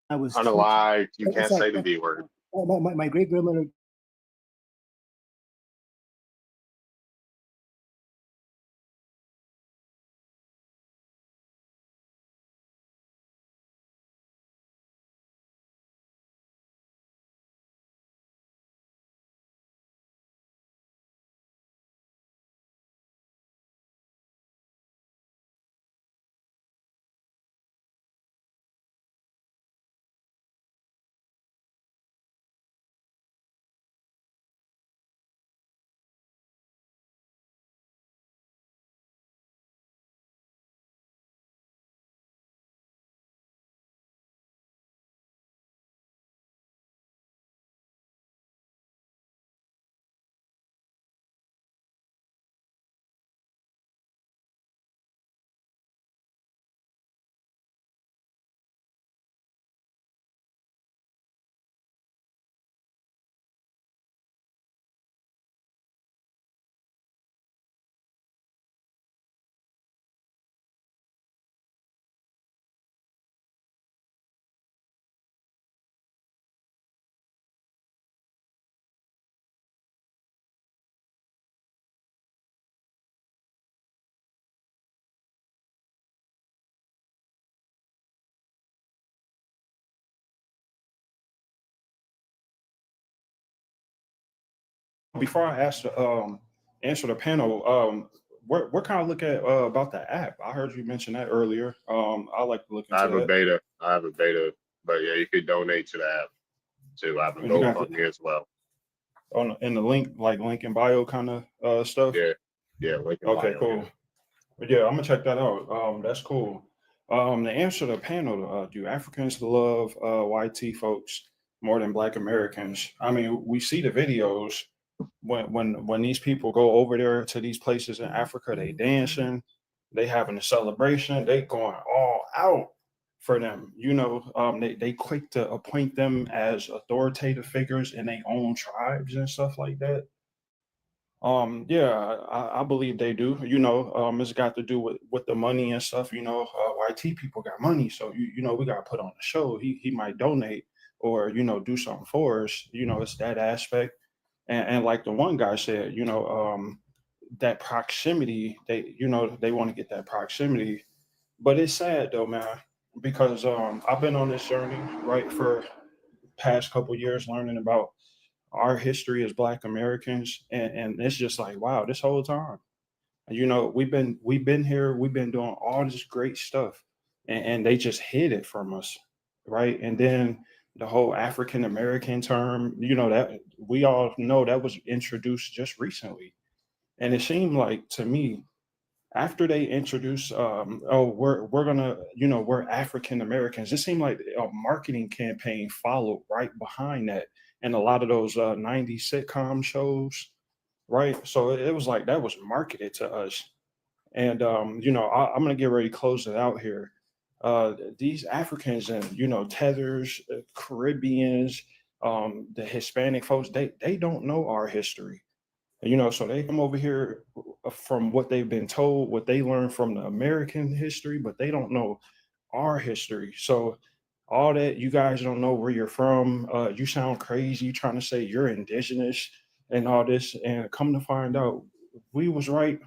I was. I don't know why you can't say the B word. My great grandmother before I answer the panel, what kind of look at about the app? I heard you mention that earlier. I like to look I have into a that. beta. I have a beta, but yeah, you could donate to the app too. I have a You got GoFundMe as well. on in the link in bio kind of stuff. Yeah, link in Okay, bio. cool. But yeah, I'm gonna check that out. That's cool. To answer the panel, do Africans love YT folks more than Black Americans? I mean, we see the videos when these people go over there to these places in Africa, they dancing, they having a celebration, they going all out for them. You know, they quick to appoint them as authoritative figures in their own tribes and stuff like that. Yeah, I believe they do. You know, it's got to do with the money and stuff. You know, YT people got money, so you know we got to put on the show. He might donate or do something for us. You know, it's that aspect. And like the one guy said, that proximity. They want to get that proximity, but it's sad though, man, because I've been on this journey right for past couple years learning about our history as Black Americans, and it's just like, wow, this whole time, we've been here, we've been doing all this great stuff, and they just hid it from us, right? And then the whole African American term, that we all know that was introduced just recently, and it seemed like to me after they introduced, we're gonna, we're African Americans. It seemed like a marketing campaign followed right behind that, and a lot of those '90s sitcom shows, right? So it was like that was marketed to us, and I'm gonna get ready to close it out here. These Africans and Tethers, Caribbeans, the Hispanic folks, they don't know our history. So they come over here from what they've been told, what they learned from the American history, but they don't know our history. So all that you guys don't know where you're from, you sound crazy trying to say you're indigenous and all this, and come to find out, we was right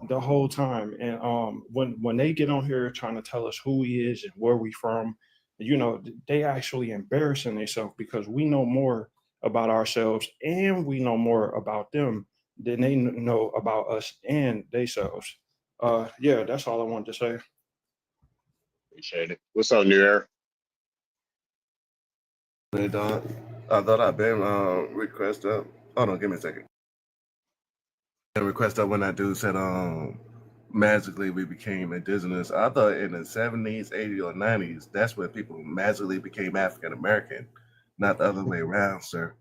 the whole time. And when they get on here trying to tell us who he is and where we from, they actually embarrassing themselves because we know more about ourselves and we know more about them than they know about us and themselves. Yeah, that's all I wanted to say. Appreciate it. What's up, New Era? Hey, Don. I thought I'd been request up. Hold on, give me a second. Request up when that dude said magically we became indigenous. I thought in the 70s, 80s, or 90s, that's when people magically became African American, not the other way around, sir.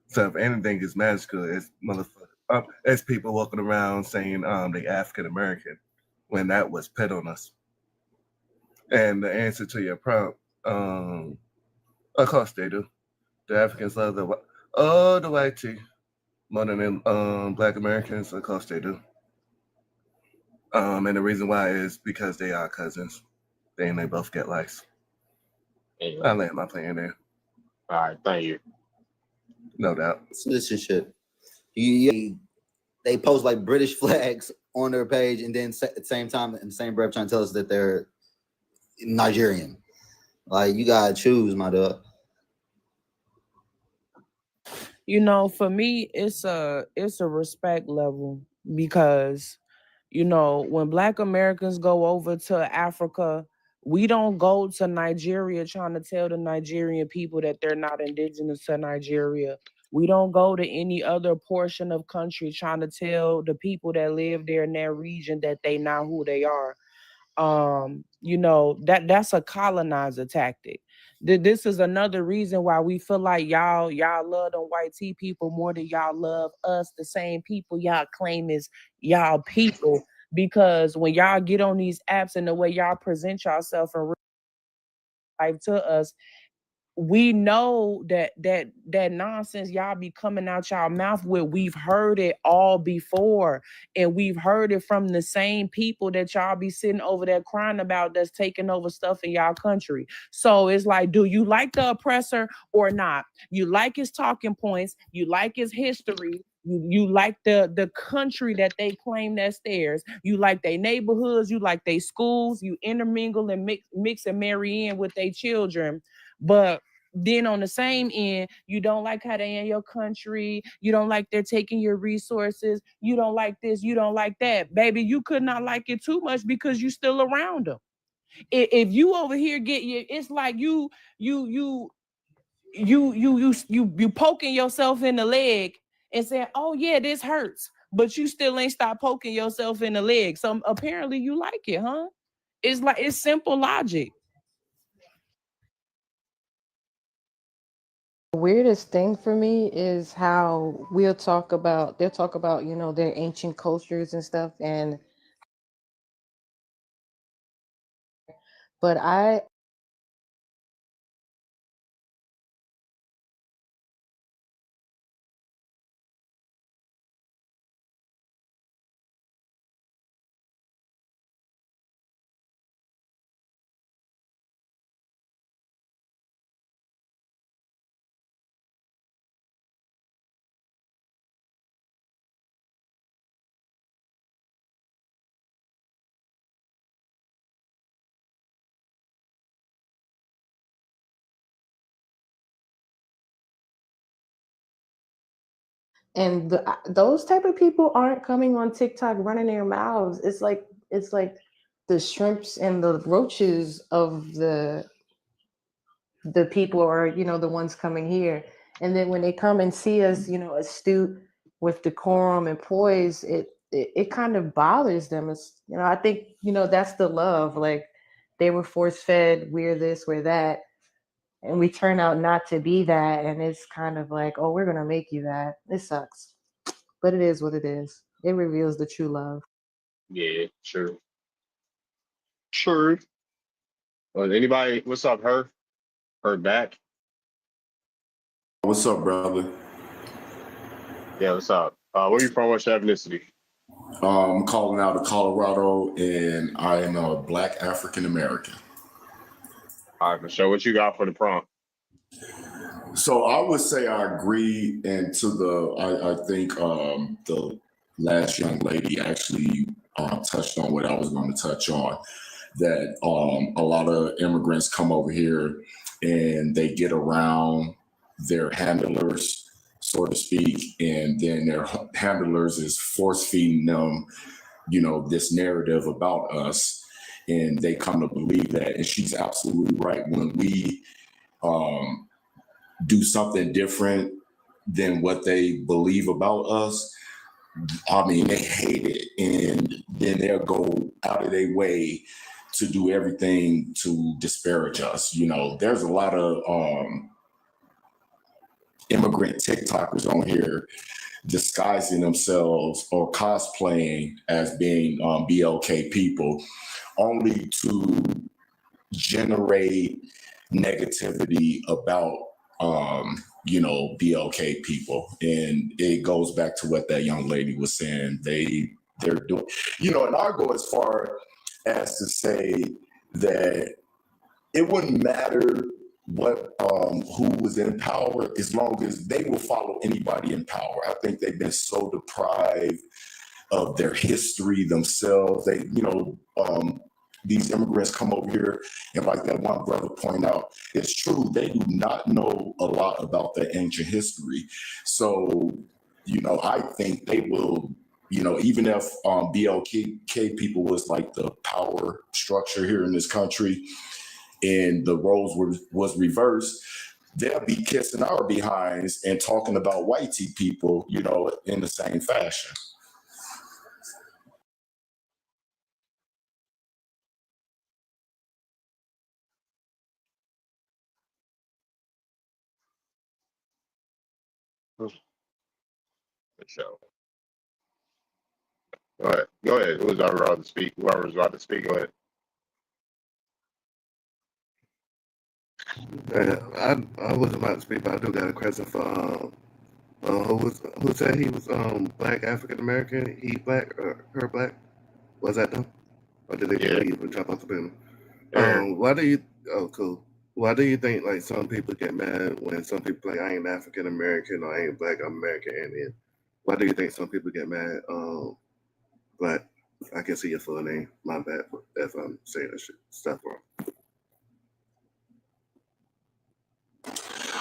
So if anything is magical, it's it's people walking around saying they African American when that was put on us. And the answer to your prompt, of course they do. The Africans love the white tea more than Black Americans. Of course they do. And the reason why is because they are cousins. They both get lice. I land my plane there. All right, thank you. No doubt. Citizenship. They post like British flags on their page, and then at the same time, in the same breath, trying to tell us that they're Nigerian. Like, you gotta choose, my dog. For me, it's a respect level because, when Black Americans go over to Africa, we don't go to Nigeria trying to tell the Nigerian people that they're not indigenous to Nigeria. We don't go to any other portion of country trying to tell the people that live there in that region that they not who they are. That's a colonizer tactic. This is another reason why we feel like y'all love them white tea people more than y'all love us, the same people y'all claim is y'all people. Because when y'all get on these apps and the way y'all present yourself in real life to us, we know that nonsense y'all be coming out y'all mouth with, we've heard it all before, and we've heard it from the same people that y'all be sitting over there crying about that's taking over stuff in y'all country. So it's like, do you like the oppressor or not? You like his talking points, you like his history, you like the country that they claim that's theirs, you like their neighborhoods, you like their schools, you intermingle and mix and marry in with their children. But Then on the same end, you don't like how they in your country. You don't like they're taking your resources. You don't like this. You don't like that. Baby, you could not like it too much because you still around them. If you over here get you, it's like you poking yourself in the leg and saying, oh yeah, this hurts. But you still ain't stop poking yourself in the leg. So apparently you like it, huh? It's simple logic. The weirdest thing for me is how they'll talk about, you know, their ancient cultures and stuff. But those type of people aren't coming on TikTok running their mouths. It's like the shrimps and the roaches of the people, or you know, the ones coming here. And then when they come and see us, you know, astute with decorum and poise, it kind of bothers them. It's, you know, I think, you know, that's the love. Like they were force fed, we're this, we're that, and we turn out not to be that. And it's kind of like, oh, we're gonna make you that. It sucks, but it is what it is. It reveals the true love. Yeah, sure. Sure. Anybody, what's up, her? Her back? What's up, brother? Yeah, what's up? Where you from? What's your ethnicity? I'm calling out of Colorado, and I am a Black African American. All right, Michelle, what you got for the prompt? So I would say I agree, and I think the last young lady actually touched on what I was going to touch on. That a lot of immigrants come over here and they get around their handlers, so to speak, and then their handlers is force feeding them, you know, this narrative about us, and they come to believe that. And she's absolutely right. When we do something different than what they believe about us, I mean, they hate it, and then they'll go out of their way to do everything to disparage us. You know, there's a lot of immigrant TikTokers on here disguising themselves or cosplaying as being BLK people, only to generate negativity about you know, BLK people. And it goes back to what that young lady was saying. They're doing, you know, and I go as far as to say that it wouldn't matter what who was in power, as long as they will follow anybody in power. I think they've been so deprived of their history themselves. They, you know, these immigrants come over here, and like that one brother pointed out, it's true, they do not know a lot about the ancient history. So, you know, I think they will, you know, even if BLK people was like the power structure here in this country and the roles was reversed, they'll be kissing our behinds and talking about white people, you know, in the same fashion. For sure. Go ahead. Go ahead. Who's about to speak? Whoever's about to speak, go ahead. I wasn't about to speak, but I do got a question for who said he was Black African American? He Black or her Black? Was that them? Or did they just leave and drop off the panel? Why do you? Oh, cool. Why do you think like some people get mad when some people like I ain't African American or I ain't Black American? And then why do you think some people get mad? But I can see your full name. My bad if I'm saying that stuff wrong.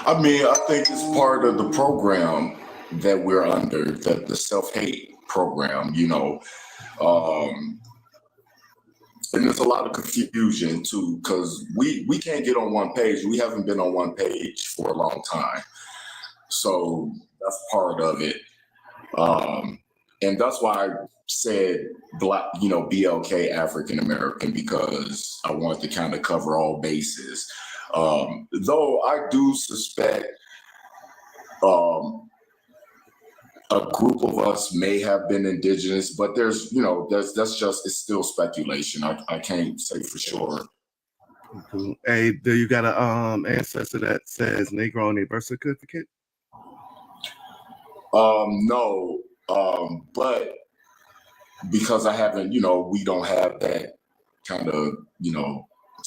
I mean, I think it's part of the program that we're under, the self-hate program, you know. And there's a lot of confusion too, because we can't get on one page. We haven't been on one page for a long time. So that's part of it. And that's why I said Black, you know, BLK African American, because I wanted to kind of cover all bases. Though I do suspect a group of us may have been indigenous, but there's, you know, that's just, it's still speculation. I can't say for sure. Cool. Hey, do you got a ancestor that says Negro on their birth certificate? No, but because I haven't, you know, we don't have that kind of, you know,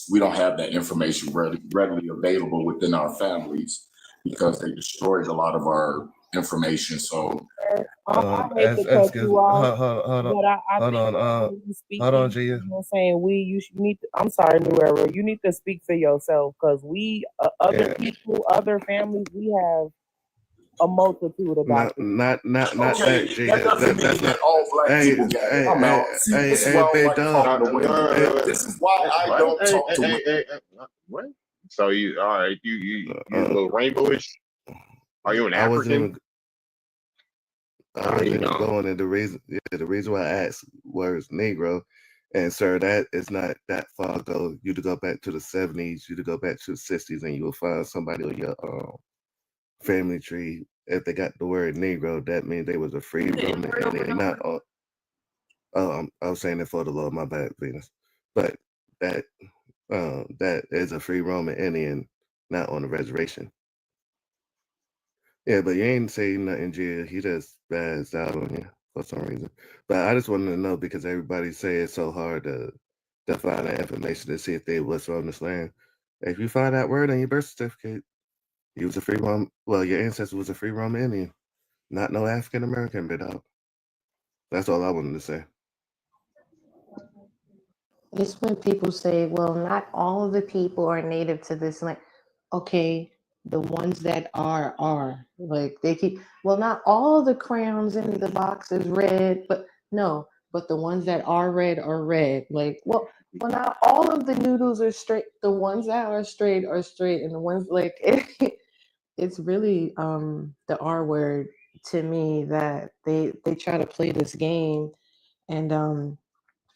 we don't have that information readily available within our families because they destroyed a lot of our information. So I hate to cut you off, but I hold think on, when you speak, hold on, you Gia. know what I'm saying, you should need to, I'm sorry, New Era, you need to speak for yourself, because we, other people, other families, we have a multitude of doctors. Not Okay, that, Gia. that doesn't mean That's that not. all Black Hey, people got it. hey, I'm out. hey, See, hey, this is hey, why I don't Big like Dog. talking to women. This is why I don't talk to women. What? So you, all right, you a little rainbowish? Are you an I wasn't African? even. I wasn't You even know. going, and the reason why I asked was Negro, and sir, that is not that far ago. You to go back to the 70s, you to go back to the 60s, and you will find somebody on your family tree. If they got the word Negro, that means they was a free Roman Indian, not all. I was saying it for the Lord, my bad, Venus. But that that is a free Roman Indian, not on the reservation. Yeah, but you ain't saying nothing, Gia. He just spazzed out on you for some reason. But I just wanted to know, because everybody say it's so hard to find that information to see if they was from this land. If you find that word on your birth certificate, you was a free Roman. Well, your ancestor was a free Roman Indian, not no African American, bit out. That's all I wanted to say. It's when people say, well, not all of the people are native to this land. Okay, the ones that are. Like they keep, well, not all the crayons in the box is red, but no, but the ones that are red are red. Like, well, not all of the noodles are straight. The ones that are straight, and the ones like it's really the R word to me, that they try to play this game, and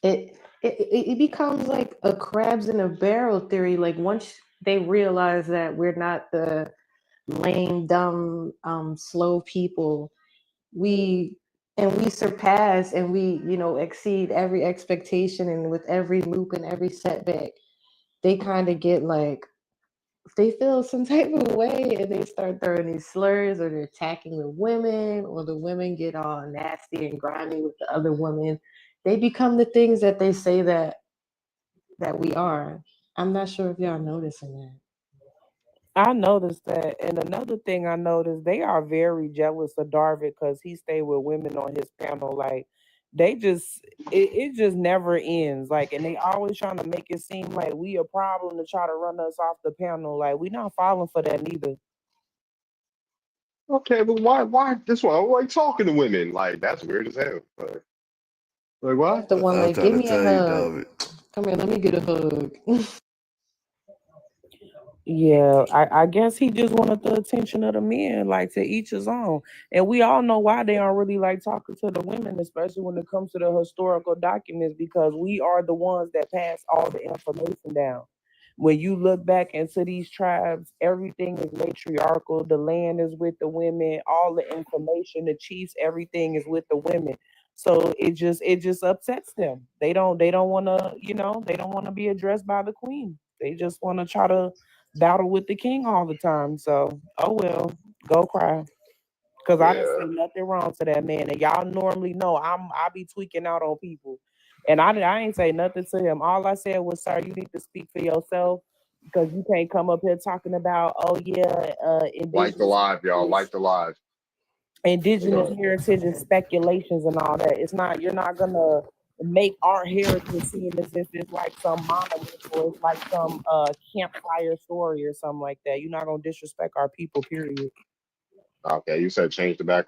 it becomes like a crabs in a barrel theory. Like once they realize that we're not the lame, dumb, slow people, we surpass and we, exceed every expectation, and with every loop and every setback, they kind of get like, they feel some type of way, and they start throwing these slurs, or they're attacking the women, or the women get all nasty and grimy with the other women. They become the things that they say that we are. I'm not sure if y'all noticing that. I noticed that. And another thing I noticed, they are very jealous of Darvin because he stayed with women on his panel. Like they just, it just never ends. Like, and they always trying to make it seem like we a problem to try to run us off the panel. Like we not falling for that neither. Okay, but why this one? Why talking to women? Like that's weird as hell. Like what? The one I was like, trying give to me a tell you, hug. David. Come here, let me get a hug. Yeah, I guess he just wanted the attention of the men, like to each his own. And we all know why they don't really like talking to the women, especially when it comes to the historical documents, because we are the ones that pass all the information down. When you look back into these tribes, everything is matriarchal. The land is with the women, all the information, the chiefs, everything is with the women. So it just upsets them. They don't want to, they don't want to be addressed by the queen. They just want to try to battle with the king all the time. So, oh well, go cry. Cause I didn't say nothing wrong to that man, and y'all normally know I be tweaking out on people, and I ain't say nothing to him. All I said was, "Sir, you need to speak for yourself, because you can't come up here talking about, oh yeah, Like the live, y'all. Like the live. indigenous heritage and speculations and all that. It's not, you're not gonna make our heritage seem as if it's like some monument or it's like some campfire story or something like that. You're not gonna disrespect our people, period. Okay, you said change the background.